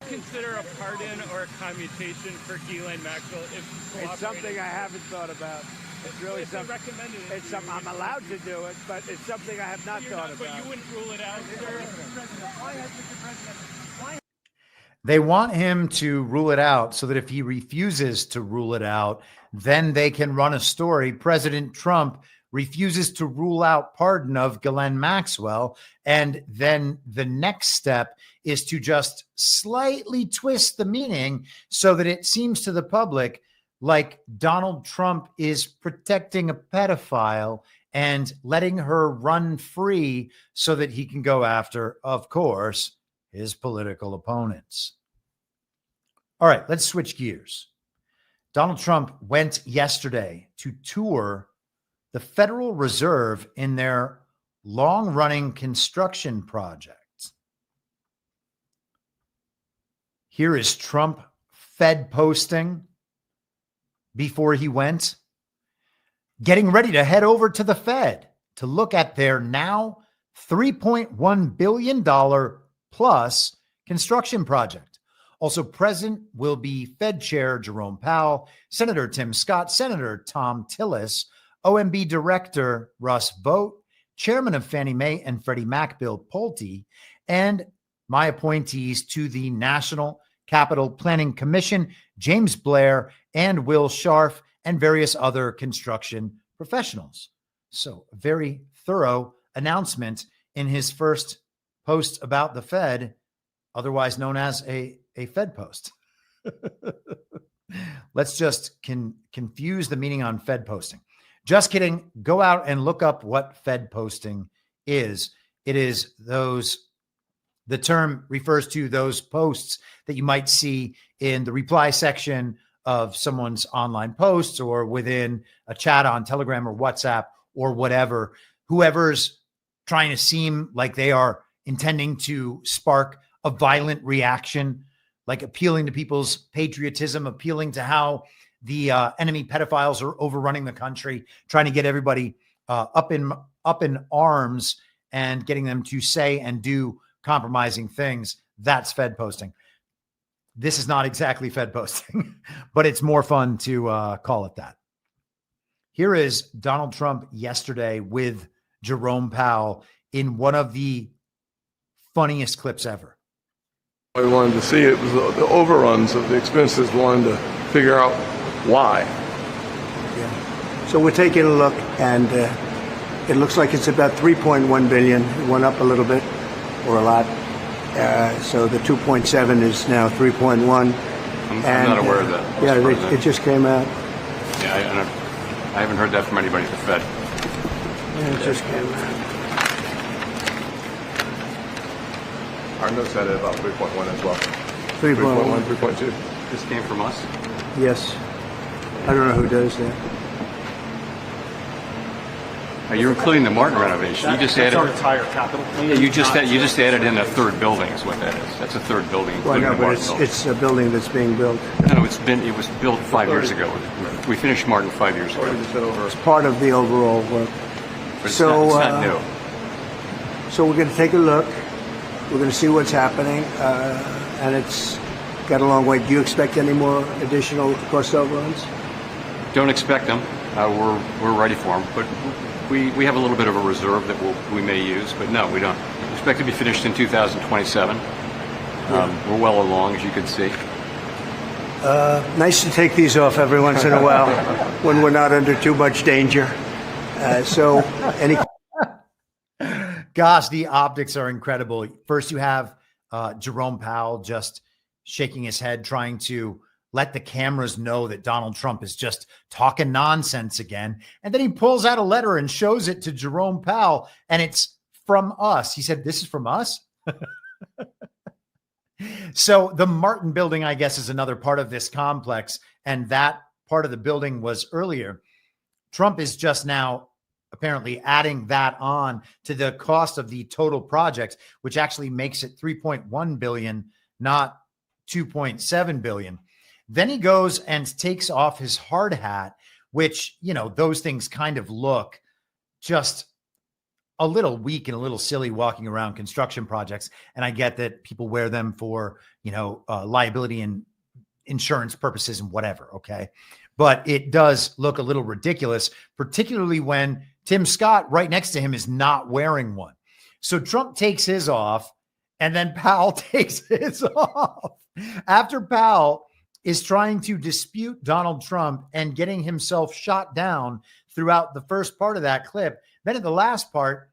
Consider a pardon or a commutation for Ghislaine Maxwell if it's something I haven't thought about. It's really something recommended. It's something I'm allowed to do it, but it's something I have not thought about. But you wouldn't rule it out, sir. They want him to rule it out so that if he refuses to rule it out, then they can run a story. President Trump refuses to rule out pardon of Ghislaine Maxwell. And then the next step is to just slightly twist the meaning so that it seems to the public like Donald Trump is protecting a pedophile and letting her run free so that he can go after, of course, his political opponents. All right, let's switch gears. Donald Trump went yesterday to tour the Federal Reserve in their long-running construction project. Here is Trump Fed posting before he went, getting ready to head over to the Fed to look at their now $3.1 billion plus construction project. Also present will be Fed Chair Jerome Powell, Senator Tim Scott, Senator Tom Tillis, OMB Director Russ Vought, Chairman of Fannie Mae and Freddie Mac Bill Pulte, and my appointees to the National Capital Planning Commission, James Blair and Will Scharf, and various other construction professionals. So a very thorough announcement in his first post about the Fed, otherwise known as a Fed post. Let's just confuse the meaning on Fed posting. Just kidding. Go out and look up what Fed posting is. It is the term refers to those posts that you might see in the reply section of someone's online posts or within a chat on Telegram or WhatsApp or whatever. Whoever's trying to seem like they are intending to spark a violent reaction, like appealing to people's patriotism, appealing to how the enemy pedophiles are overrunning the country, trying to get everybody up in arms and getting them to say and do compromising things. That's Fed posting. This is not exactly Fed posting, but it's more fun to call it that. Here is Donald Trump yesterday with Jerome Powell in one of the funniest clips ever. I wanted to see it was the overruns of the expenses. Wanted to figure out why. Yeah. So we're taking a look, and it looks like it's about 3.1 billion. It went up a little bit, or a lot. So the 2.7 is now 3.1. I'm not aware of that. Yeah, it just came out. Yeah, I haven't heard that from anybody at the Fed. Yeah, it just came out. Our notes had it about 3.1 as well. 3.1, 3.2. This came from us? Yes. I don't know who does that. You're including the Martin renovation. You just added our entire capital. Yeah, you just added in a third building. Is what that is. That's a third building. Well, no, but it's a building that's being built. No, it was built 5 years ago. We finished Martin 5 years ago. It's part of the overall work. But it's not new. So we're going to take a look. We're going to see what's happening, and it's got a long way. Do you expect any more additional cost overruns? Don't expect them. We're ready for them, but we have a little bit of a reserve that we may use, but no, we don't. We expect to be finished in 2027. We're well along, as you can see. Nice to take these off every once in a while when we're not under too much danger. So any... Gosh, the optics are incredible. First, you have Jerome Powell just shaking his head, trying to let the cameras know that Donald Trump is just talking nonsense again. And then he pulls out a letter and shows it to Jerome Powell, and it's from us. He said, "This is from us." So the Martin building, I guess, is another part of this complex. And that part of the building was earlier. Trump is just now apparently adding that on to the cost of the total project, which actually makes it 3.1 billion, not 2.7 billion. Then he goes and takes off his hard hat, which, you know, those things kind of look just a little weak and a little silly walking around construction projects. And I get that people wear them for, you know, liability and insurance purposes and whatever. Okay. But it does look a little ridiculous, particularly when Tim Scott right next to him is not wearing one. So Trump takes his off, and then Powell takes his off. After Powell is trying to dispute Donald Trump and getting himself shot down throughout the first part of that clip. Then at the last part,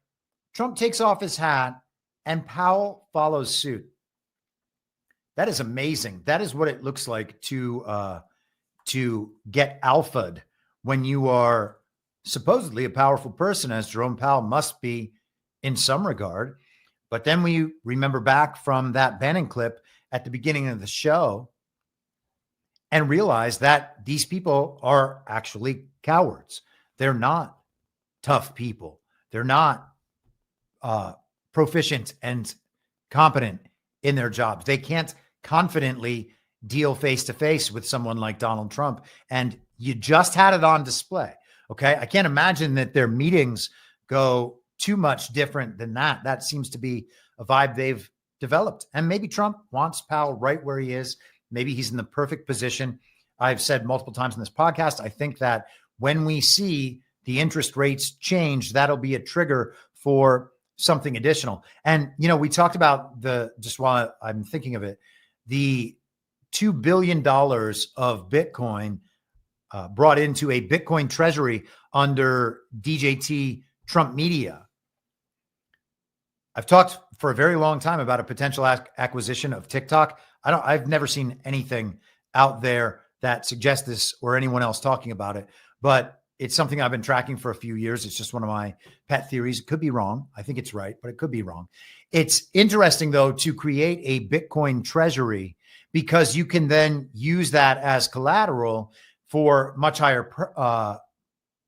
Trump takes off his hat and Powell follows suit. That is amazing. That is what it looks like to get alpha'd when you are supposedly a powerful person, as Jerome Powell must be in some regard. But then we remember back from that Bannon clip at the beginning of the show and realize that these people are actually cowards. They're not tough people. They're not proficient and competent in their jobs. They can't confidently deal face to face with someone like Donald Trump. And you just had it on display. Okay. I can't imagine that their meetings go too much different than that. That seems to be a vibe they've developed. And maybe Trump wants Powell right where he is. Maybe he's in the perfect position. I've said multiple times in this podcast, I think that when we see the interest rates change, that'll be a trigger for something additional. And, you know, we talked about just while I'm thinking of it, the $2 billion of Bitcoin brought into a Bitcoin treasury under DJT Trump Media. I've talked for a very long time about a potential acquisition of TikTok. I've never seen anything out there that suggests this or anyone else talking about it, but it's something I've been tracking for a few years. It's just one of my pet theories. It could be wrong. I think it's right, but it could be wrong. It's interesting, though, to create a Bitcoin treasury because you can then use that as collateral for much higher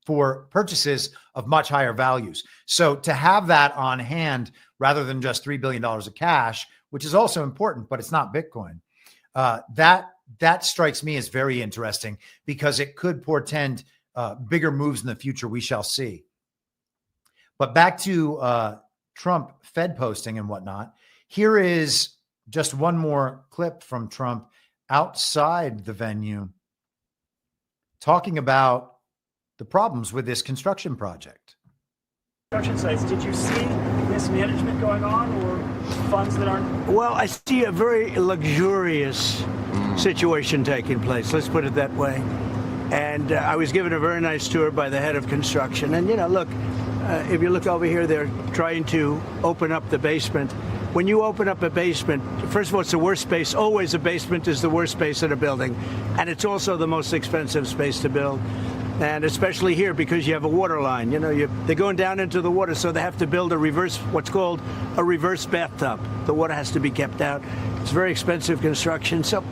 for purchases of much higher values. So to have that on hand rather than just $3 billion of cash, which is also important, but it's not Bitcoin, that strikes me as very interesting because it could portend bigger moves in the future. We shall see. But back to Trump Fed posting and whatnot. Here is just one more clip from Trump outside the venue talking about the problems with this construction project. Construction sites, did you see mismanagement going on or funds that aren't? Well, I see a very luxurious situation taking place. Let's put it that way. And I was given a very nice tour by the head of construction. And, you know, look, if you look over here, they're trying to open up the basement. When you open up a basement, first of all, it's the worst space. Always a basement is the worst space in a building. And it's also the most expensive space to build. And especially here because you have a water line. You know, they're going down into the water, so they have to build what's called a reverse bathtub. The water has to be kept out. It's very expensive construction. So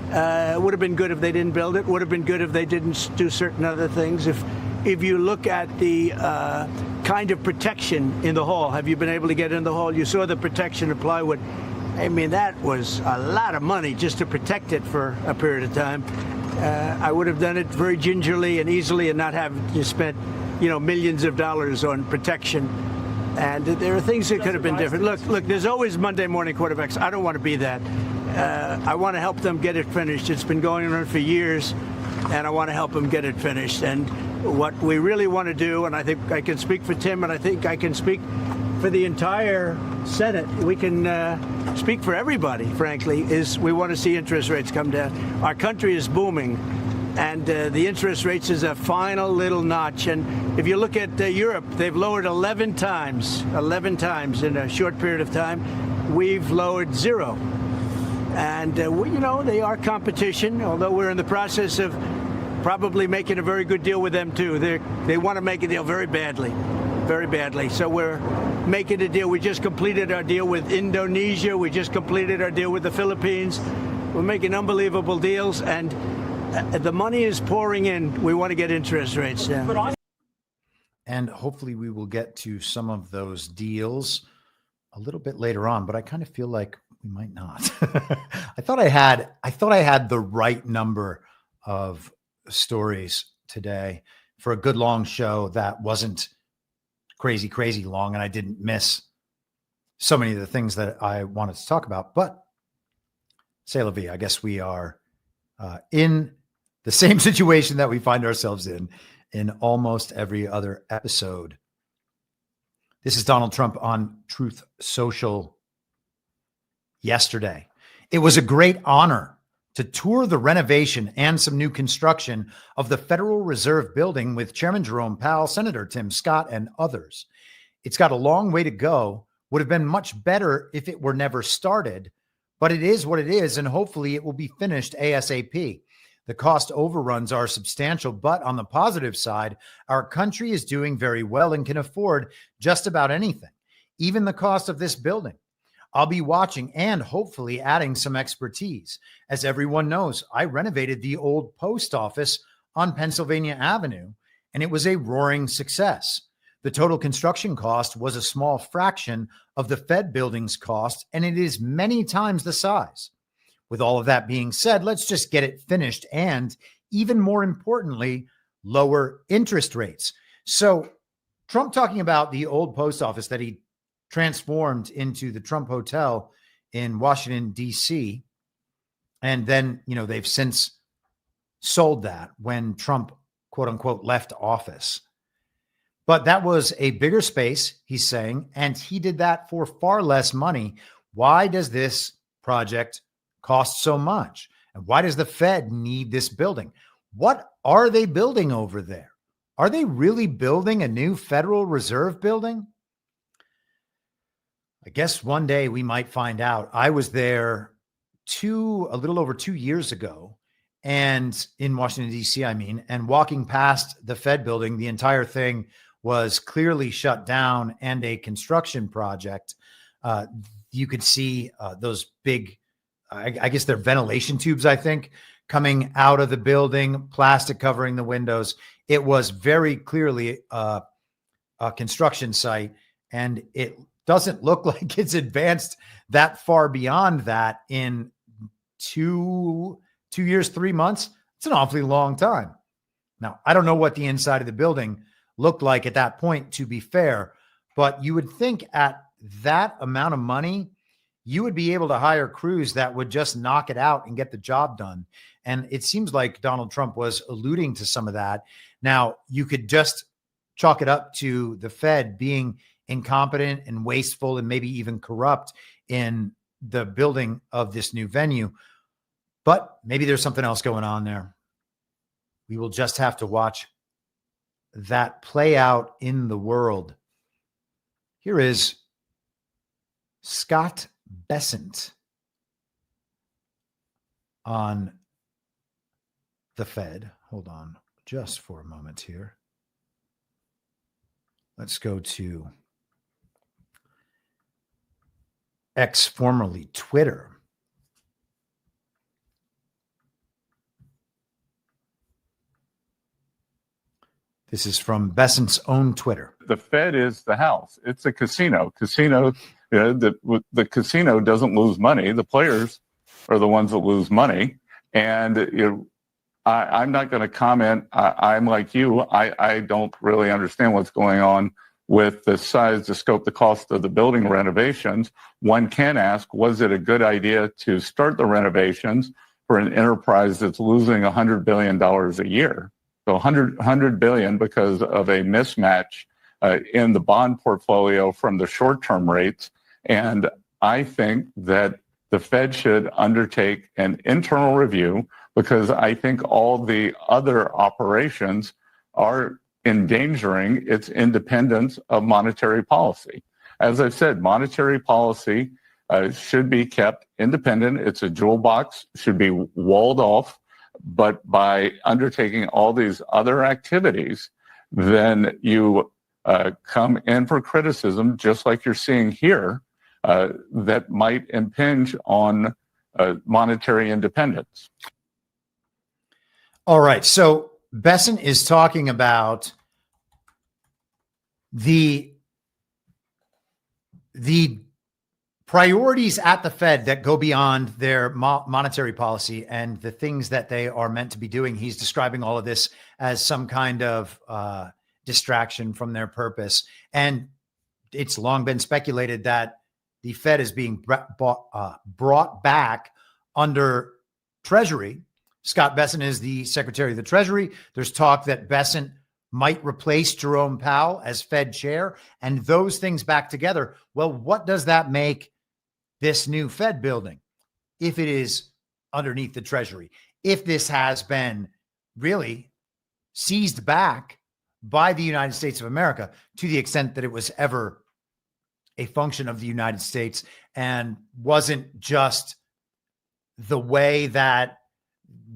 it would have been good if they didn't build it. Would have been good if they didn't do certain other things. If you look at the kind of protection in the hall, have you been able to get in the hall? You saw the protection of plywood. I mean, that was a lot of money just to protect it for a period of time. I would have done it very gingerly and easily and not have to spend, you know, millions of dollars on protection. And there are things that could have been different. Look, there's always Monday morning quarterbacks. I don't want to be that. I want to help them get it finished. It's been going on for years, and I want to help them get it finished. And what we really want to do, and I think I can speak for Tim, and I think I can speak for the entire Senate, we can speak for everybody, frankly, is we want to see interest rates come down. Our country is booming, and the interest rates is a final little notch. And if you look at Europe, they've lowered 11 times in a short period of time. We've lowered 0. And, you know, they are competition, although we're in the process of probably making a very good deal with them, too. They want to make a deal very badly. So we're making a deal. We just completed our deal with Indonesia. We just completed our deal with the Philippines. We're making unbelievable deals, and the money is pouring in. We want to get interest rates down. And hopefully we will get to some of those deals a little bit later on, but I kind of feel like we might not. I thought I had the right number of stories today for a good long show that wasn't crazy long, and I didn't miss so many of the things that I wanted to talk about. But c'est la vie. I guess we are in the same situation that we find ourselves in almost every other episode. This is Donald Trump on Truth Social yesterday. It was a great honor to tour the renovation and some new construction of the Federal Reserve Building with Chairman Jerome Powell, Senator Tim Scott, and others. It's got a long way to go. Would have been much better if it were never started, but it is what it is, and hopefully it will be finished ASAP. The cost overruns are substantial, but on the positive side, our country is doing very well and can afford just about anything, even the cost of this building. I'll be watching and hopefully adding some expertise. As everyone knows, I renovated the old post office on Pennsylvania Avenue, and it was a roaring success. The total construction cost was a small fraction of the Fed building's cost, and it is many times the size. With all of that being said, let's just get it finished and, even more importantly, lower interest rates. So Trump talking about the old post office that he transformed into the Trump Hotel in Washington, D.C. And then, they've since sold that when Trump, quote unquote, left office. But that was a bigger space, he's saying, and he did that for far less money. Why does this project cost so much? And why does the Fed need this building? What are they building over there? Are they really building a new Federal Reserve building? I guess one day we might find out. I was there a little over 2 years ago, and in Washington, D.C., and walking past the Fed building, the entire thing was clearly shut down and a construction project. You could see those big, I guess they're ventilation tubes, I think, coming out of the building, plastic covering the windows. It was very clearly a construction site, and it doesn't look like it's advanced that far beyond that in 2 years, 3 months. It's an awfully long time. Now, I don't know what the inside of the building looked like at that point, to be fair, but you would think at that amount of money, you would be able to hire crews that would just knock it out and get the job done. And it seems like Donald Trump was alluding to some of that. Now, you could just chalk it up to the Fed being incompetent and wasteful and maybe even corrupt in the building of this new venue. But maybe there's something else going on there. We will just have to watch that play out in the world. Here is Scott Bessent on the Fed. Hold on just for a moment here. Let's go to X, formerly Twitter. This is from Bessent's own Twitter. The Fed is the house. It's a casino. The casino doesn't lose money. The players are the ones that lose money. And I'm not going to comment. I'm like you. I don't really understand what's going on with the size, the scope, the cost of the building renovations. One can ask, was it a good idea to start the renovations for an enterprise that's losing $100 billion a year? So 100 billion because of a mismatch in the bond portfolio from the short-term rates. And I think that the Fed should undertake an internal review, because I think all the other operations are endangering its independence of monetary policy. As I've said, monetary policy should be kept independent. It's a jewel box, should be walled off. But by undertaking all these other activities, then you come in for criticism, just like you're seeing here, that might impinge on monetary independence. All right. So Bessent is talking about the priorities at the Fed that go beyond their monetary policy and the things that they are meant to be doing. He's describing all of this as some kind of distraction from their purpose. And it's long been speculated that the Fed is being brought back under Treasury. Scott Bessent is the Secretary of the Treasury. There's talk that Bessent might replace Jerome Powell as Fed chair, and those things back together. Well, what does that make this new Fed building? If it is underneath the Treasury. If this has been really seized back by the United States of America to the extent that it was ever a function of the United States and wasn't just the way that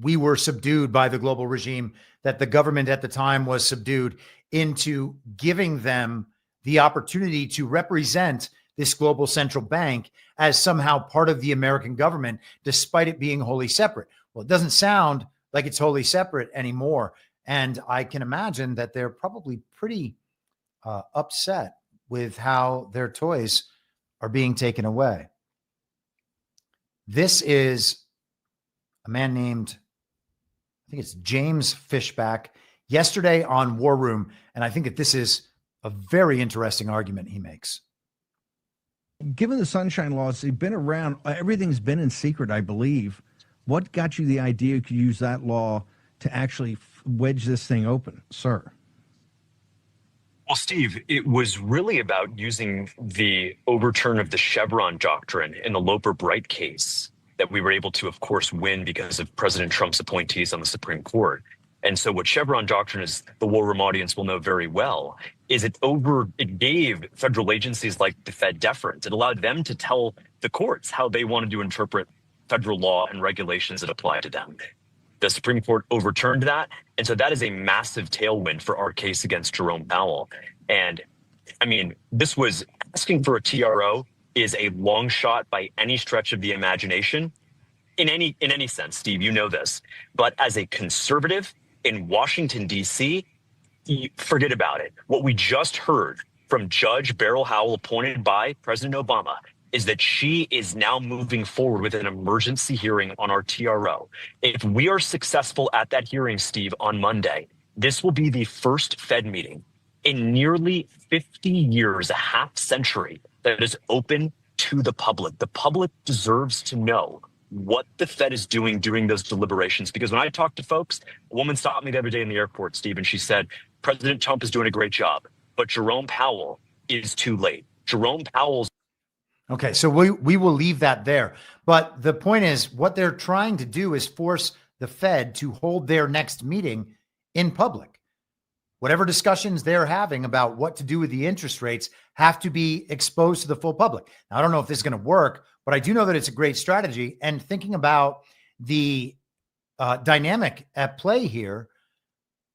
we were subdued by the global regime, that the government at the time was subdued into giving them the opportunity to represent this global central bank as somehow part of the American government, despite it being wholly separate. Well, it doesn't sound like it's wholly separate anymore. And I can imagine that they're probably pretty upset with how their toys are being taken away. This is a man named, I think it's James Fishback, yesterday on War Room. And I think that this is a very interesting argument he makes. Given the sunshine laws, they've been around, everything's been in secret, I believe. What got you the idea you could use that law to actually wedge this thing open, sir? Well, Steve, it was really about using the overturn of the Chevron doctrine in the Loper-Bright case that we were able to, of course, win because of President Trump's appointees on the Supreme Court. And so what Chevron doctrine is, the War Room audience will know very well, is it gave federal agencies like the Fed deference. It allowed them to tell the courts how they wanted to interpret federal law and regulations that apply to them. The Supreme Court overturned that. And so that is a massive tailwind for our case against Jerome Powell. And I mean, this was asking for a TRO is a long shot by any stretch of the imagination in any sense, Steve, you know this. But as a conservative in Washington, D.C., forget about it. What we just heard from Judge Beryl Howell, appointed by President Obama, is that she is now moving forward with an emergency hearing on our TRO. If we are successful at that hearing, Steve, on Monday, this will be the first Fed meeting in nearly 50 years, a half century, that is open to the public. The public deserves to know what the Fed is doing during those deliberations. Because when I talk to folks, a woman stopped me the other day in the airport, Steve, and she said, President Trump is doing a great job, but Jerome Powell is too late. Jerome Powell's. Okay, so we will leave that there. But the point is, what they're trying to do is force the Fed to hold their next meeting in public. Whatever discussions they're having about what to do with the interest rates have to be exposed to the full public. Now, I don't know if this is going to work, but I do know that it's a great strategy. And thinking about the dynamic at play here,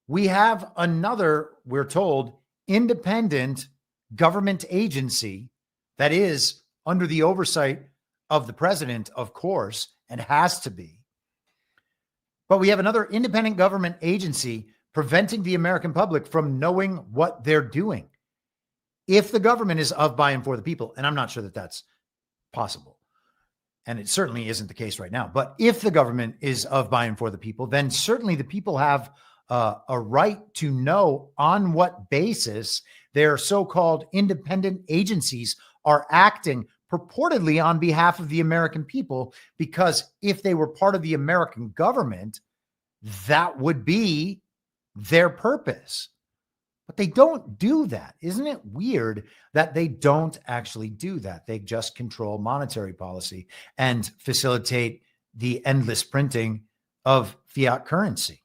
we have another, we're told, independent government agency that is under the oversight of the president, of course, and has to be. But we have another independent government agency preventing the American public from knowing what they're doing. If the government is of, by, and for the people, and I'm not sure that that's possible, and it certainly isn't the case right now, but if the government is of, by, and for the people, then certainly the people have a right to know on what basis their so-called independent agencies are acting purportedly on behalf of the American people, because if they were part of the American government, that would be their purpose. But they don't do that. Isn't it weird that they don't actually do that? They just control monetary policy and facilitate the endless printing of fiat currency.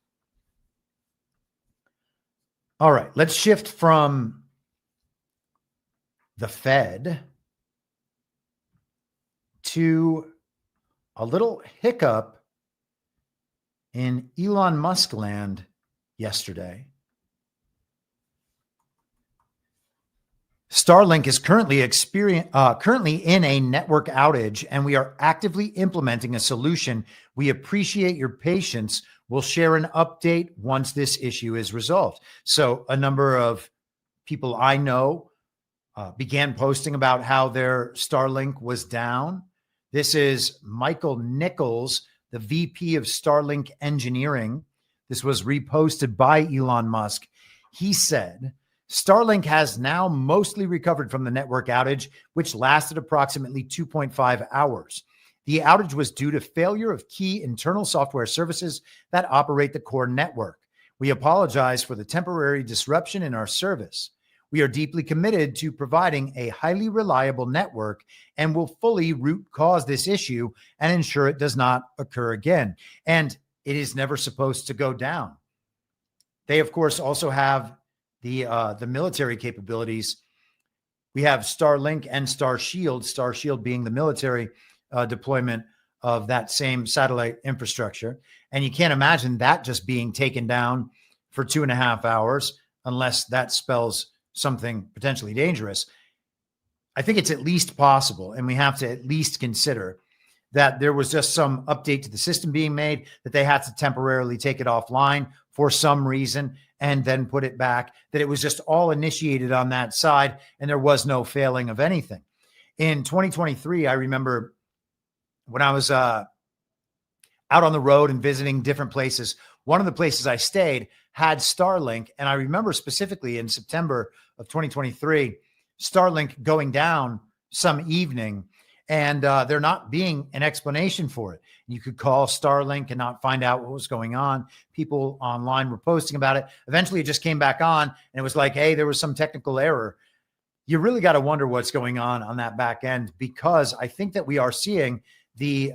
All right, let's shift from the Fed to a little hiccup in Elon Musk land yesterday. Starlink is currently in a network outage, and we are actively implementing a solution. We appreciate your patience. We'll share an update once this issue is resolved. So a number of people I know began posting about how their Starlink was down. This is Michael Nichols, the VP of Starlink Engineering. This was reposted by Elon Musk. He said, Starlink has now mostly recovered from the network outage, which lasted approximately 2.5 hours. The outage was due to failure of key internal software services that operate the core network. We apologize for the temporary disruption in our service. We are deeply committed to providing a highly reliable network and will fully root cause this issue and ensure it does not occur again. And it is never supposed to go down. They, of course, also have the military capabilities. We have Starlink and Starshield, Starshield being the military deployment of that same satellite infrastructure. And you can't imagine that just being taken down for 2.5 hours unless that spells something potentially dangerous. I think it's at least possible, and we have to at least consider that there was just some update to the system being made, that they had to temporarily take it offline for some reason and then put it back, that it was just all initiated on that side and there was no failing of anything. In 2023, I remember when I was out on the road and visiting different places, one of the places I stayed had Starlink. And I remember specifically in September of 2023, Starlink going down some evening and there not being an explanation for it. You could call Starlink and not find out what was going on. People online were posting about it. Eventually it just came back on and it was like, hey, there was some technical error. You really got to wonder what's going on that back end, because I think that we are seeing the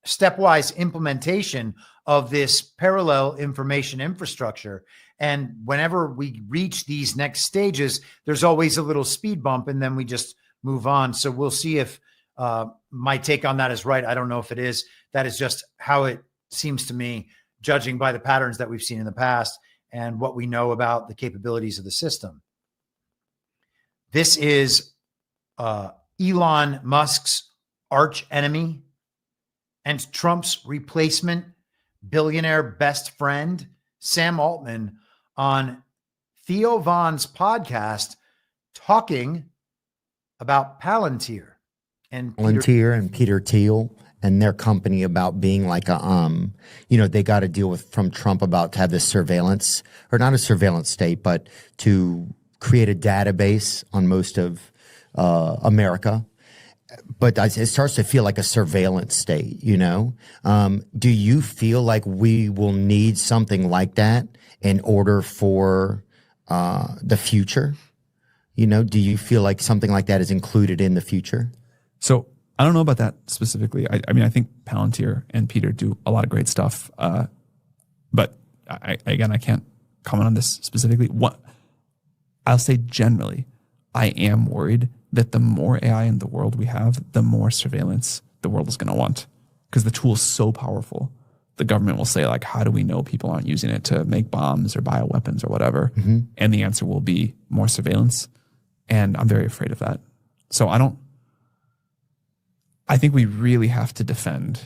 stepwise implementation of this parallel information infrastructure. And whenever we reach these next stages, there's always a little speed bump and then we just move on. So we'll see if my take on that is right. I don't know if it is. That is just how it seems to me, judging by the patterns that we've seen in the past and what we know about the capabilities of the system. This is Elon Musk's arch enemy and Trump's replacement, billionaire best friend, Sam Altman, on Theo Von's podcast, talking about Palantir and Peter Thiel and their company about being like a, they got to deal with from Trump about to have this surveillance, or not a surveillance state, but to create a database on most of America. But it starts to feel like a surveillance state, Do you feel like we will need something like that in order for the future? Do you feel like something like that is included in the future? So I don't know about that specifically. I think Palantir and Peter do a lot of great stuff. But I can't comment on this specifically. I'll say generally, I am worried that the more AI in the world we have, the more surveillance the world is going to want, because the tool is so powerful. The government will say, like, how do we know people aren't using it to make bombs or bioweapons or whatever? Mm-hmm. And the answer will be more surveillance. And I'm very afraid of that. So I think we really have to defend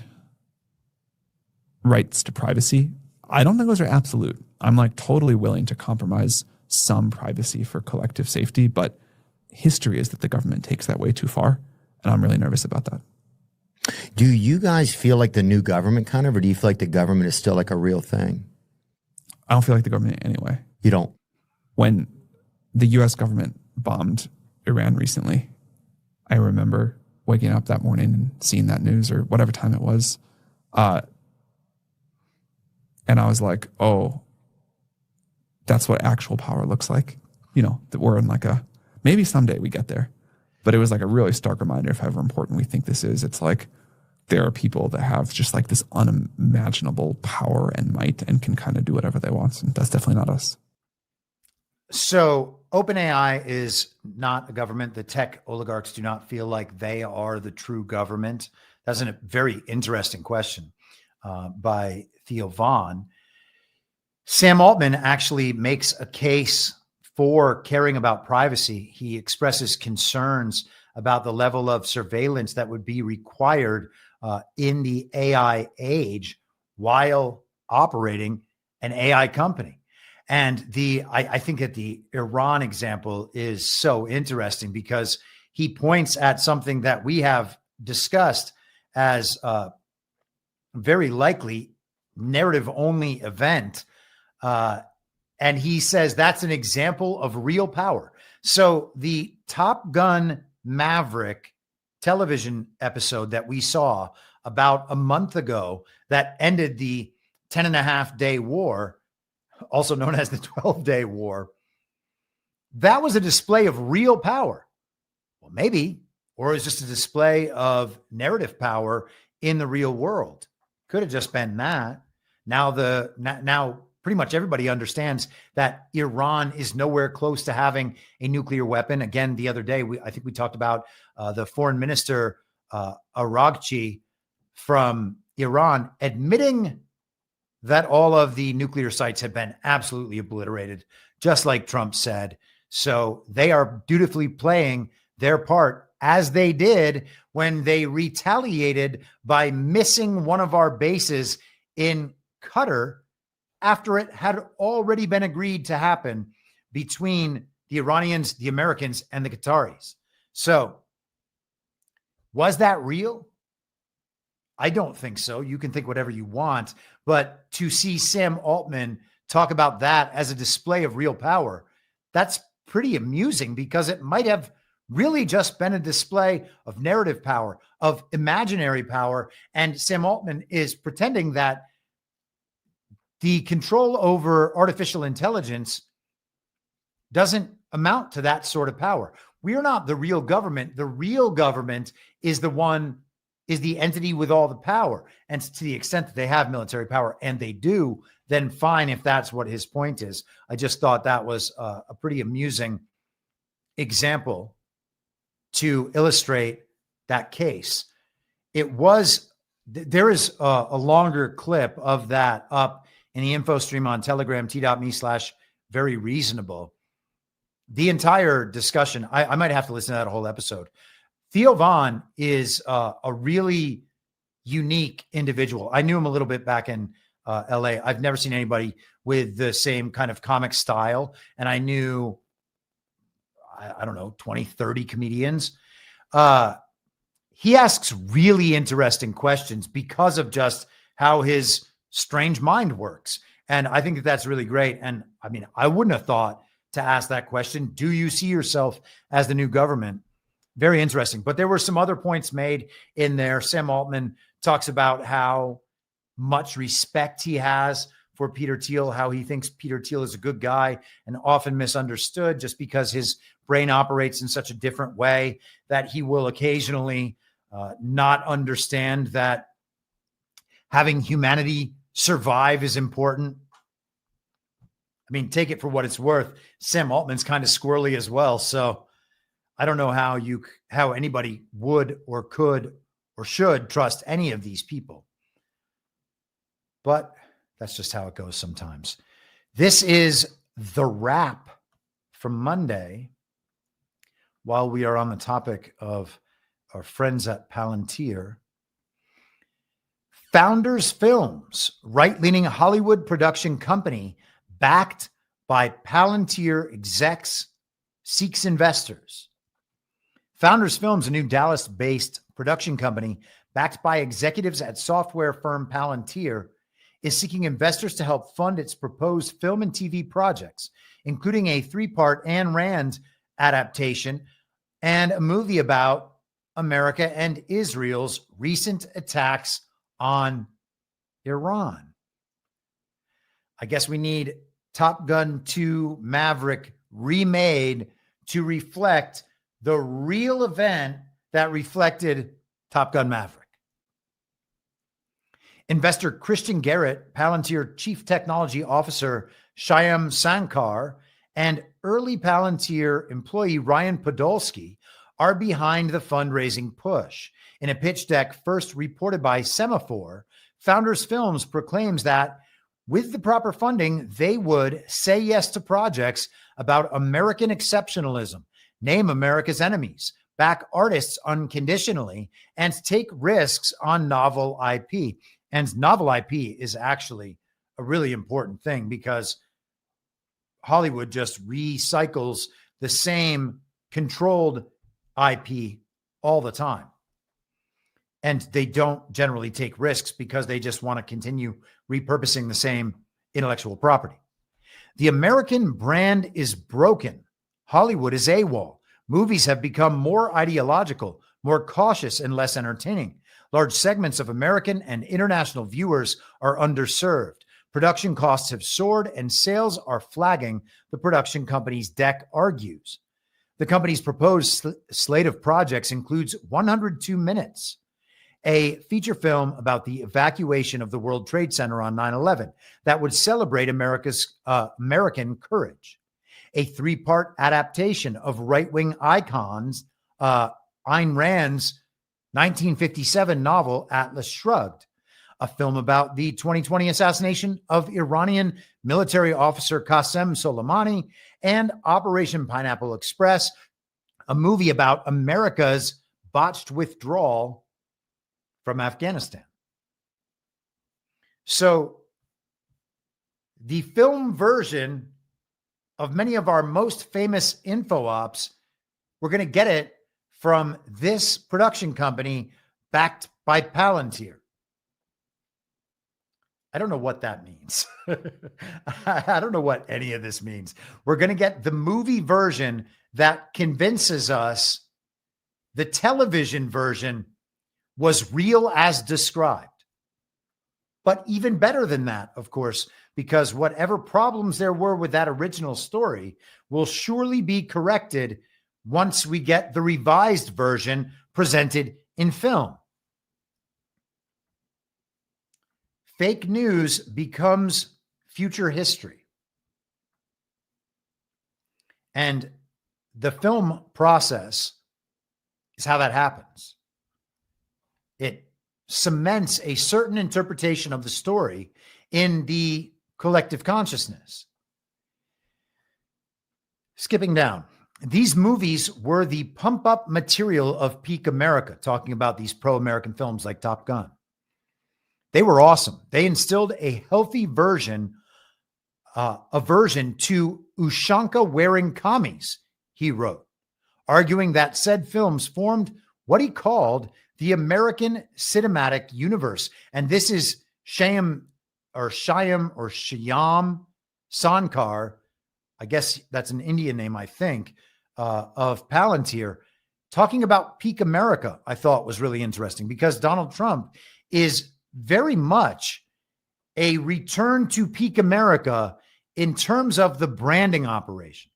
rights to privacy. I don't think those are absolute. I'm like totally willing to compromise some privacy for collective safety, but history is that the government takes that way too far. And I'm really nervous about that. Do you guys feel like the new government kind of, or do you feel like the government is still like a real thing? I don't feel like the government anyway. You don't? When the U.S. government bombed Iran recently, I remember waking up that morning and seeing that news, or whatever time it was. And I was like, oh, that's what actual power looks like. That we're in maybe someday we get there. But it was like a really stark reminder of however important we think this is. It's like there are people that have just like this unimaginable power and might and can kind of do whatever they want. And that's definitely not us. So OpenAI is not a government. The tech oligarchs do not feel like they are the true government. That's a very interesting question by Theo Von. Sam Altman actually makes a case for caring about privacy. He expresses concerns about the level of surveillance that would be required in the AI age while operating an AI company. And I think that the Iran example is so interesting because he points at something that we have discussed as a very likely narrative-only event. And he says that's an example of real power. So the Top Gun Maverick television episode that we saw about a month ago that ended the 10.5-day war, also known as the 12-day war, that was a display of real power. Well, maybe, or it's just a display of narrative power in the real world. Could have just been that. Now pretty much everybody understands that Iran is nowhere close to having a nuclear weapon. Again, the other day, I think we talked about the foreign minister, Araghchi from Iran, admitting that all of the nuclear sites had been absolutely obliterated, just like Trump said. So they are dutifully playing their part, as they did when they retaliated by missing one of our bases in Qatar after it had already been agreed to happen between the Iranians, the Americans, and the Qataris. So was that real? I don't think so. You can think whatever you want, but to see Sam Altman talk about that as a display of real power, that's pretty amusing, because it might have really just been a display of narrative power, of imaginary power. And Sam Altman is pretending that the control over artificial intelligence doesn't amount to that sort of power. We're not the real government. The real government is the entity with all the power. And to the extent that they have military power, and they do, then fine, if that's what his point is. I just thought that was a pretty amusing example to illustrate that case. There is a longer clip of that up in the info stream on Telegram, t.me/very reasonable. The entire discussion, I might have to listen to that whole episode. Theo Von is a really unique individual. I knew him a little bit back in LA. I've never seen anybody with the same kind of comic style. And I knew, I don't know, 20, 30 comedians. He asks really interesting questions because of just how his strange mind works. And I think that that's really great. And I mean, I wouldn't have thought to ask that question. Do you see yourself as the new government? Very interesting. But there were some other points made in there. Sam Altman talks about how much respect he has for Peter Thiel, how he thinks Peter Thiel is a good guy and often misunderstood just because his brain operates in such a different way, that he will occasionally not understand that having humanity survive is important. I mean, take it for what it's worth. Sam Altman's kind of squirrely as well. So I don't know how anybody would or could or should trust any of these people. But that's just how it goes sometimes. This is the wrap from Monday. While we are on the topic of our friends at Palantir, Founders Films, right-leaning Hollywood production company backed by Palantir execs, seeks investors. Founders Films, a new Dallas-based production company backed by executives at software firm Palantir, is seeking investors to help fund its proposed film and TV projects, including a 3-part Ayn Rand adaptation and a movie about America and Israel's recent attacks on Iran. I guess we need Top Gun 2 Maverick remade to reflect the real event that reflected Top Gun Maverick. Investor Christian Garrett, Palantir Chief Technology Officer Shyam Sankar, and early Palantir employee Ryan Podolsky are behind the fundraising push. In a pitch deck first reported by Semaphore, Founders Films proclaims that with the proper funding, they would say yes to projects about American exceptionalism, name America's enemies, back artists unconditionally, and take risks on novel IP. And novel IP is actually a really important thing because Hollywood just recycles the same controlled IP all the time. And they don't generally take risks because they just want to continue repurposing the same intellectual property. The American brand is broken. Hollywood is AWOL. Movies have become more ideological, more cautious, and less entertaining. Large segments of American and international viewers are underserved. Production costs have soared and sales are flagging, the production company's deck argues. The company's proposed slate of projects includes 102 Minutes, a feature film about the evacuation of the World Trade Center on 9/11 that would celebrate American courage, a 3-part adaptation of right-wing icons Ayn Rand's 1957 novel Atlas Shrugged, a film about the 2020 assassination of Iranian military officer Qasem Soleimani, and Operation Pineapple Express, a movie about America's botched withdrawal from Afghanistan. So the film version of many of our most famous info ops, we're going to get it from this production company backed by Palantir. I don't know what that means. I don't know what any of this means. We're going to get the movie version that convinces us the television version was real as described. But even better than that, of course, because whatever problems there were with that original story will surely be corrected once we get the revised version presented in film. Fake news becomes future history. And the film process is how that happens. It cements a certain interpretation of the story in the collective consciousness. Skipping down. These movies were the pump-up material of peak America, talking about these pro-American films like Top Gun. They were awesome. They instilled a healthy aversion to Ushanka-wearing commies, he wrote, arguing that said films formed what he called the American cinematic universe. And this is Shyam Sankar, I guess that's an Indian name, I think, of Palantir, talking about peak America. I thought was really interesting because Donald Trump is very much a return to peak America in terms of the branding operation.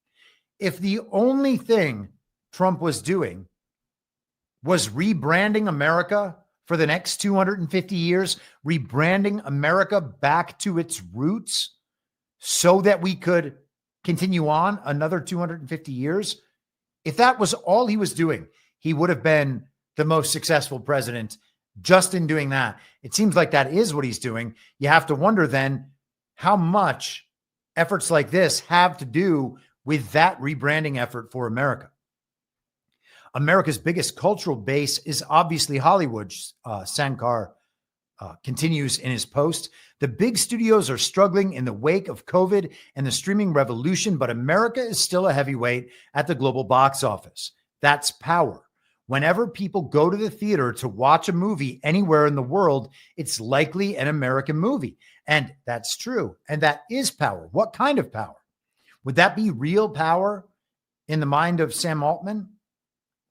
If the only thing Trump was doing was rebranding America for the next 250 years, rebranding America back to its roots so that we could continue on another 250 years, if that was all he was doing, he would have been the most successful president just in doing that. It seems like that is what he's doing. You have to wonder then how much efforts like this have to do with that rebranding effort for America. America's biggest cultural base is obviously Hollywood, Sankar continues in his post. The big studios are struggling in the wake of COVID and the streaming revolution, but America is still a heavyweight at the global box office. That's power. Whenever people go to the theater to watch a movie anywhere in the world, it's likely an American movie. And that's true. And that is power. What kind of power? Would that be real power in the mind of Sam Altman?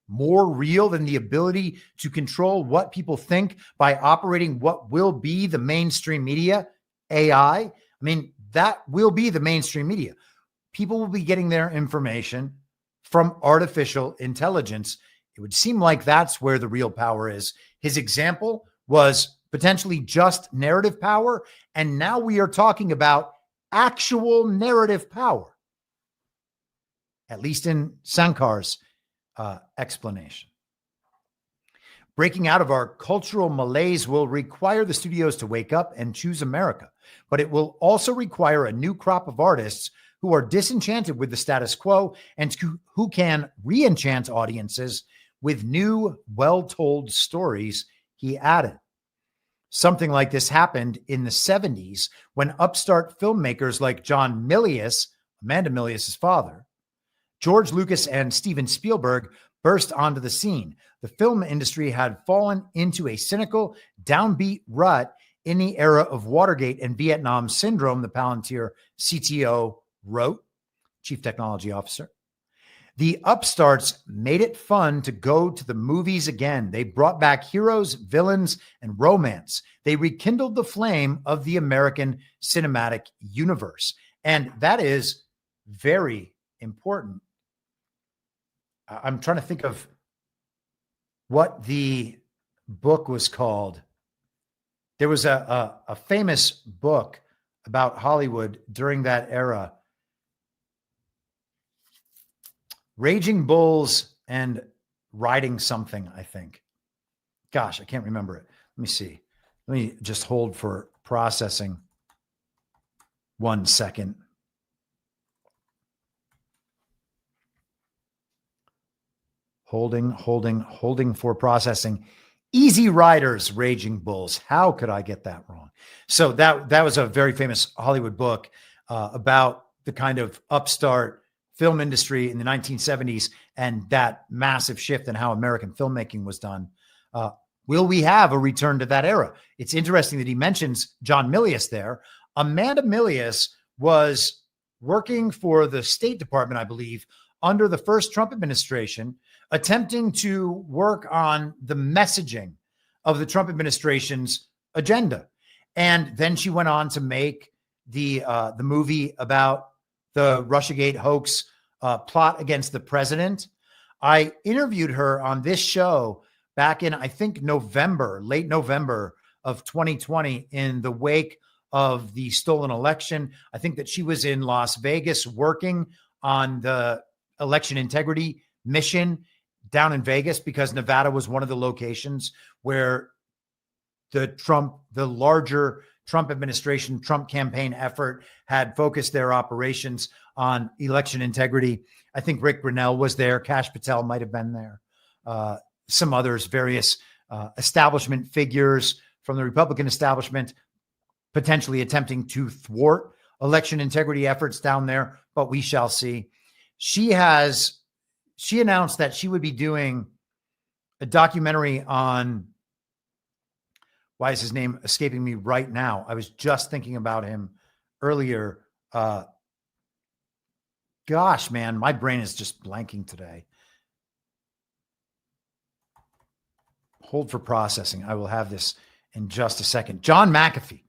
More real than the ability to control what people think by operating what will be the mainstream media, AI? I mean, that will be the mainstream media. People will be getting their information from artificial intelligence. It would seem like that's where the real power is. His example was potentially just narrative power, and now we are talking about actual narrative power, at least in Sankar's explanation. Breaking out of our cultural malaise will require the studios to wake up and choose America, but it will also require a new crop of artists who are disenchanted with the status quo and who can re-enchant audiences with new, well-told stories, he added. Something like this happened in the 70s when upstart filmmakers like John Milius, Amanda Milius' father, George Lucas and Steven Spielberg burst onto the scene. The film industry had fallen into a cynical, downbeat rut in the era of Watergate and Vietnam syndrome, the Palantir CTO wrote, Chief Technology Officer. The upstarts made it fun to go to the movies again. They brought back heroes, villains, and romance. They rekindled the flame of the American cinematic universe. And that is very important. I'm trying to think of what the book was called. There was a famous book about Hollywood during that era. Raging Bulls and Riding Something, I think. Gosh, I can't remember it. Let me see. Let me just hold for processing 1 second. Holding for processing. Easy Riders, Raging Bulls. How could I get that wrong? So that was a very famous Hollywood book about the kind of upstart film industry in the 1970s and that massive shift in how American filmmaking was done. Will we have a return to that era? It's interesting that he mentions John Milius there. Amanda Milius was working for the State Department, I believe, under the first Trump administration, attempting to work on the messaging of the Trump administration's agenda. And then she went on to make the movie about the Russiagate hoax plot against the president. I interviewed her on this show back in, I think, late November of 2020, in the wake of the stolen election. I think that she was in Las Vegas working on the election integrity mission down in Vegas, because Nevada was one of the locations where the larger Trump administration, Trump campaign effort had focused their operations on election integrity. I think Rick Grinnell was there. Kash Patel might have been there. Some others, various establishment figures from the Republican establishment, potentially attempting to thwart election integrity efforts down there, but we shall see. She announced that she would be doing a documentary on, why is his name escaping me right now? I was just thinking about him earlier. Gosh, man, my brain is just blanking today. Hold for processing. I will have this in just a second. John McAfee.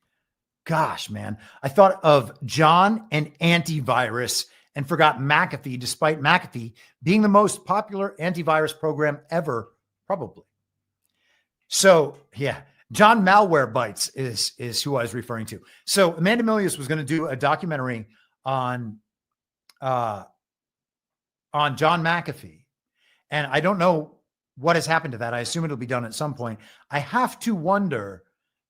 Gosh, man. I thought of John and antivirus and forgot McAfee, despite McAfee being the most popular antivirus program ever, probably. So, yeah, John Malwarebytes is who I was referring to. So Amanda Milius was going to do a documentary on John McAfee. And I don't know what has happened to that. I assume it'll be done at some point. I have to wonder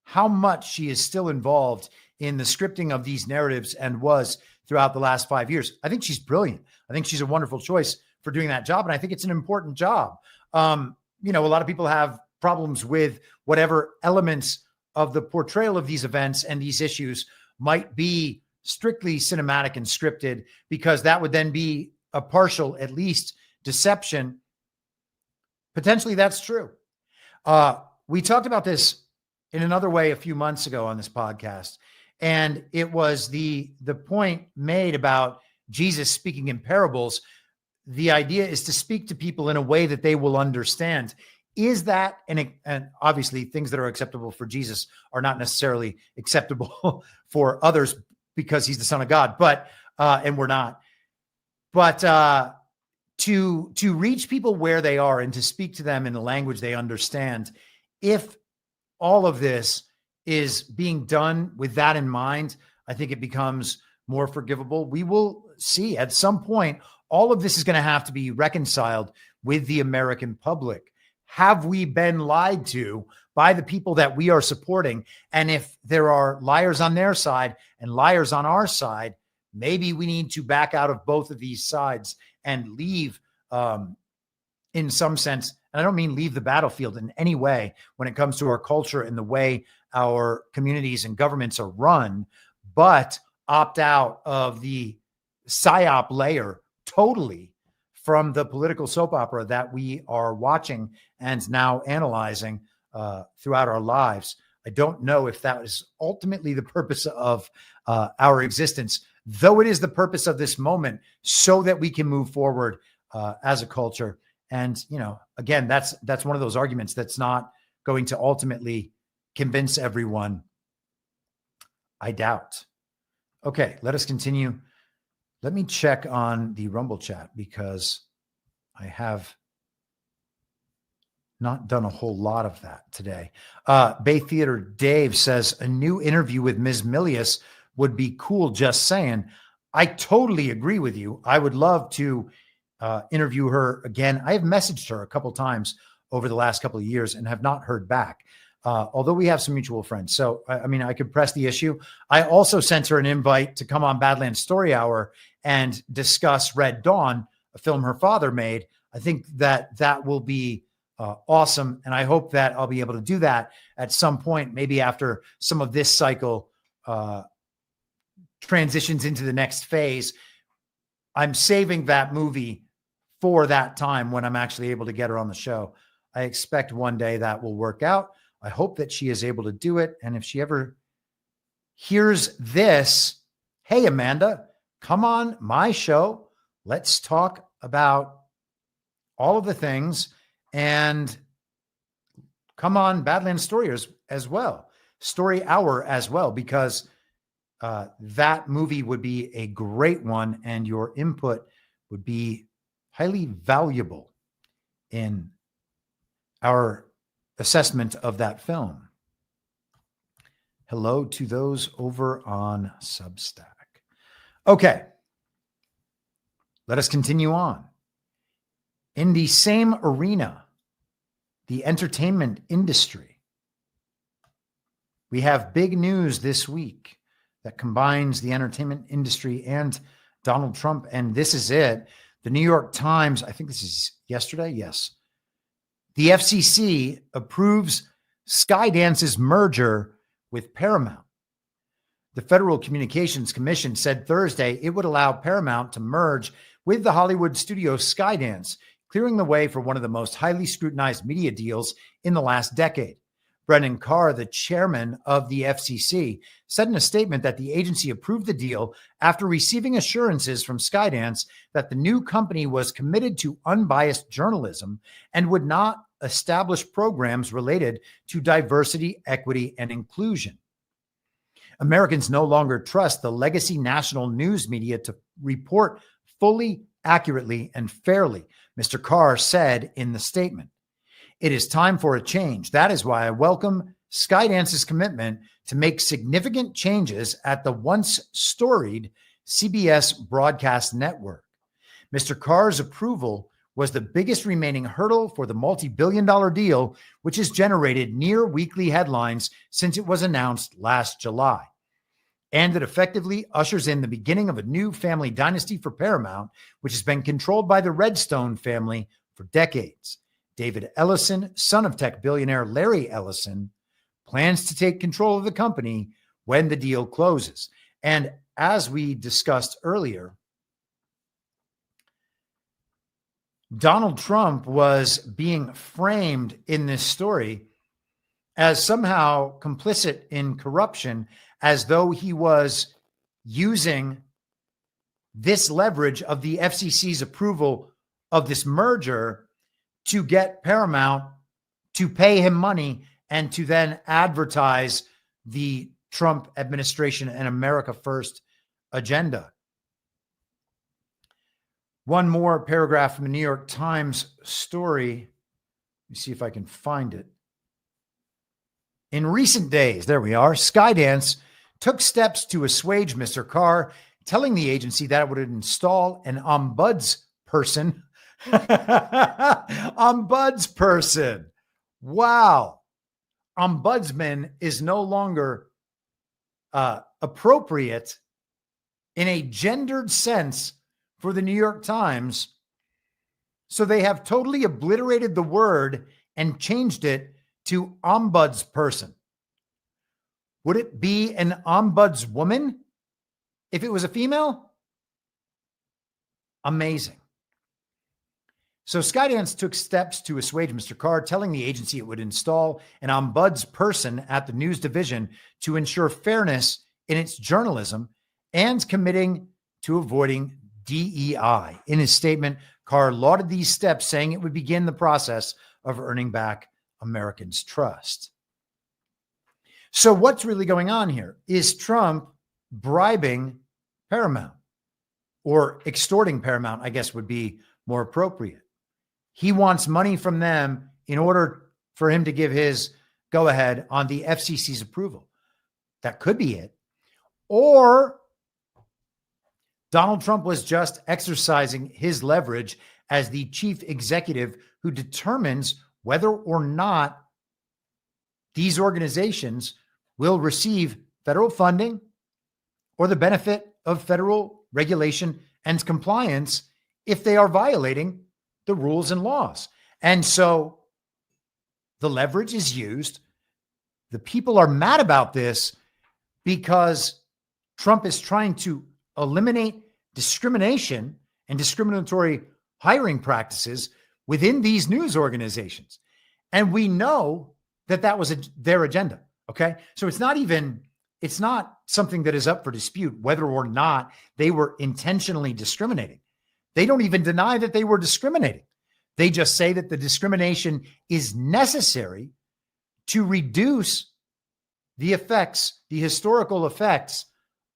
how much she is still involved in the scripting of these narratives and was throughout the last 5 years. I think she's brilliant. I think she's a wonderful choice for doing that job. And I think it's an important job. A lot of people have problems with whatever elements of the portrayal of these events and these issues might be strictly cinematic and scripted, because that would then be a partial, at least, deception. Potentially that's true. We talked about this in another way a few months ago on this podcast. And it was the point made about Jesus speaking in parables. The idea is to speak to people in a way that they will understand. Is that, and obviously things that are acceptable for Jesus are not necessarily acceptable for others because he's the Son of God, but, and we're not. But to reach people where they are and to speak to them in a language they understand, if all of this is being done with that in mind, I think it becomes more forgivable. We will see at some point, all of this is going to have to be reconciled with the American public. Have we been lied to by the people that we are supporting? And if there are liars on their side and liars on our side, maybe we need to back out of both of these sides and leave, in some sense, and I don't mean leave the battlefield in any way when it comes to our culture and the way our communities and governments are run, but opt out of the PSYOP layer totally from the political soap opera that we are watching and now analyzing throughout our lives. I don't know if that is ultimately the purpose of our existence, though it is the purpose of this moment, so that we can move forward as a culture. And, again, that's one of those arguments that's not going to ultimately convince everyone. I doubt. Okay, let us continue. Let me check on the Rumble chat because I have not done a whole lot of that today. Bay Theater Dave says a new interview with Ms. Milius would be cool. Just saying. I totally agree with you. I would love to interview her again. I have messaged her a couple times over the last couple of years and have not heard back. Although we have some mutual friends. So, I could press the issue. I also sent her an invite to come on Badlands Story Hour and discuss Red Dawn, a film her father made. I think that will be awesome. And I hope that I'll be able to do that at some point, maybe after some of this cycle transitions into the next phase. I'm saving that movie for that time when I'm actually able to get her on the show. I expect one day that will work out. I hope that she is able to do it. And if she ever hears this, hey, Amanda, come on my show. Let's talk about all of the things and come on Badlands Stories as well, Story Hour as well, because that movie would be a great one and your input would be highly valuable in our assessment of that film. Hello to those over on Substack. Okay. Let us continue on. In the same arena, the entertainment industry, we have big news this week that combines the entertainment industry and Donald Trump. And this is it. The New York Times, I think this is yesterday. Yes. The FCC approves Skydance's merger with Paramount. The Federal Communications Commission said Thursday it would allow Paramount to merge with the Hollywood studio Skydance, clearing the way for one of the most highly scrutinized media deals in the last decade. Brennan Carr, the chairman of the FCC, said in a statement that the agency approved the deal after receiving assurances from Skydance that the new company was committed to unbiased journalism and would not establish programs related to diversity, equity, and inclusion. Americans no longer trust the legacy national news media to report fully, accurately, and fairly, Mr. Carr said in the statement. It is time for a change. That is why I welcome Skydance's commitment to make significant changes at the once storied CBS broadcast network. Mr. Carr's approval was the biggest remaining hurdle for the multi-billion-dollar deal, which has generated near weekly headlines since it was announced last July. And it effectively ushers in the beginning of a new family dynasty for Paramount, which has been controlled by the Redstone family for decades. David Ellison, son of tech billionaire Larry Ellison, plans to take control of the company when the deal closes. And as we discussed earlier, Donald Trump was being framed in this story as somehow complicit in corruption, as though he was using this leverage of the FCC's approval of this merger to get Paramount to pay him money and to then advertise the Trump administration and America First agenda. One more paragraph from the New York Times story. Let me see if I can find it. In recent days, there we are, Skydance took steps to assuage Mr. Carr, telling the agency that it would install an ombudsperson. Ombudsperson. Wow. Ombudsman is no longer appropriate in a gendered sense for the New York Times. So they have totally obliterated the word and changed it to ombudsperson. Would it be an ombudswoman if it was a female? Amazing. So Skydance took steps to assuage Mr. Carr, telling the agency it would install an ombudsperson at the news division to ensure fairness in its journalism and committing to avoiding DEI. In his statement, Carr lauded these steps, saying it would begin the process of earning back Americans' trust. So what's really going on here? Is Trump bribing Paramount, or extorting Paramount, I guess would be more appropriate? He wants money from them in order for him to give his go-ahead on the FCC's approval. That could be it. Or Donald Trump was just exercising his leverage as the chief executive who determines whether or not these organizations will receive federal funding or the benefit of federal regulation and compliance if they are violating the rules and laws. And so the leverage is used. The people are mad about this because Trump is trying to eliminate discrimination and discriminatory hiring practices within these news organizations. And we know that that was their agenda. Okay. So it's not something that is up for dispute, whether or not they were intentionally discriminating. They don't even deny that they were discriminating. They just say that the discrimination is necessary to reduce the effects, the historical effects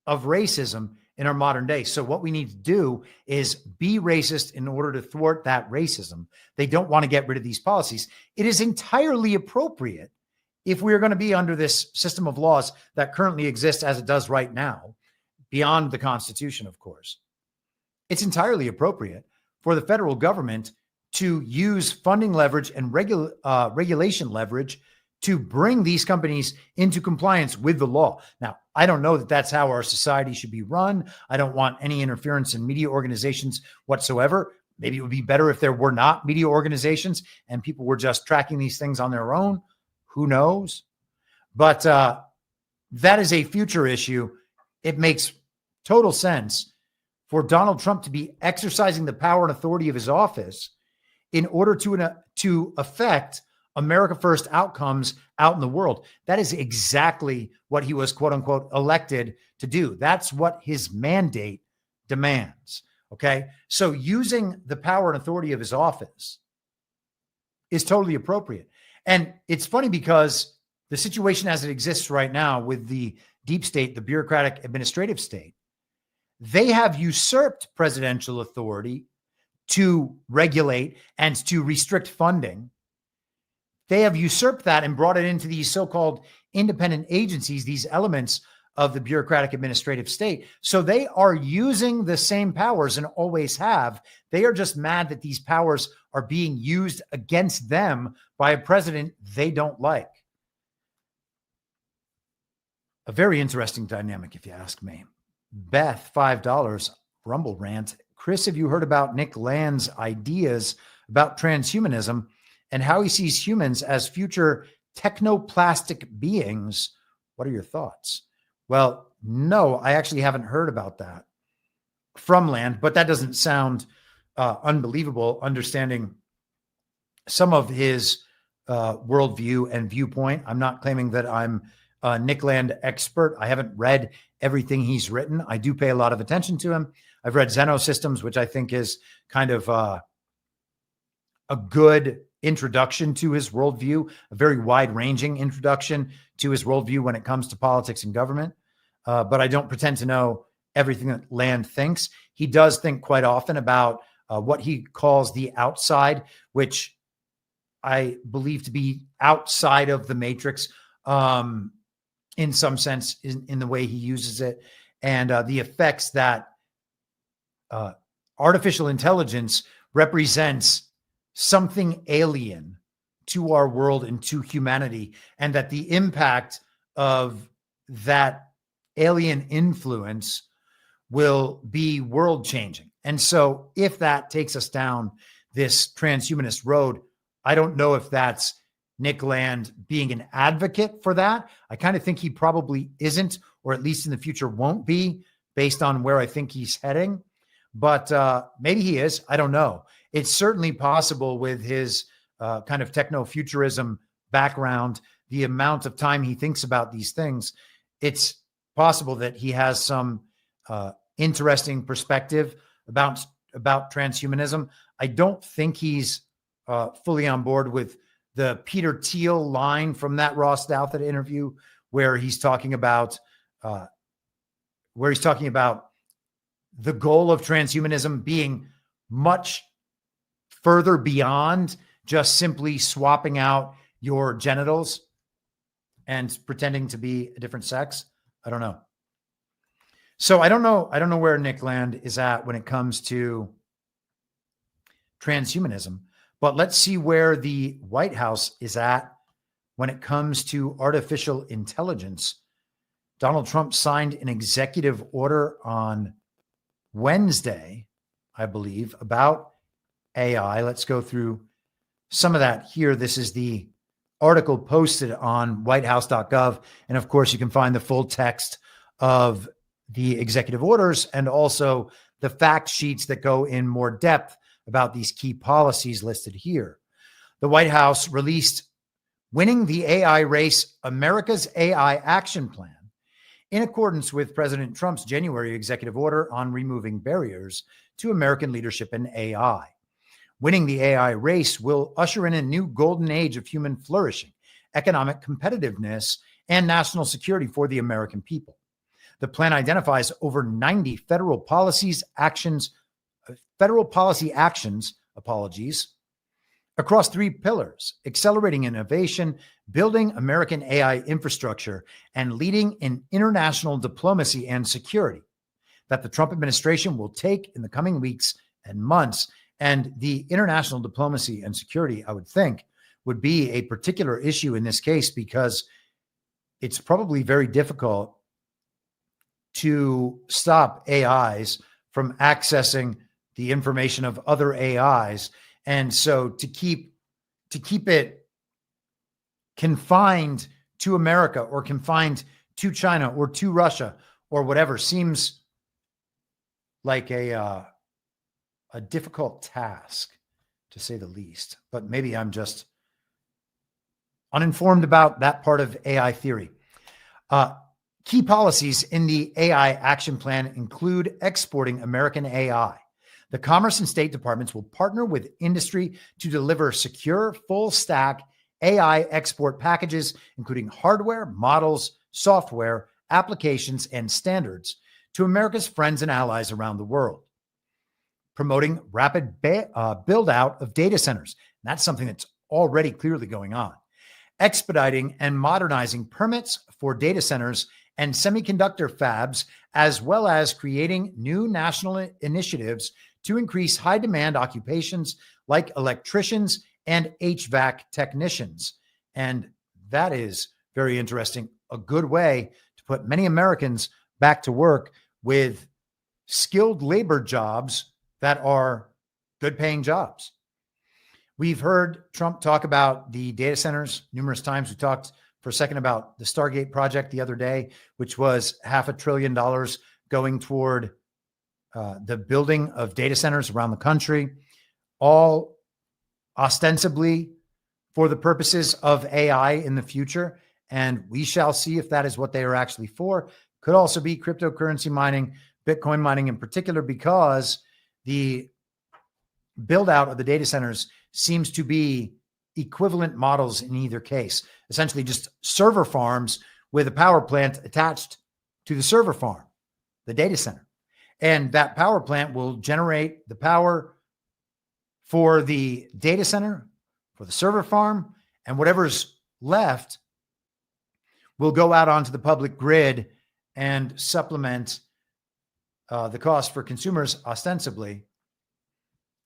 of racism in our modern day. So what we need to do is be racist in order to thwart that racism. They don't want to get rid of these policies. It is entirely appropriate, if we are going to be under this system of laws that currently exists as it does right now, beyond the Constitution, of course, it's entirely appropriate for the federal government to use funding leverage and regulation leverage to bring these companies into compliance with the law. Now, I don't know that that's how our society should be run. I don't want any interference in media organizations whatsoever. Maybe it would be better if there were not media organizations and people were just tracking these things on their own. Who knows? But that is a future issue. It makes total sense for Donald Trump to be exercising the power and authority of his office in order to affect America First outcomes out in the world. That is exactly what he was, quote unquote, elected to do. That's what his mandate demands. Okay. So using the power and authority of his office is totally appropriate. And it's funny because the situation as it exists right now with the deep state, the bureaucratic administrative state, they have usurped presidential authority to regulate and to restrict funding. They have usurped that and brought it into these so-called independent agencies, these elements of the bureaucratic administrative state. So they are using the same powers and always have. They are just mad that these powers are being used against them by a president they don't like. A very interesting dynamic, if you ask me. Beth, $5, Rumble rant. Chris, have you heard about Nick Land's ideas about transhumanism and how he sees humans as future technoplastic beings? What are your thoughts? Well, no, I actually haven't heard about that from Land, but that doesn't sound unbelievable, understanding some of his worldview and viewpoint. I'm not claiming that I'm a Nick Land expert. I haven't read everything he's written. I do pay a lot of attention to him. I've read Xenosystems, which I think is kind of a good introduction to his worldview, a very wide-ranging introduction to his worldview when it comes to politics and government. But I don't pretend to know everything that Land thinks. He does think quite often about what he calls the outside, which I believe to be outside of the matrix in some sense, in the way he uses it, and the effects that artificial intelligence represents something alien to our world and to humanity, and that the impact of that alien influence will be world changing. And so if that takes us down this transhumanist road, I don't know if that's Nick Land being an advocate for that. I kind of think he probably isn't, or at least in the future won't be, based on where I think he's heading. But maybe he is. I don't know. It's certainly possible with his kind of techno-futurism background, the amount of time he thinks about these things, it's possible that he has some interesting perspective about transhumanism. I don't think he's fully on board with the Peter Thiel line from that Ross Douthat interview, where he's talking about the goal of transhumanism being much further beyond just simply swapping out your genitals and pretending to be a different sex. I don't know. So I don't know where Nick Land is at when it comes to transhumanism, but let's see where the White House is at when it comes to artificial intelligence. Donald Trump signed an executive order on Wednesday, I believe, about AI. Let's go through some of that here. This is the article posted on whitehouse.gov. And of course, you can find the full text of the executive orders and also the fact sheets that go in more depth about these key policies listed here. The White House released Winning the AI Race, America's AI Action Plan, in accordance with President Trump's January executive order on removing barriers to American leadership in AI. Winning the AI race will usher in a new golden age of human flourishing, economic competitiveness, and national security for the American people. The plan identifies over 90 federal policy actions, across three pillars: accelerating innovation, building American AI infrastructure, and leading in international diplomacy and security, that the Trump administration will take in the coming weeks and months. And the international diplomacy and security, I would think, would be a particular issue in this case, because it's probably very difficult to stop AIs from accessing the information of other AIs. And so to keep it confined to America or confined to China or to Russia or whatever seems like a difficult task, to say the least. But maybe I'm just uninformed about that part of AI theory. Key policies in the AI action plan include exporting American AI. The Commerce and State Departments will partner with industry to deliver secure, full-stack AI export packages, including hardware, models, software, applications, and standards, to America's friends and allies around the world. Promoting rapid build-out of data centers. That's something that's already clearly going on. Expediting and modernizing permits for data centers and semiconductor fabs, as well as creating new national initiatives to increase high-demand occupations like electricians and HVAC technicians. And that is very interesting. A good way to put many Americans back to work with skilled labor jobs that are good-paying jobs. We've heard Trump talk about the data centers numerous times. We talked for a second about the Stargate project the other day, which was $500 billion going toward the building of data centers around the country, all ostensibly for the purposes of AI in the future. And we shall see if that is what they are actually for. Could also be cryptocurrency mining, Bitcoin mining in particular, because the build out of the data centers seems to be equivalent models in either case, essentially just server farms with a power plant attached to the server farm, the data center. And that power plant will generate the power for the data center, for the server farm, and whatever's left will go out onto the public grid and supplement the cost for consumers, ostensibly,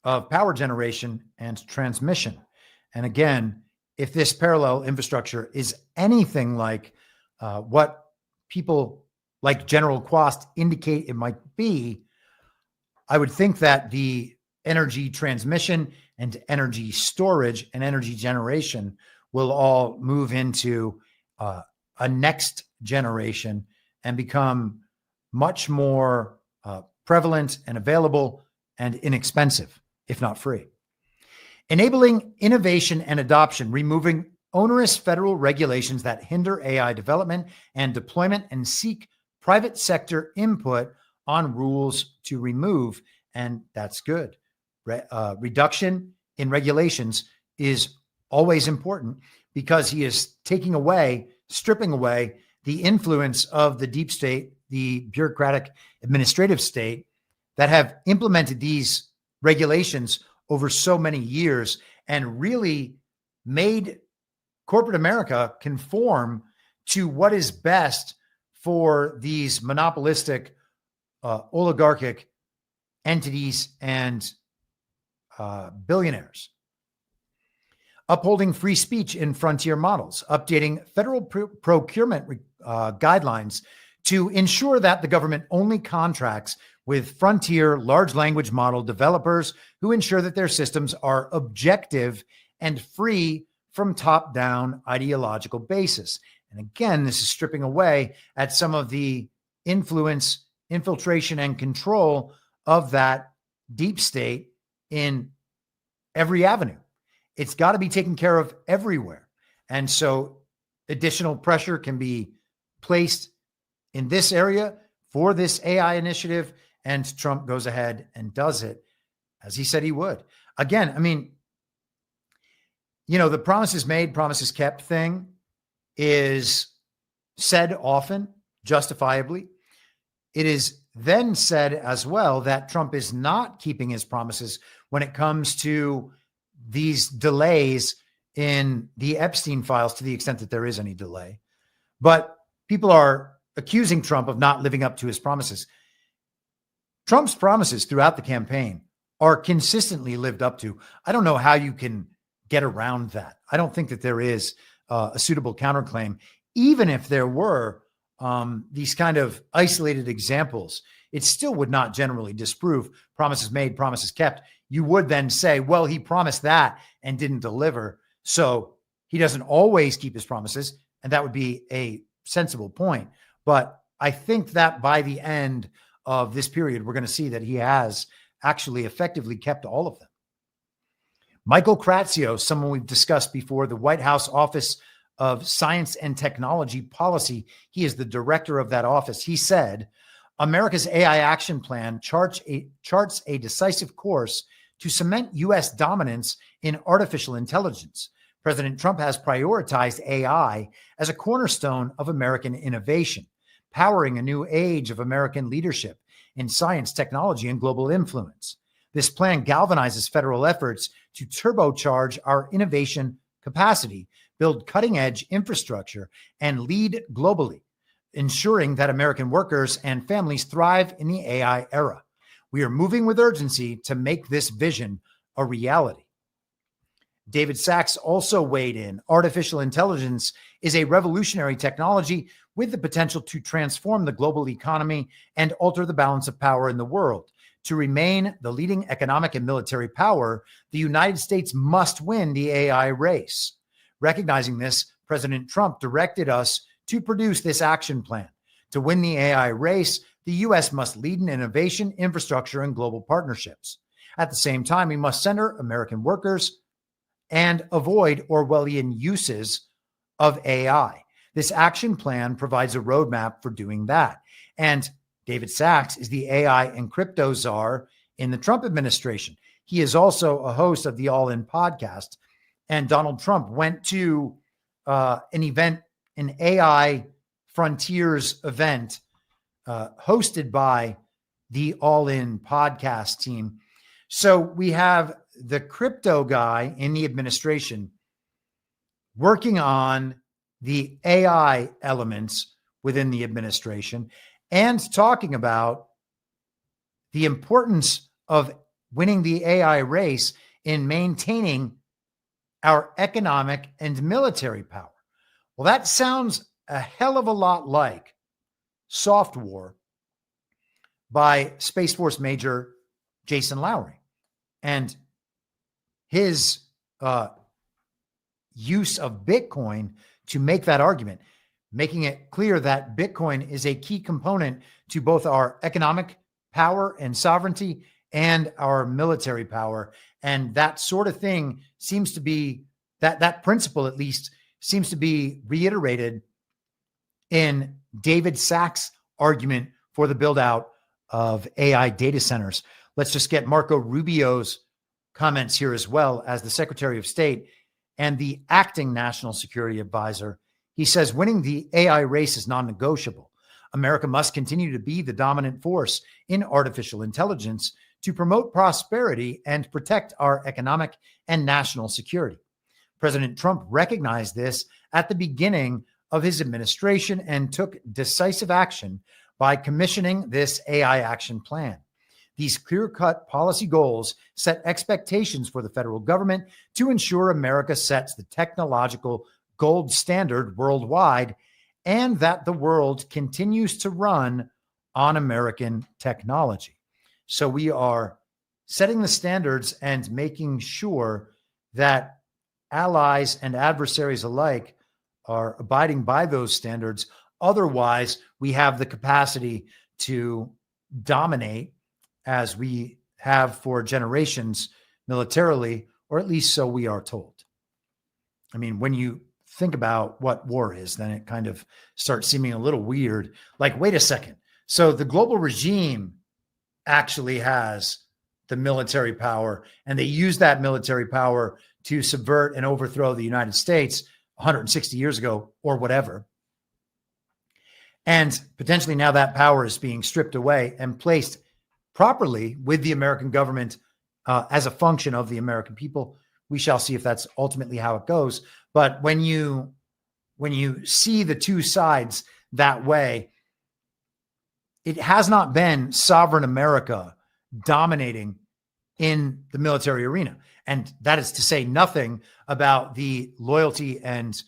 of power generation and transmission. And again, if this parallel infrastructure is anything like what people like General Quast indicate it might be, I would think that the energy transmission and energy storage and energy generation will all move into a next generation and become much more prevalent and available and inexpensive, if not free. Enabling innovation and adoption, removing onerous federal regulations that hinder AI development and deployment and seek private sector input on rules to remove. And that's good. reduction in regulations is always important because he is stripping away the influence of the deep state, the bureaucratic administrative state that have implemented these regulations over so many years and really made corporate America conform to what is best for these monopolistic, oligarchic entities and billionaires. Upholding free speech in frontier models, updating federal procurement guidelines to ensure that the government only contracts with frontier large language model developers who ensure that their systems are objective and free from top-down ideological basis. And again, this is stripping away at some of the influence, infiltration, and control of that deep state in every avenue. It's got to be taken care of everywhere. And so additional pressure can be placed in this area for this AI initiative, and Trump goes ahead and does it as he said he would. Again, I mean, the promises made, promises kept thing is said often, justifiably. It is then said as well that Trump is not keeping his promises when it comes to these delays in the Epstein files, to the extent that there is any delay. But people are accusing Trump of not living up to his promises. Trump's promises throughout the campaign are consistently lived up to. I don't know how you can get around that. I don't think that there is a suitable counterclaim. Even if there were these kind of isolated examples, it still would not generally disprove promises made, promises kept. You would then say, well, he promised that and didn't deliver, so he doesn't always keep his promises, and that would be a sensible point. But I think that by the end of this period, we're going to see that he has actually effectively kept all of them. Michael Kratzios, someone we've discussed before, the White House Office of Science and Technology Policy. He is the director of that office. He said, America's AI action plan charts a decisive course to cement U.S. dominance in artificial intelligence. President Trump has prioritized AI as a cornerstone of American innovation, powering a new age of American leadership in science, technology, and global influence. This plan galvanizes federal efforts to turbocharge our innovation capacity, build cutting-edge infrastructure, and lead globally, ensuring that American workers and families thrive in the AI era. We are moving with urgency to make this vision a reality. David Sachs also weighed in. Artificial intelligence is a revolutionary technology with the potential to transform the global economy and alter the balance of power in the world. To remain the leading economic and military power, the United States must win the AI race. Recognizing this, President Trump directed us to produce this action plan. To win the AI race, the U.S. must lead in innovation, infrastructure, and global partnerships. At the same time, we must center American workers and avoid Orwellian uses of AI. This action plan provides a roadmap for doing that. And David Sachs is the AI and crypto czar in the Trump administration. He is also a host of the All In podcast. And Donald Trump went to an event, an AI Frontiers event hosted by the All In podcast team. So we have the crypto guy in the administration working on the AI elements within the administration and talking about the importance of winning the AI race in maintaining our economic and military power. Well, that sounds a hell of a lot like soft war by Space Force Major Jason Lowry and his use of Bitcoin to make that argument, making it clear that Bitcoin is a key component to both our economic power and sovereignty and our military power. And that sort of thing seems to be, that principle at least, seems to be reiterated in David Sachs' argument for the build out of AI data centers. Let's just get Marco Rubio's comments here as well as the Secretary of State and the acting National Security Advisor. He says winning the AI race is non-negotiable. America must continue to be the dominant force in artificial intelligence to promote prosperity and protect our economic and national security. President Trump recognized this at the beginning of his administration and took decisive action by commissioning this AI action plan. These clear-cut policy goals set expectations for the federal government to ensure America sets the technological gold standard worldwide and that the world continues to run on American technology. So we are setting the standards and making sure that allies and adversaries alike are abiding by those standards. Otherwise, we have the capacity to dominate as we have for generations militarily, or at least so we are told. I mean, when you think about what war is, then it kind of starts seeming a little weird. Like, wait a second. So the global regime actually has the military power, and they use that military power to subvert and overthrow the United States 160 years ago or whatever. And potentially now that power is being stripped away and placed properly with the American government as a function of the American people. We shall see if that's ultimately how it goes. But when you see the two sides that way, it has not been sovereign America dominating in the military arena. And that is to say nothing about the loyalty and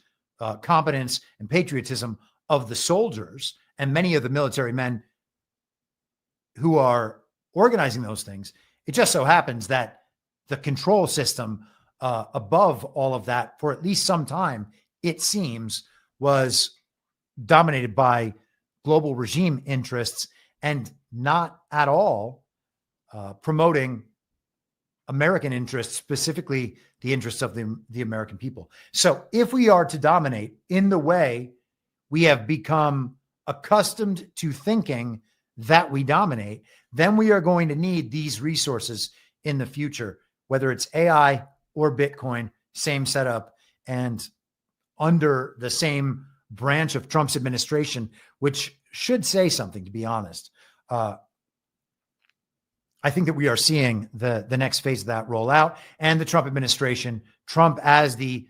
competence and patriotism of the soldiers and many of the military men who are organizing those things. It just so happens that the control system above all of that for at least some time, it seems, was dominated by global regime interests and not at all promoting American interests, specifically the interests of the American people. So if we are to dominate in the way we have become accustomed to thinking that we dominate, then we are going to need these resources in the future, whether it's AI or Bitcoin, same setup, and under the same branch of Trump's administration, which should say something, to be honest. I think that we are seeing the next phase of that roll out, and the Trump administration, Trump as the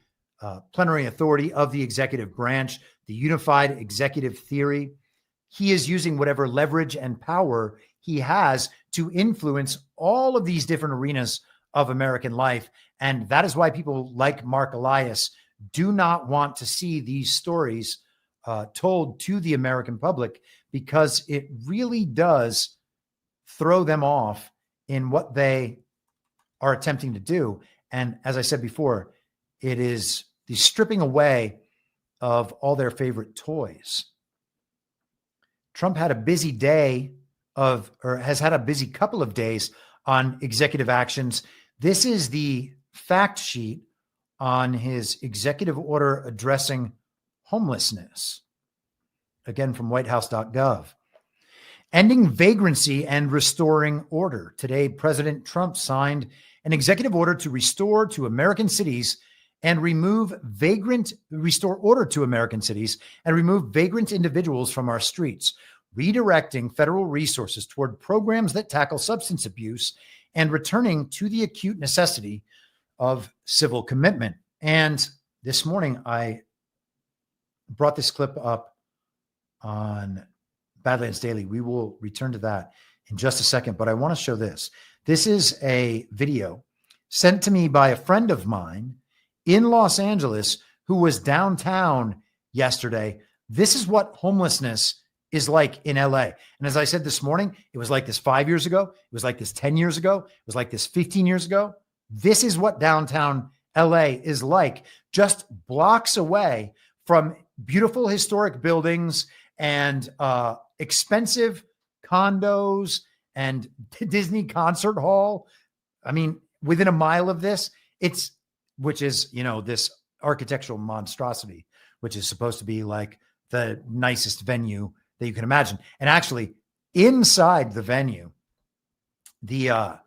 plenary authority of the executive branch, the unified executive theory, he is using whatever leverage and power he has to influence all of these different arenas of American life. And that is why people like Marc Elias do not want to see these stories told to the American public, because it really does throw them off in what they are attempting to do. And as I said before, it is the stripping away of all their favorite toys. Trump had a busy day has had a busy couple of days on executive actions. This is the fact sheet on his executive order addressing homelessness. Again, from whitehouse.gov. Ending vagrancy and restoring order. Today, President Trump signed an executive order to restore to American cities and restore order to American cities and remove vagrant individuals from our streets, redirecting federal resources toward programs that tackle substance abuse and returning to the acute necessity of civil commitment. And this morning, I brought this clip up on Badlands Daily. We will return to that in just a second, but I want to show this. This is a video sent to me by a friend of mine in Los Angeles who was downtown yesterday. This is what homelessness is like in LA. And as I said this morning, it was like this 5 years ago. It was like this 10 years ago. It was like this 15 years ago. This is what downtown LA is like, just blocks away from beautiful historic buildings and expensive condos and Disney concert hall. I mean, within a mile of this, which is, this architectural monstrosity, which is supposed to be like the nicest venue that you can imagine. And actually inside the venue, the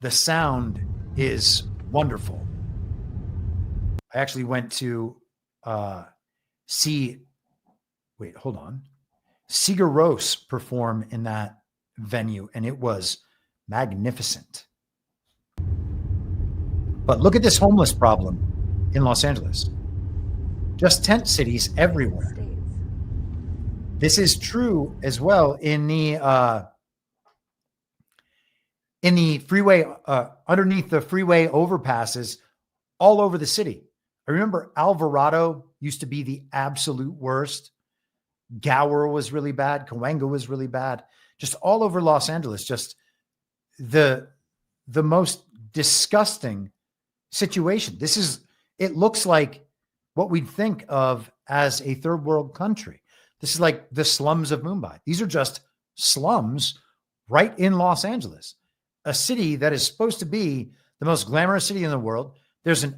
sound is wonderful. I actually went to see Sigur Rós perform in that venue, and it was magnificent. But look at this homeless problem in Los Angeles. Just tent cities everywhere. This is true as well in the freeway, underneath the freeway overpasses all over the city. I remember Alvarado used to be the absolute worst. Gower was really bad. Cahuenga was really bad. Just all over Los Angeles, just the most disgusting situation. It looks like what we'd think of as a third world country. This is like the slums of Mumbai. These are just slums right in Los Angeles, a city that is supposed to be the most glamorous city in the world. There's an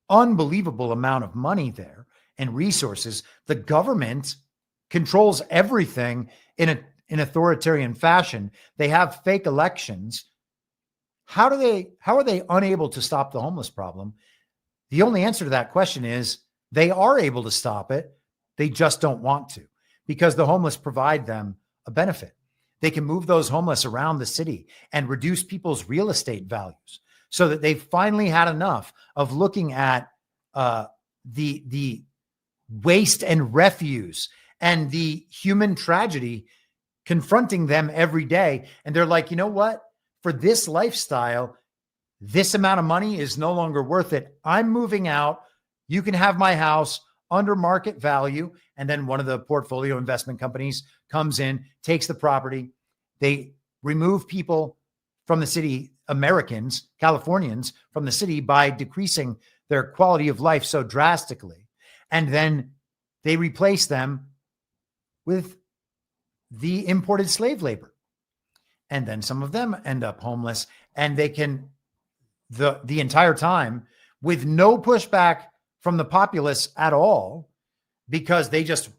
unbelievable amount of money there and resources. The government controls everything in an authoritarian fashion. They have fake elections. How are they unable to stop the homeless problem? The only answer to that question is they are able to stop it. They just don't want to, because the homeless provide them a benefit. They can move those homeless around the city and reduce people's real estate values so that they've finally had enough of looking at the waste and refuse and the human tragedy confronting them every day. And they're like, you know what? For this lifestyle, this amount of money is no longer worth it. I'm moving out. You can have my house under market value. And then one of the portfolio investment companies comes in, takes the property. They remove people from the city, Americans, Californians from the city, by decreasing their quality of life so drastically. And then they replace them with the imported slave labor. And then some of them end up homeless, and they can, the entire time, with no pushback from the populace at all, because they just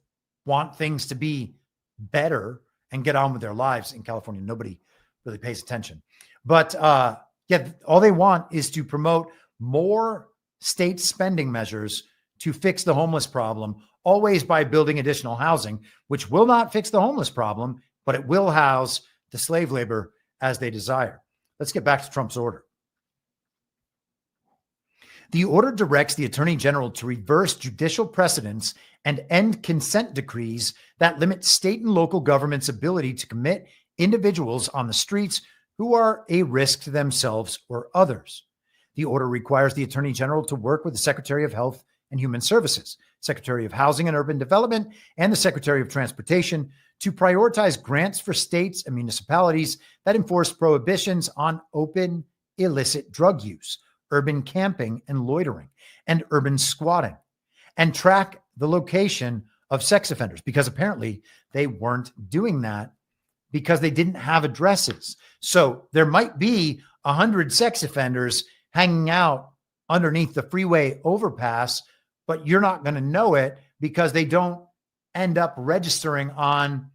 want things to be better and get on with their lives. In California, nobody really pays attention. But all they want is to promote more state spending measures to fix the homeless problem, always by building additional housing, which will not fix the homeless problem, but it will house the slave labor as they desire. Let's get back to Trump's order. The order directs the Attorney General to reverse judicial precedents and end consent decrees that limit state and local governments' ability to commit individuals on the streets who are a risk to themselves or others. The order requires the Attorney General to work with the Secretary of Health and Human Services, Secretary of Housing and Urban Development, and the Secretary of Transportation to prioritize grants for states and municipalities that enforce prohibitions on open, illicit drug use, urban camping and loitering, and urban squatting, and track the location of sex offenders, because apparently they weren't doing that because they didn't have addresses. So there might be 100 sex offenders hanging out underneath the freeway overpass, but you're not going to know it because they don't end up registering on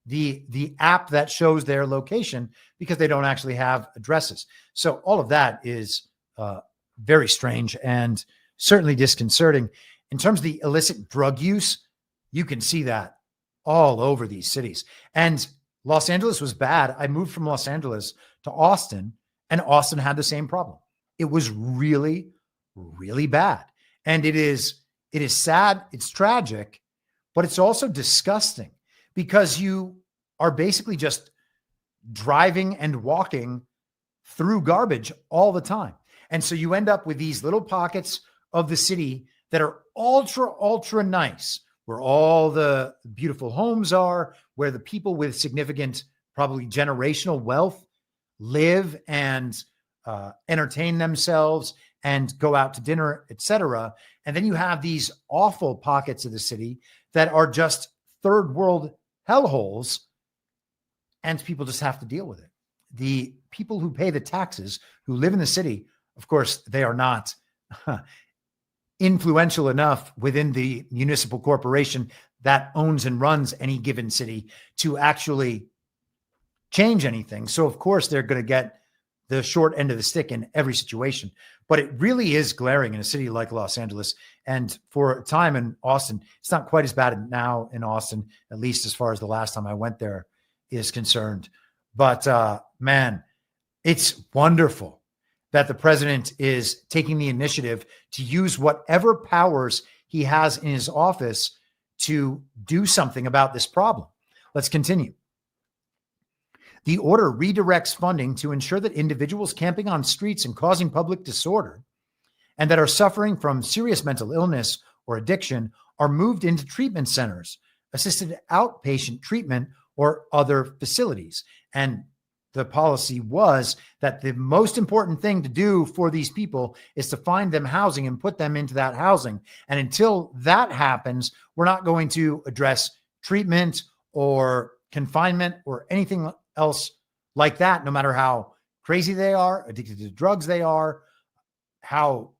the app that shows their location, because they don't actually have addresses. So all of that is very strange and certainly disconcerting. In terms of the illicit drug use, you can see that all over these cities. And Los Angeles was bad. I moved from Los Angeles to Austin, and Austin had the same problem. It was really, really bad. And it is sad, it's tragic, but it's also disgusting, because you are basically just driving and walking through garbage all the time. And so you end up with these little pockets of the city that are ultra, ultra nice, where all the beautiful homes are, where the people with significant, probably generational wealth live and entertain themselves and go out to dinner, etc. And then you have these awful pockets of the city that are just third world hellholes, and people just have to deal with it. The people who pay the taxes, who live in the city, of course, they are not influential enough within the municipal corporation that owns and runs any given city to actually change anything. So, of course, they're going to get the short end of the stick in every situation. But it really is glaring in a city like Los Angeles. And for a time in Austin, it's not quite as bad now in Austin, at least as far as the last time I went there is concerned. But man, it's wonderful that the president is taking the initiative to use whatever powers he has in his office to do something about this problem. Let's continue. The order redirects funding to ensure that individuals camping on streets and causing public disorder and that are suffering from serious mental illness or addiction are moved into treatment centers, assisted outpatient treatment, or other facilities. And the policy was that the most important thing to do for these people is to find them housing and put them into that housing. And until that happens, we're not going to address treatment or confinement or anything else like that, no matter how crazy they are, addicted to drugs they are, how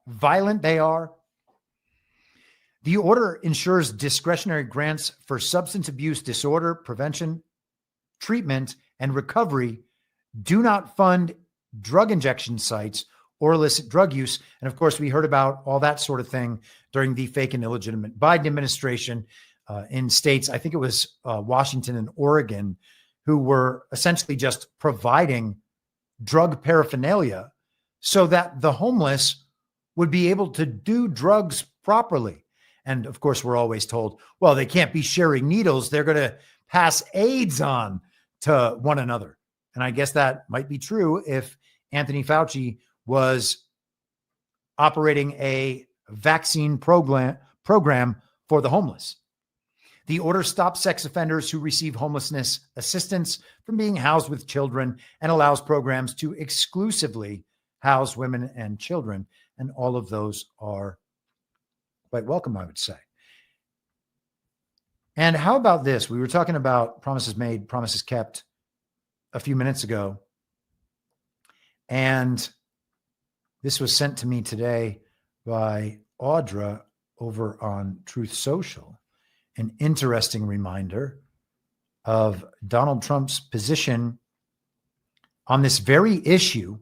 violent they are. The order ensures discretionary grants for substance abuse disorder prevention, treatment, and recovery do not fund drug injection sites or illicit drug use. And of course, we heard about all that sort of thing during the fake and illegitimate Biden administration in states, I think it was Washington and Oregon, who were essentially just providing drug paraphernalia so that the homeless would be able to do drugs properly. And of course, we're always told, well, they can't be sharing needles. They're going to pass AIDS on to one another. And I guess that might be true if Anthony Fauci was operating a vaccine program for the homeless. The order stops sex offenders who receive homelessness assistance from being housed with children and allows programs to exclusively house women and children. And all of those are quite welcome, I would say. And how about this? We were talking about promises made, promises kept a few minutes ago. And this was sent to me today by Audra over on Truth Social. An interesting reminder of Donald Trump's position on this very issue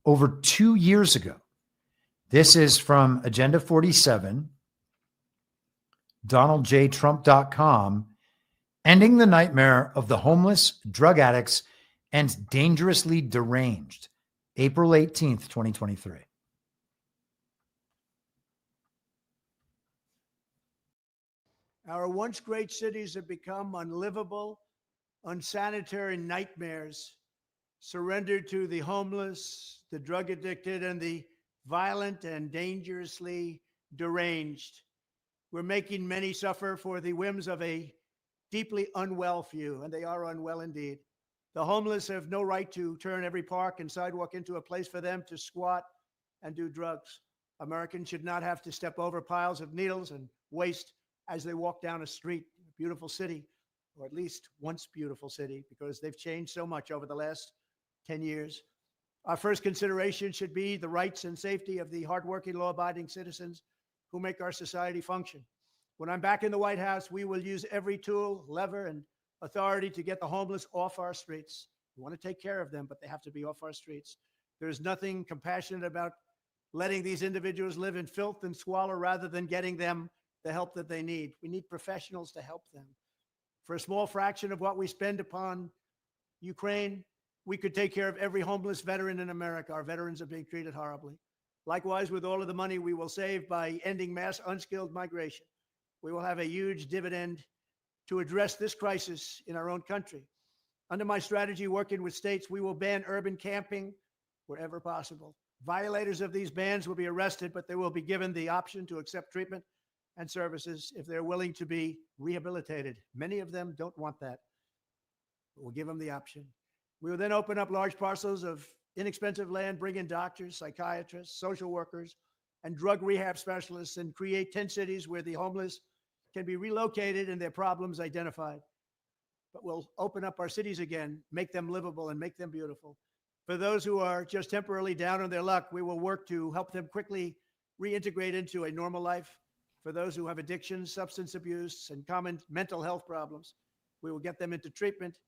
over 2 years ago. This is from Agenda 47, DonaldJTrump.com, ending the nightmare of the homeless, drug addicts, and dangerously deranged, April 18th, 2023. Our once great cities have become unlivable, unsanitary nightmares, surrendered to the homeless, the drug addicted, and the violent and dangerously deranged. We're making many suffer for the whims of a deeply unwell few, and they are unwell indeed. The homeless have no right to turn every park and sidewalk into a place for them to squat and do drugs. Americans should not have to step over piles of needles and waste as they walk down a street, a beautiful city, or at least once beautiful city, because they've changed so much over the last 10 years. Our first consideration should be the rights and safety of the hardworking, law-abiding citizens who make our society function. When I'm back in the White House, we will use every tool, lever, and authority to get the homeless off our streets. We want to take care of them, but they have to be off our streets. There's nothing compassionate about letting these individuals live in filth and squalor rather than getting them the help that they need. We need professionals to help them. For a small fraction of what we spend upon Ukraine, we could take care of every homeless veteran in America. Our veterans are being treated horribly. Likewise, with all of the money we will save by ending mass unskilled migration, we will have a huge dividend to address this crisis in our own country. Under my strategy, working with states, we will ban urban camping wherever possible. Violators of these bans will be arrested, but they will be given the option to accept treatment and services if they're willing to be rehabilitated. Many of them don't want that, but we'll give them the option. We will then open up large parcels of inexpensive land, bring in doctors, psychiatrists, social workers, and drug rehab specialists, and create 10 cities where the homeless can be relocated and their problems identified. But we'll open up our cities again, make them livable and make them beautiful. For those who are just temporarily down on their luck, we will work to help them quickly reintegrate into a normal life. For those who have addictions, substance abuse, and common mental health problems, we will get them into treatment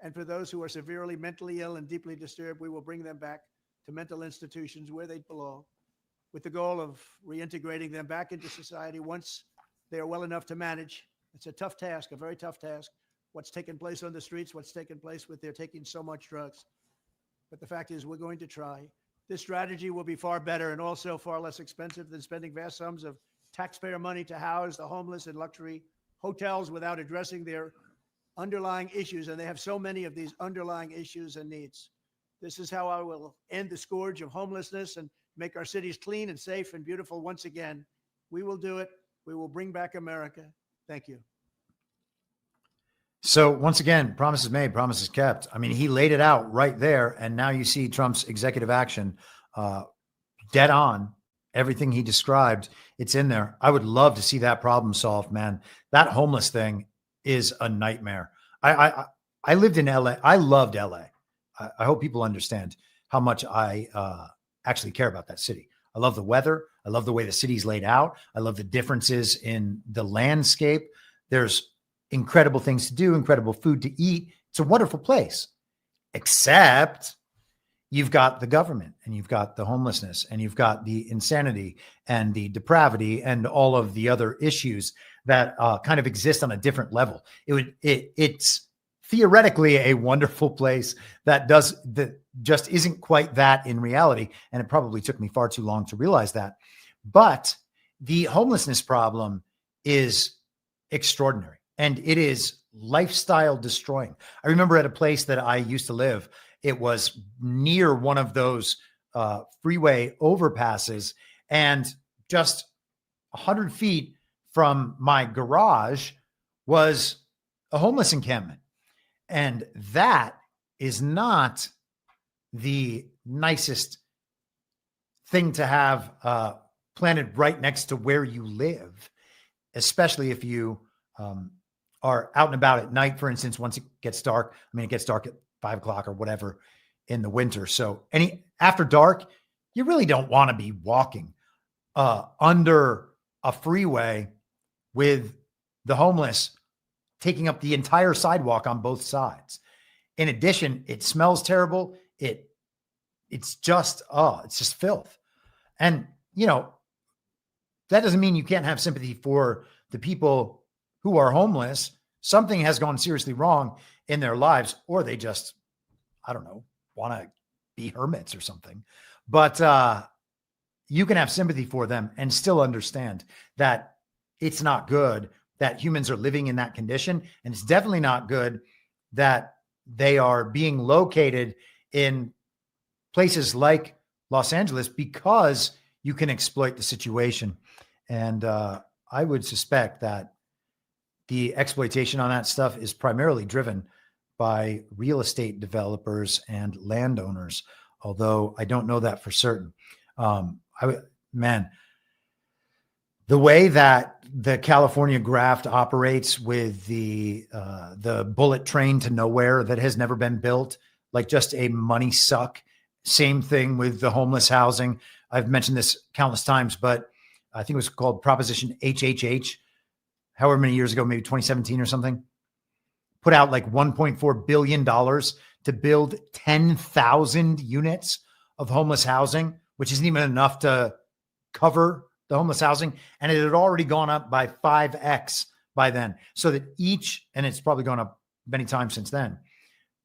And for those who are severely mentally ill and deeply disturbed, we will bring them back to mental institutions where they belong, with the goal of reintegrating them back into society once they are well enough to manage. It's a tough task, a very tough task. What's taken place on the streets, what's taken place with their taking so much drugs. But the fact is, we're going to try. This strategy will be far better and also far less expensive than spending vast sums of taxpayer money to house the homeless in luxury hotels without addressing their underlying issues. And they have so many of these underlying issues and needs. This is how I will end the scourge of homelessness and make our cities clean and safe and beautiful once again. We will do it. We will bring back America. Thank you. So once again, promises made, promises kept. I mean, he laid it out right there. And now you see Trump's executive action dead on. Everything he described, it's in there. I would love to see that problem solved, man. That homeless thing is a nightmare. I lived in LA. I loved LA. I hope people understand how much I actually care about that city. I love the weather. I love the way the city's laid out. I love the differences in the landscape. There's incredible things to do, incredible food to eat. It's a wonderful place, except you've got the government and you've got the homelessness and you've got the insanity and the depravity and all of the other issues that kind of exist on a different level. It's theoretically a wonderful place that just isn't quite that in reality. And it probably took me far too long to realize that. But the homelessness problem is extraordinary. And it is lifestyle destroying. I remember at a place that I used to live, it was near one of those freeway overpasses, and just 100 feet from my garage was a homeless encampment. And that is not the nicest thing to have planted right next to where you live, especially if you are out and about at night, for instance, once it gets dark. I mean, it gets dark at 5 o'clock or whatever in the winter. So after dark, you really don't want to be walking under a freeway with the homeless taking up the entire sidewalk on both sides. In addition, it smells terrible. It's just filth. And, that doesn't mean you can't have sympathy for the people who are homeless. Something has gone seriously wrong in their lives, or they just, I don't know, want to be hermits or something. But you can have sympathy for them and still understand that it's not good that humans are living in that condition. And it's definitely not good that they are being located in places like Los Angeles because you can exploit the situation. And I would suspect that the exploitation on that stuff is primarily driven by real estate developers and landowners, although I don't know that for certain. The way that the California graft operates with the bullet train to nowhere that has never been built, like just a money suck. Same thing with the homeless housing. I've mentioned this countless times, but I think it was called Proposition HHH, however many years ago, maybe 2017 or something, put out like $1.4 billion to build 10,000 units of homeless housing, which isn't even enough to cover the homeless housing. And it had already gone up by 5x by then. So that and it's probably gone up many times since then,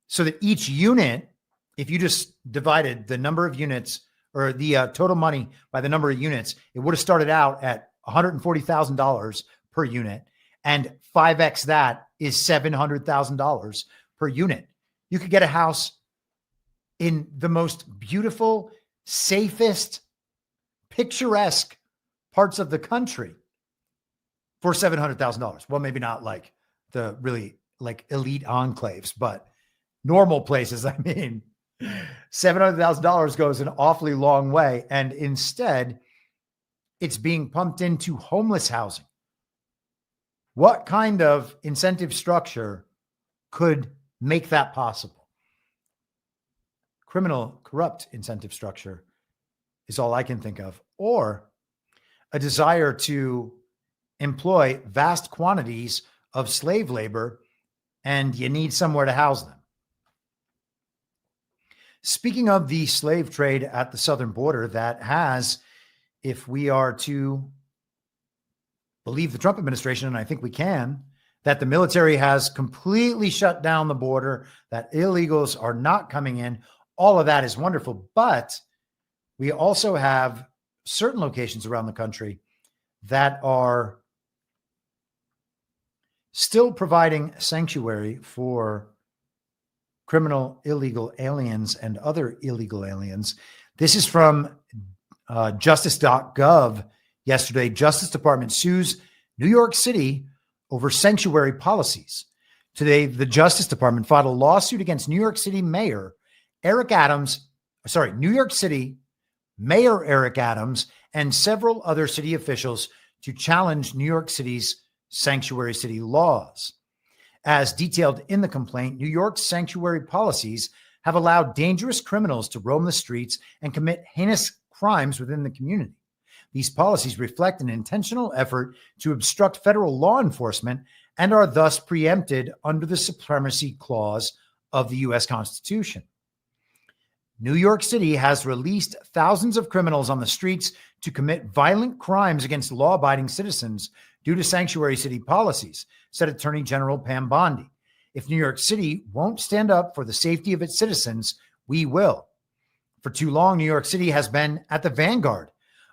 so that each unit, if you just divided the number of units or the total money by the number of units, it would have started out at $140,000 per unit, and 5x that is $700,000 per unit. You could get a house in the most beautiful, safest, picturesque parts of the country for $700,000. Well, maybe not like the really like elite enclaves, but normal places. I mean, $700,000 goes an awfully long way. And instead, it's being pumped into homeless housing. What kind of incentive structure could make that possible? Criminal, corrupt incentive structure is all I can think of, or a desire to employ vast quantities of slave labor, and you need somewhere to house them. Speaking of the slave trade at the southern border, that has, if we are to believe the Trump administration, and I think we can, that the military has completely shut down the border, that illegals are not coming in. All of that is wonderful. But we also have certain locations around the country that are still providing sanctuary for criminal illegal aliens and other illegal aliens. This is from justice.gov yesterday. Justice Department sues New York City over sanctuary policies. Today, the Justice Department filed a lawsuit against New York City Mayor Eric Adams, New York City Mayor Eric Adams, and several other city officials to challenge New York City's sanctuary city laws. As detailed in the complaint, New York's sanctuary policies have allowed dangerous criminals to roam the streets and commit heinous crimes within the community. These policies reflect an intentional effort to obstruct federal law enforcement and are thus preempted under the Supremacy Clause of the U.S. Constitution. New York City has released thousands of criminals on the streets to commit violent crimes against law-abiding citizens due to sanctuary city policies, said Attorney General Pam Bondi. If New York City won't stand up for the safety of its citizens, we will. For too long, New York City has been at the vanguard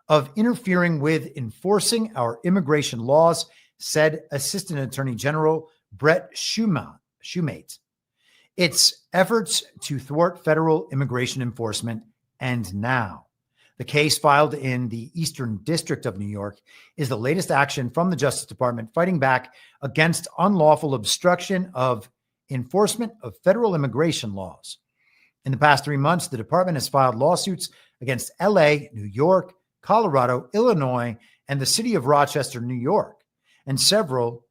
of interfering with enforcing our immigration laws, said Assistant Attorney General Brett Shumate. Its efforts to thwart federal immigration enforcement end now. The case filed in the Eastern District of New York is the latest action from the Justice Department fighting back against unlawful obstruction of enforcement of federal immigration laws. In the past 3 months, the department has filed lawsuits against LA, New York, Colorado, Illinois, and the city of Rochester, New York, and several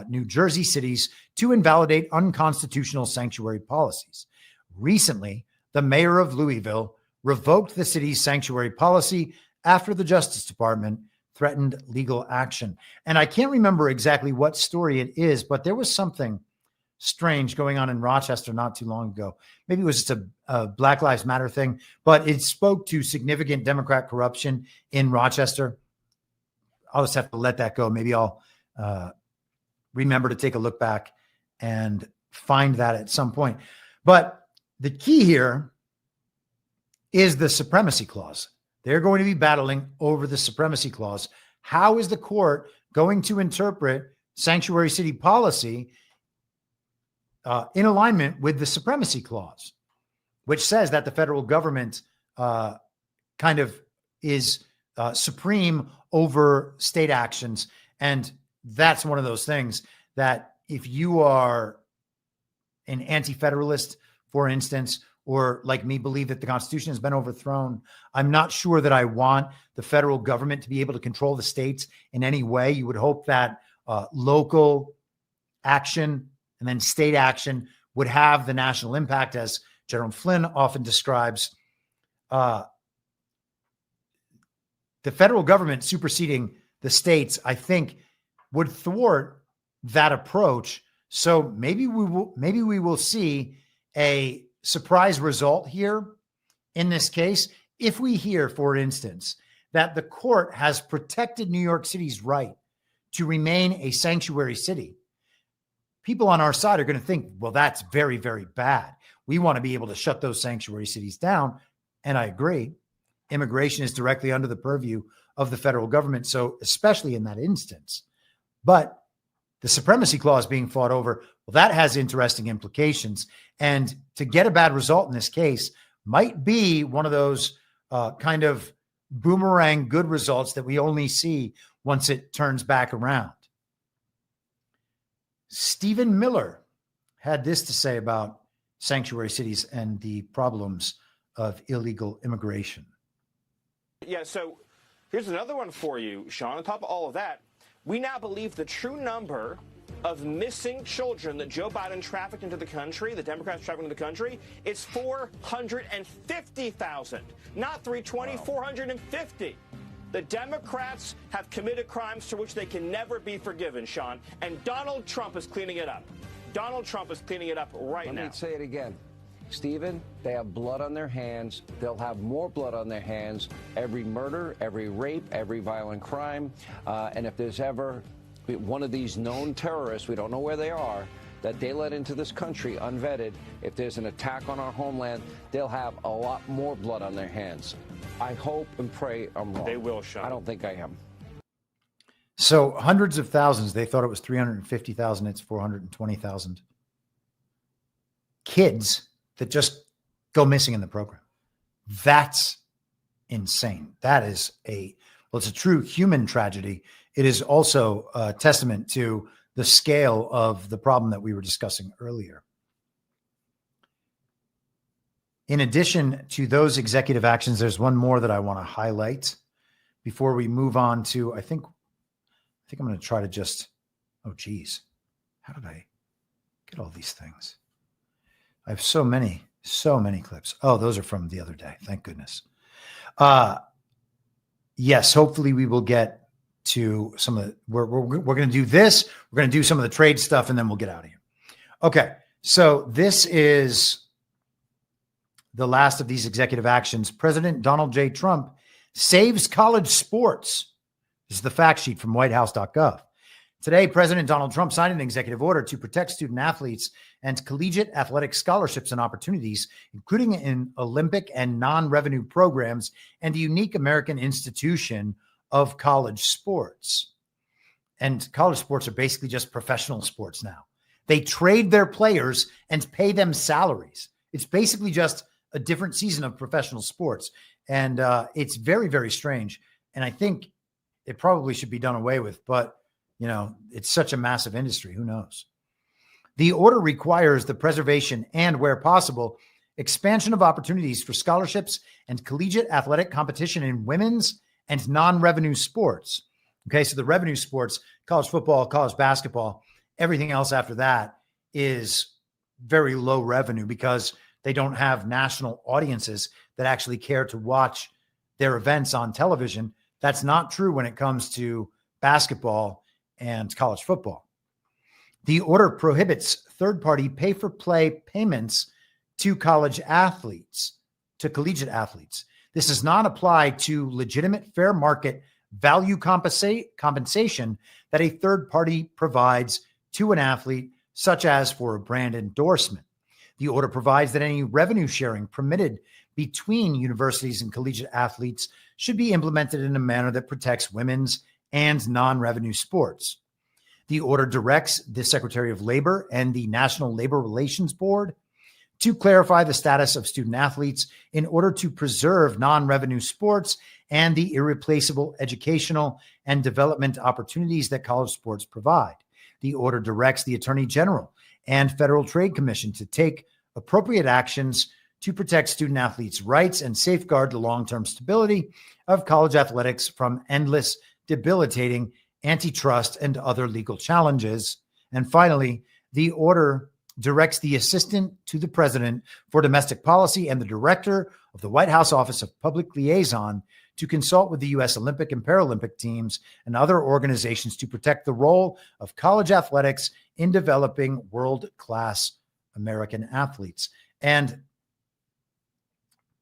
New Jersey cities to invalidate unconstitutional sanctuary policies. Recently, the mayor of Louisville revoked the city's sanctuary policy after the Justice Department threatened legal action. And I can't remember exactly what story it is, but there was something strange going on in Rochester not too long ago. Maybe it was just a Black Lives Matter thing, but it spoke to significant Democrat corruption in Rochester. I'll just have to let that go. Maybe I'll remember to take a look back and find that at some point. But the key here is the Supremacy Clause. They're going to be battling over the Supremacy Clause. How is the court going to interpret sanctuary city policy in alignment with the Supremacy Clause, which says that the federal government kind of is supreme over state actions? And that's one of those things that if you are an anti-federalist, for instance, or like me, believe that the Constitution has been overthrown, I'm not sure that I want the federal government to be able to control the states in any way. You would hope that local action and then state action would have the national impact, as Jerome Flynn often describes. The federal government superseding the states, I think, would thwart that approach. So maybe we will see a surprise result here in this case. If we hear, for instance, that the court has protected New York City's right to remain a sanctuary city, people on our side are going to think, well, that's very, very bad. We want to be able to shut those sanctuary cities down. And I agree. Immigration is directly under the purview of the federal government. So especially in that instance, but the Supremacy Clause being fought over, well, that has interesting implications. And to get a bad result in this case might be one of those kind of boomerang good results that we only see once it turns back around. Stephen Miller had this to say about sanctuary cities and the problems of illegal immigration. Yeah, so here's another one for you, Sean. On top of all of that, we now believe the true number of missing children that Joe Biden trafficked into the country, the Democrats trafficked into the country, is 450,000. Not 320, wow. 450. The Democrats have committed crimes for which they can never be forgiven, Sean. And Donald Trump is cleaning it up. Donald Trump is cleaning it up right now. Let me say it again. Stephen, they have blood on their hands. They'll have more blood on their hands. Every murder, every rape, every violent crime. And if there's ever one of these known terrorists, we don't know where they are, that they let into this country unvetted, if there's an attack on our homeland, they'll have a lot more blood on their hands. I hope and pray I'm wrong. They will, Sean. I don't think I am. So hundreds of thousands. They thought it was 350,000. It's 420,000 kids that just go missing in the program. That's insane. That is it's a true human tragedy. It is also a testament to the scale of the problem that we were discussing earlier. In addition to those executive actions, there's one more that I want to highlight before we move on to, I think I'm going to try to just, oh geez, how did I get all these things? I have so many clips. Oh, those are from the other day. Thank goodness. Yes, hopefully we will get to some of the, we're going to do this. We're going to do some of the trade stuff and then we'll get out of here. Okay. So this is the last of these executive actions. President Donald J. Trump saves college sports. This is the fact sheet from whitehouse.gov. Today, President Donald Trump signed an executive order to protect student athletes and collegiate athletic scholarships and opportunities, including in Olympic and non-revenue programs and the unique American institution of college sports. And college sports are basically just professional sports now. They trade their players and pay them salaries. It's basically just a different season of professional sports. And it's very, very strange. And I think it probably should be done away with, but it's such a massive industry. Who knows? The order requires the preservation and, where possible, expansion of opportunities for scholarships and collegiate athletic competition in women's and non-revenue sports. Okay, so the revenue sports, college football, college basketball, everything else after that is very low revenue because they don't have national audiences that actually care to watch their events on television. That's not true when it comes to basketball and college football. The order prohibits third-party pay-for-play payments to collegiate athletes. This does not apply to legitimate fair market value compensation that a third party provides to an athlete, such as for a brand endorsement. The order provides that any revenue sharing permitted between universities and collegiate athletes should be implemented in a manner that protects women's and non-revenue sports. The order directs the Secretary of Labor and the National Labor Relations Board to clarify the status of student athletes in order to preserve non-revenue sports and the irreplaceable educational and development opportunities that college sports provide. The order directs the Attorney General and Federal Trade Commission to take appropriate actions to protect student athletes' rights and safeguard the long-term stability of college athletics from endless, debilitating antitrust and other legal challenges. And finally, the order directs the Assistant to the President for Domestic Policy and the Director of the White House Office of Public Liaison to consult with the U.S. Olympic and Paralympic teams and other organizations to protect the role of college athletics in developing world-class American athletes and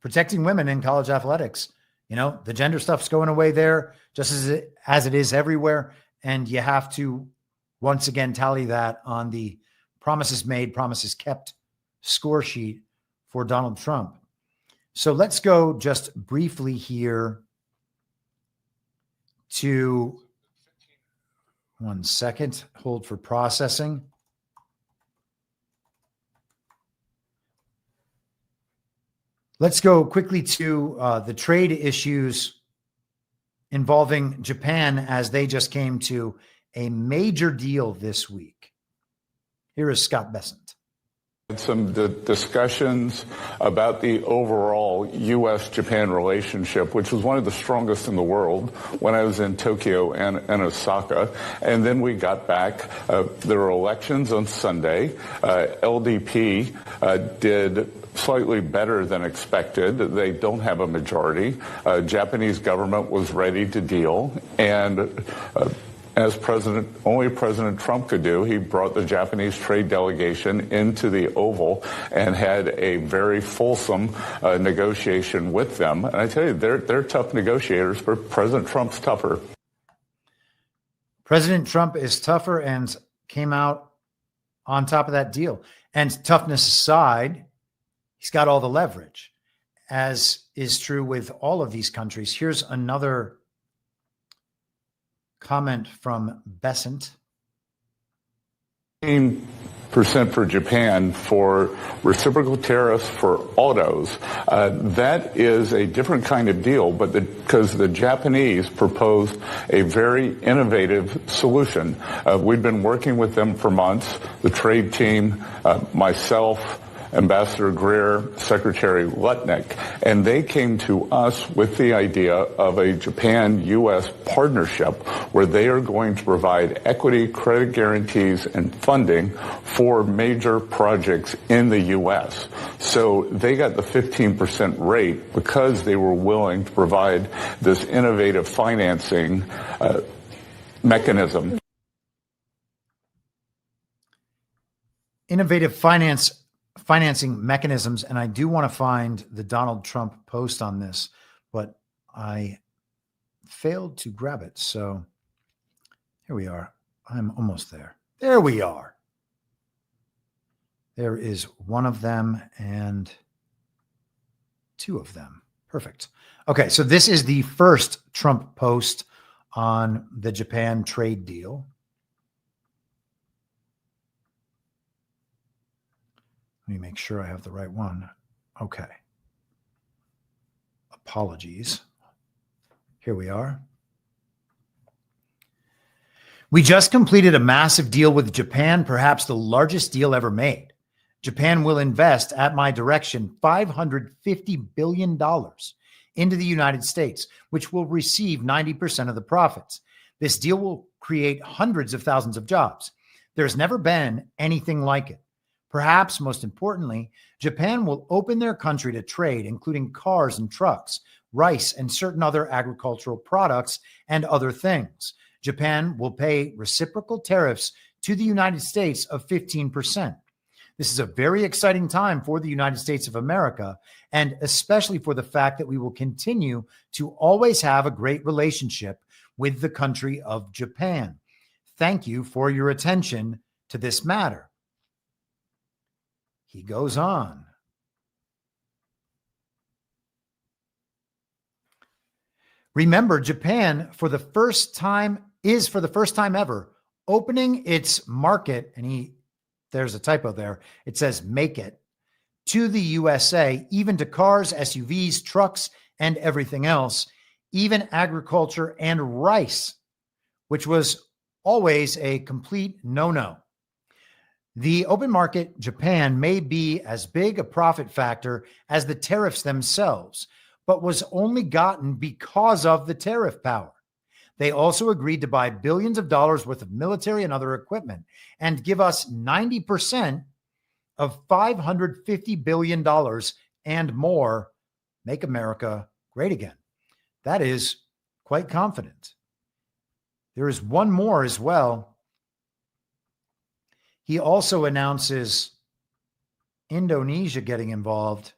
protecting women in college athletics. The gender stuff's going away there just as it is everywhere. And you have to once again tally that on the promises made, promises kept score sheet for Donald Trump. So let's go just briefly here to 1 second, hold for processing. Let's go quickly to the trade issues involving Japan as they just came to a major deal this week. Here is Scott Bessent. Some discussions about the overall U.S.-Japan relationship, which was one of the strongest in the world when I was in Tokyo and Osaka. And then we got back. There were elections on Sunday. LDP did slightly better than expected. They don't have a majority. Japanese government was ready to deal. And as only President Trump could do, he brought the Japanese trade delegation into the Oval and had a very fulsome negotiation with them. And I tell you, they're tough negotiators, but President Trump's tougher. President Trump is tougher and came out on top of that deal. And toughness aside, he's got all the leverage, as is true with all of these countries. Here's another comment from Besant. 15% for Japan for reciprocal tariffs for autos. That is a different kind of deal, but because the Japanese proposed a very innovative solution. We've been working with them for months, the trade team, myself, Ambassador Greer, Secretary Lutnick, and they came to us with the idea of a Japan-U.S. partnership where they are going to provide equity, credit guarantees, and funding for major projects in the U.S. So they got the 15% rate because they were willing to provide this innovative financing mechanism. Innovative financing mechanisms, and I do want to find the Donald Trump post on this, but I failed to grab it. So here we are. I'm almost there. There we are. There is one of them and two of them. Perfect. Okay, so this is the first Trump post on the Japan trade deal. Let me make sure I have the right one. Okay. Apologies. Here we are. We just completed a massive deal with Japan, perhaps the largest deal ever made. Japan will invest, at my direction, $550 billion into the United States, which will receive 90% of the profits. This deal will create hundreds of thousands of jobs. There's never been anything like it. Perhaps most importantly, Japan will open their country to trade, including cars and trucks, rice and certain other agricultural products, and other things. Japan will pay reciprocal tariffs to the United States of 15%. This is a very exciting time for the United States of America, and especially for the fact that we will continue to always have a great relationship with the country of Japan. Thank you for your attention to this matter. He goes on. Remember, Japan for the first time ever opening its market, and there's a typo there. It says make it to the USA, even to cars, SUVs, trucks, and everything else, even agriculture and rice, which was always a complete no-no. The open market Japan may be as big a profit factor as the tariffs themselves, but was only gotten because of the tariff power. They also agreed to buy billions of dollars worth of military and other equipment and give us 90% of $550 billion and more. Make America great again. That is quite confident. There is one more as well. He also announces Indonesia getting involved.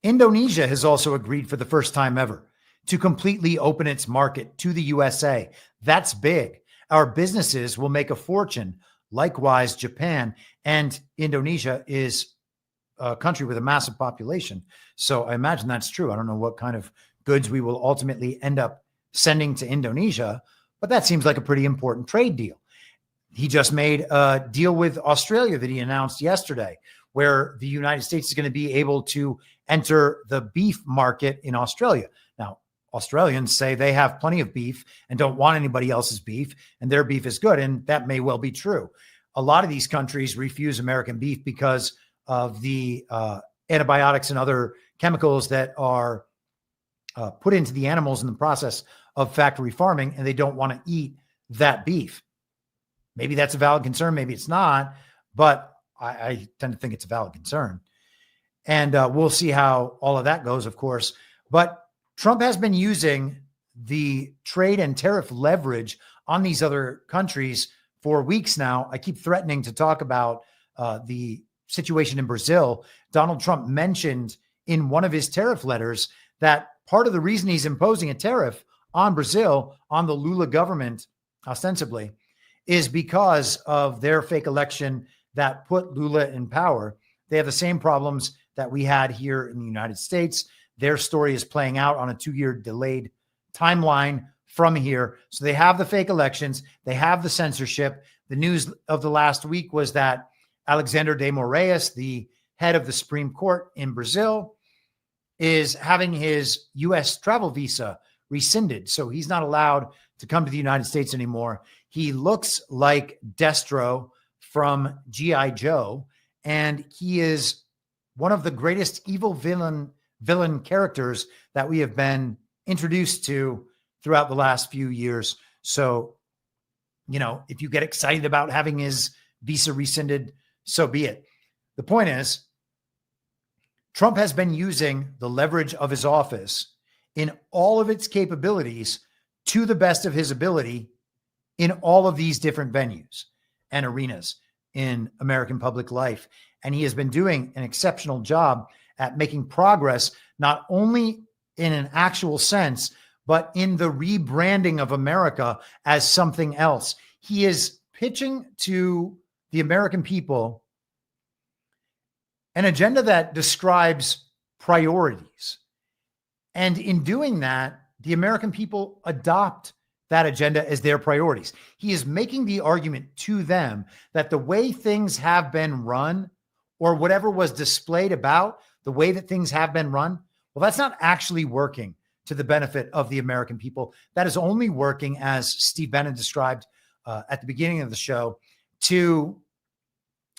Indonesia has also agreed for the first time ever to completely open its market to the USA. That's big. Our businesses will make a fortune. Likewise, Japan and Indonesia is a country with a massive population. So I imagine that's true. I don't know what kind of goods we will ultimately end up sending to Indonesia, but that seems like a pretty important trade deal. He just made a deal with Australia that he announced yesterday, where the United States is going to be able to enter the beef market in Australia. Now, Australians say they have plenty of beef and don't want anybody else's beef, and their beef is good, and that may well be true. A lot of these countries refuse American beef because of the antibiotics and other chemicals that are put into the animals in the process of factory farming, and they don't want to eat that beef. Maybe that's a valid concern. Maybe it's not, but I tend to think it's a valid concern. And we'll see how all of that goes, of course. But Trump has been using the trade and tariff leverage on these other countries for weeks now. I keep threatening to talk about the situation in Brazil. Donald Trump mentioned in one of his tariff letters that part of the reason he's imposing a tariff on Brazil, on the Lula government, ostensibly, is because of their fake election that put Lula in power. They have the same problems that we had here in the United States. Their story is playing out on a 2-year delayed timeline from here. So they have the fake elections. They have the censorship. The news of the last week was that Alexander de Moraes, the head of the Supreme Court in Brazil, is having his U.S. travel visa rescinded. So he's not allowed to come to the United States anymore. He looks like Destro from G.I. Joe, and he is one of the greatest evil villain characters that we have been introduced to throughout the last few years. So, if you get excited about having his visa rescinded, so be it. The point is, Trump has been using the leverage of his office in all of its capabilities to the best of his ability in all of these different venues and arenas in American public life. And he has been doing an exceptional job at making progress, not only in an actual sense, but in the rebranding of America as something else. He is pitching to the American people an agenda that describes priorities. And in doing that, the American people adopt that agenda as their priorities. He is making the argument to them that the way things have been run, or whatever was displayed about the way that things have been run, well, that's not actually working to the benefit of the American people. That is only working, as Steve Bannon described at the beginning of the show, to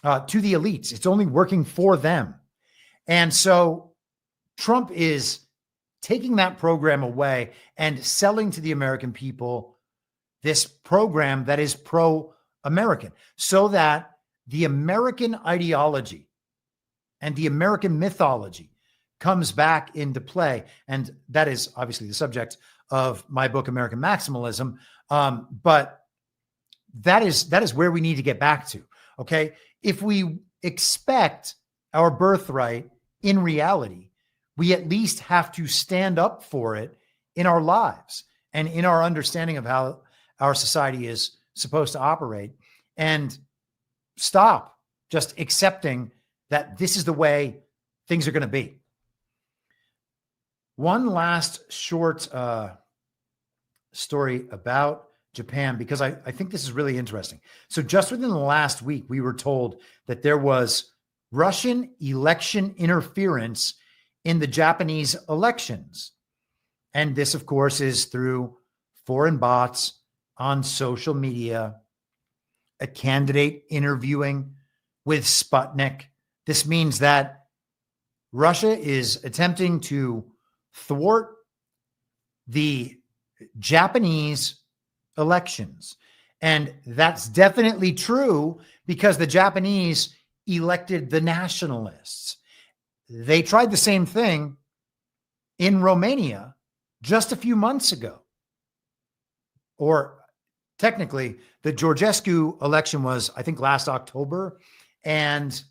the elites. It's only working for them. And so Trump is taking that program away and selling to the American people this program that is pro-American, so that the American ideology and the American mythology comes back into play. And that is obviously the subject of my book, American Maximalism. But that is where we need to get back to. Okay. If we expect our birthright in reality, we at least have to stand up for it in our lives and in our understanding of how our society is supposed to operate, and stop just accepting that this is the way things are going to be. One last short story about Japan, because I think this is really interesting. So just within the last week, we were told that there was Russian election interference in the Japanese elections. And this, of course, is through foreign bots on social media, a candidate interviewing with Sputnik. This means that Russia is attempting to thwart the Japanese elections. And that's definitely true because the Japanese elected the nationalists. They tried the same thing in Romania just a few months ago. Or technically, the Georgescu election was, I think, last October. And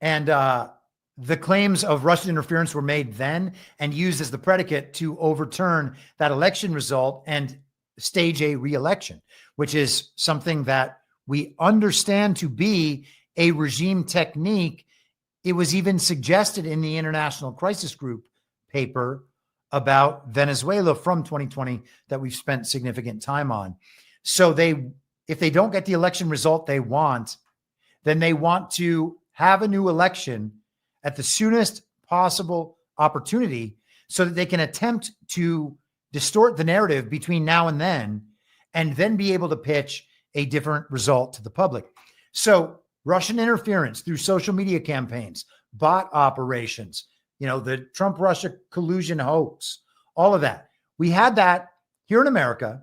the claims of Russian interference were made then and used as the predicate to overturn that election result and stage a re-election, which is something that we understand to be a regime technique. It was even suggested in the International Crisis Group paper about Venezuela from 2020 that we've spent significant time on. So if they don't get the election result they want, then they want to have a new election at the soonest possible opportunity so that they can attempt to distort the narrative between now and then be able to pitch a different result to the public. So Russian interference through social media campaigns, bot operations, the Trump-Russia collusion hoax, all of that. We had that here in America.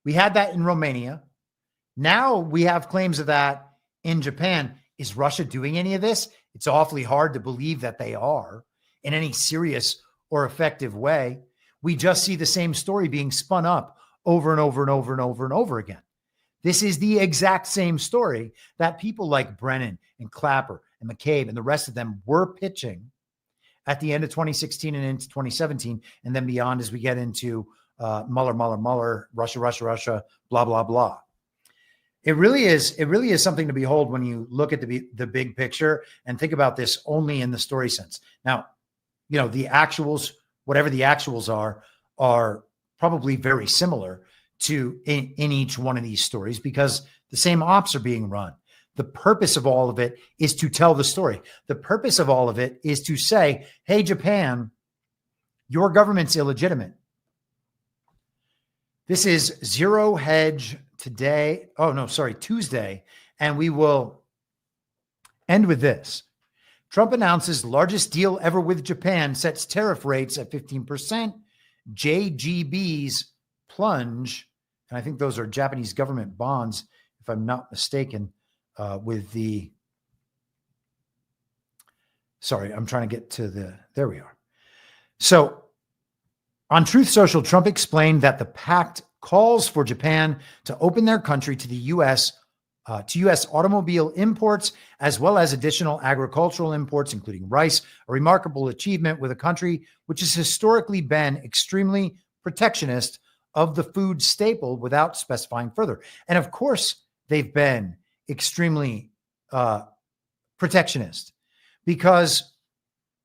We had that in Romania. Now we have claims of that in Japan. Is Russia doing any of this? It's awfully hard to believe that they are in any serious or effective way. We just see the same story being spun up over and over and over and over and over again. This is the exact same story that people like Brennan and Clapper and McCabe and the rest of them were pitching at the end of 2016 and into 2017, and then beyond as we get into Mueller, Russia, blah, blah, blah. It really is something to behold when you look at the big picture and think about this only in the story sense. Now, the actuals, whatever the actuals are probably very similar to in each one of these stories because the same ops are being run. The purpose of all of it is to tell the story. The purpose of all of it is to say, hey, Japan, your government's illegitimate. This is Zero Hedge today. Oh, no, sorry, Tuesday. And we will end with this. Trump announces largest deal ever with Japan, sets tariff rates at 15%. JGBs plunge. And I think those are Japanese government bonds, if I'm not mistaken, sorry, I'm trying to get to there we are. So on Truth Social, Trump explained that the pact calls for Japan to open their country to the U.S., to U.S. automobile imports, as well as additional agricultural imports, including rice, a remarkable achievement with a country which has historically been extremely protectionist of the food staple without specifying further. And of course, they've been extremely protectionist because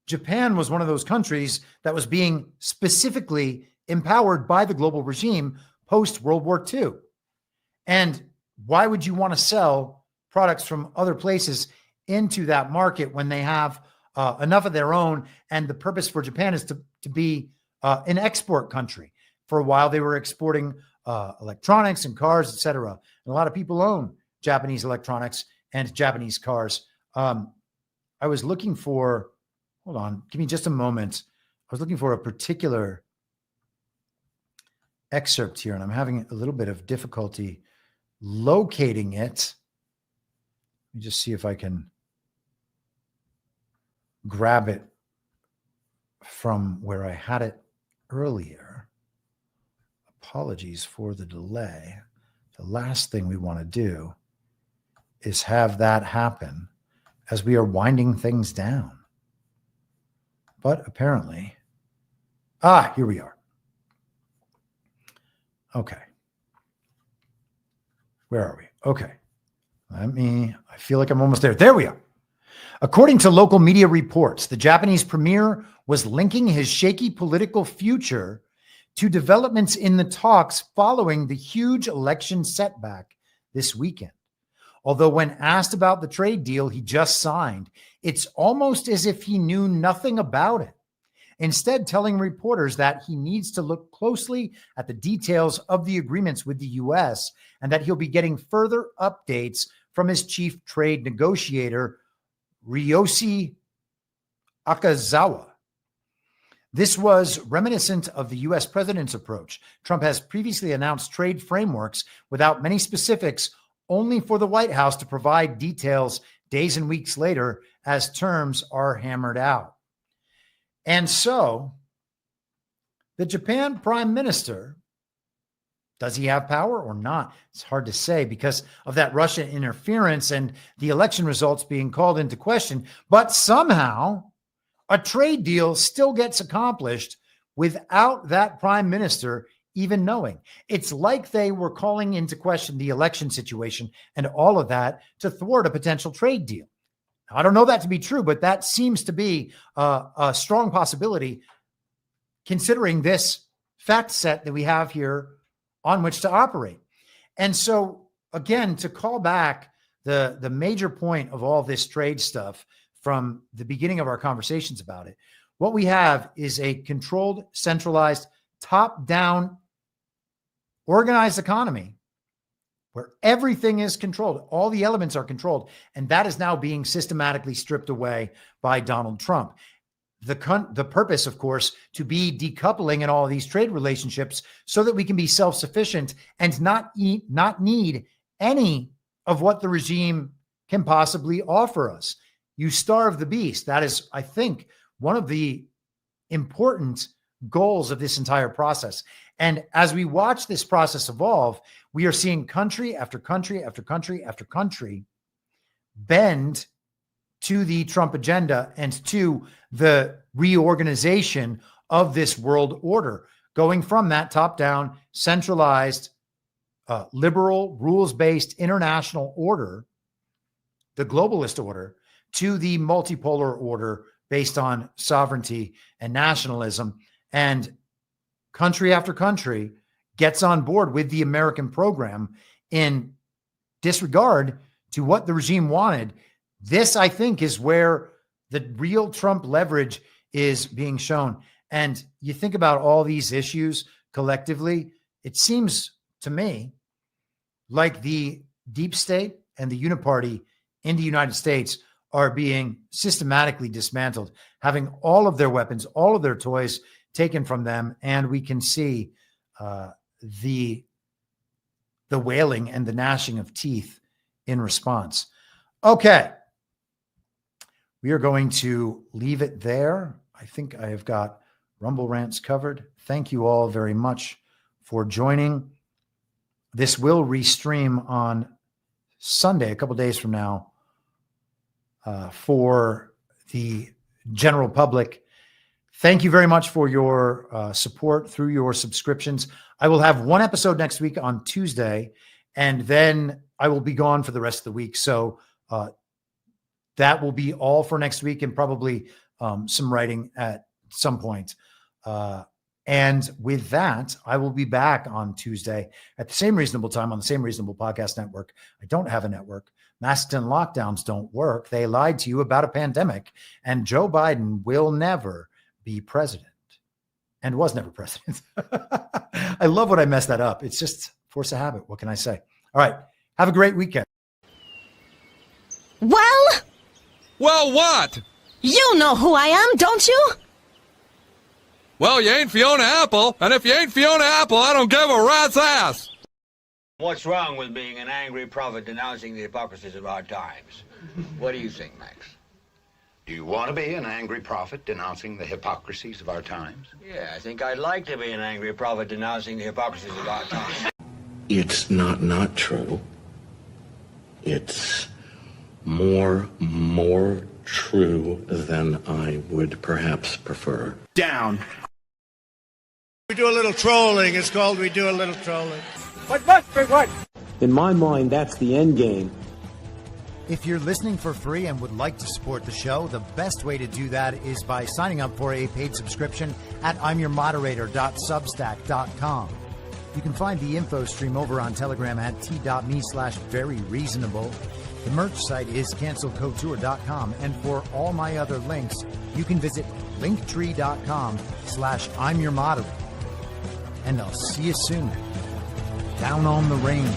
Japan was one of those countries that was being specifically empowered by the global regime post-World War II. And why would you want to sell products from other places into that market when they have enough of their own? And the purpose for Japan is to be an export country. For a while, they were exporting electronics and cars, etc. And a lot of people own Japanese electronics and Japanese cars. I was looking for, hold on, give me just a moment. I was looking for a particular excerpt here, and I'm having a little bit of difficulty locating it. Let me just see if I can grab it from where I had it earlier. Apologies for the delay. The last thing we want to do is have that happen as we are winding things down. But apparently, here we are. Okay. Where are we? Okay. I feel like I'm almost there. There we are. According to local media reports, the Japanese premier was linking his shaky political future to developments in the talks following the huge election setback this weekend. Although when asked about the trade deal he just signed, it's almost as if he knew nothing about it. Instead, telling reporters that he needs to look closely at the details of the agreements with the U.S. and that he'll be getting further updates from his chief trade negotiator, Ryoshi Akazawa. This was reminiscent of the U.S. president's approach. Trump has previously announced trade frameworks without many specifics, only for the White House to provide details days and weeks later as terms are hammered out. And so the Japan prime minister, does he have power or not? It's hard to say because of that Russian interference and the election results being called into question. But somehow a trade deal still gets accomplished without that prime minister even knowing. It's like they were calling into question the election situation and all of that to thwart a potential trade deal. I don't know that to be true, but that seems to be a strong possibility considering this fact set that we have here on which to operate. And so, again, to call back the major point of all this trade stuff from the beginning of our conversations about it, what we have is a controlled, centralized, top-down, organized economy where everything is controlled. All the elements are controlled. And that is now being systematically stripped away by Donald Trump. The purpose, of course, to be decoupling in all of these trade relationships so that we can be self-sufficient and not need any of what the regime can possibly offer us. You starve the beast. That is, I think, one of the important goals of this entire process. And as we watch this process evolve, we are seeing country after country after country after country bend to the Trump agenda and to the reorganization of this world order, going from that top-down, centralized, liberal, rules-based international order, the globalist order, to the multipolar order based on sovereignty and nationalism. And country after country gets on board with the American program in disregard to what the regime wanted. This, I think, is where the real Trump leverage is being shown. And you think about all these issues collectively, it seems to me like the deep state and the uniparty in the United States are being systematically dismantled, having all of their weapons, all of their toys taken from them. And we can see the wailing and the gnashing of teeth in response. Okay. We are going to leave it there. I think I have got Rumble Rants covered. Thank you all very much for joining. This will restream on Sunday, a couple days from now, for the general public. Thank you very much for your support through your subscriptions. I will have one episode next week on Tuesday, and then I will be gone for the rest of the week. So that will be all for next week, and probably some writing at some point. And with that, I will be back on Tuesday at the same reasonable time on the same reasonable podcast network. I don't have a network. Masks and lockdowns don't work. They lied to you about a pandemic, and Joe Biden will never be president and was never president. I love when I mess that up. It's just force of habit. What can I say? All right. Have a great weekend. Well, what? You know who I am, don't you? Well, you ain't Fiona Apple, and if you ain't Fiona Apple, I don't give a rat's ass. What's wrong with being an angry prophet denouncing the hypocrisies of our times? What do you think, Max? Do you want to be an angry prophet denouncing the hypocrisies of our times? Yeah, I think I'd like to be an angry prophet denouncing the hypocrisies of our times. It's not true. It's more true than I would perhaps prefer. Down. We do a little trolling. It's called We Do a Little Trolling. What? In my mind, that's the end game. If you're listening for free and would like to support the show, the best way to do that is by signing up for a paid subscription at imyourmoderator.substack.com. You can find the info stream over on Telegram at t.me/veryreasonable. The merch site is cancelcouture.com. And for all my other links, you can visit linktree.com/imyourmoderator. And I'll see you soon. Down on the range.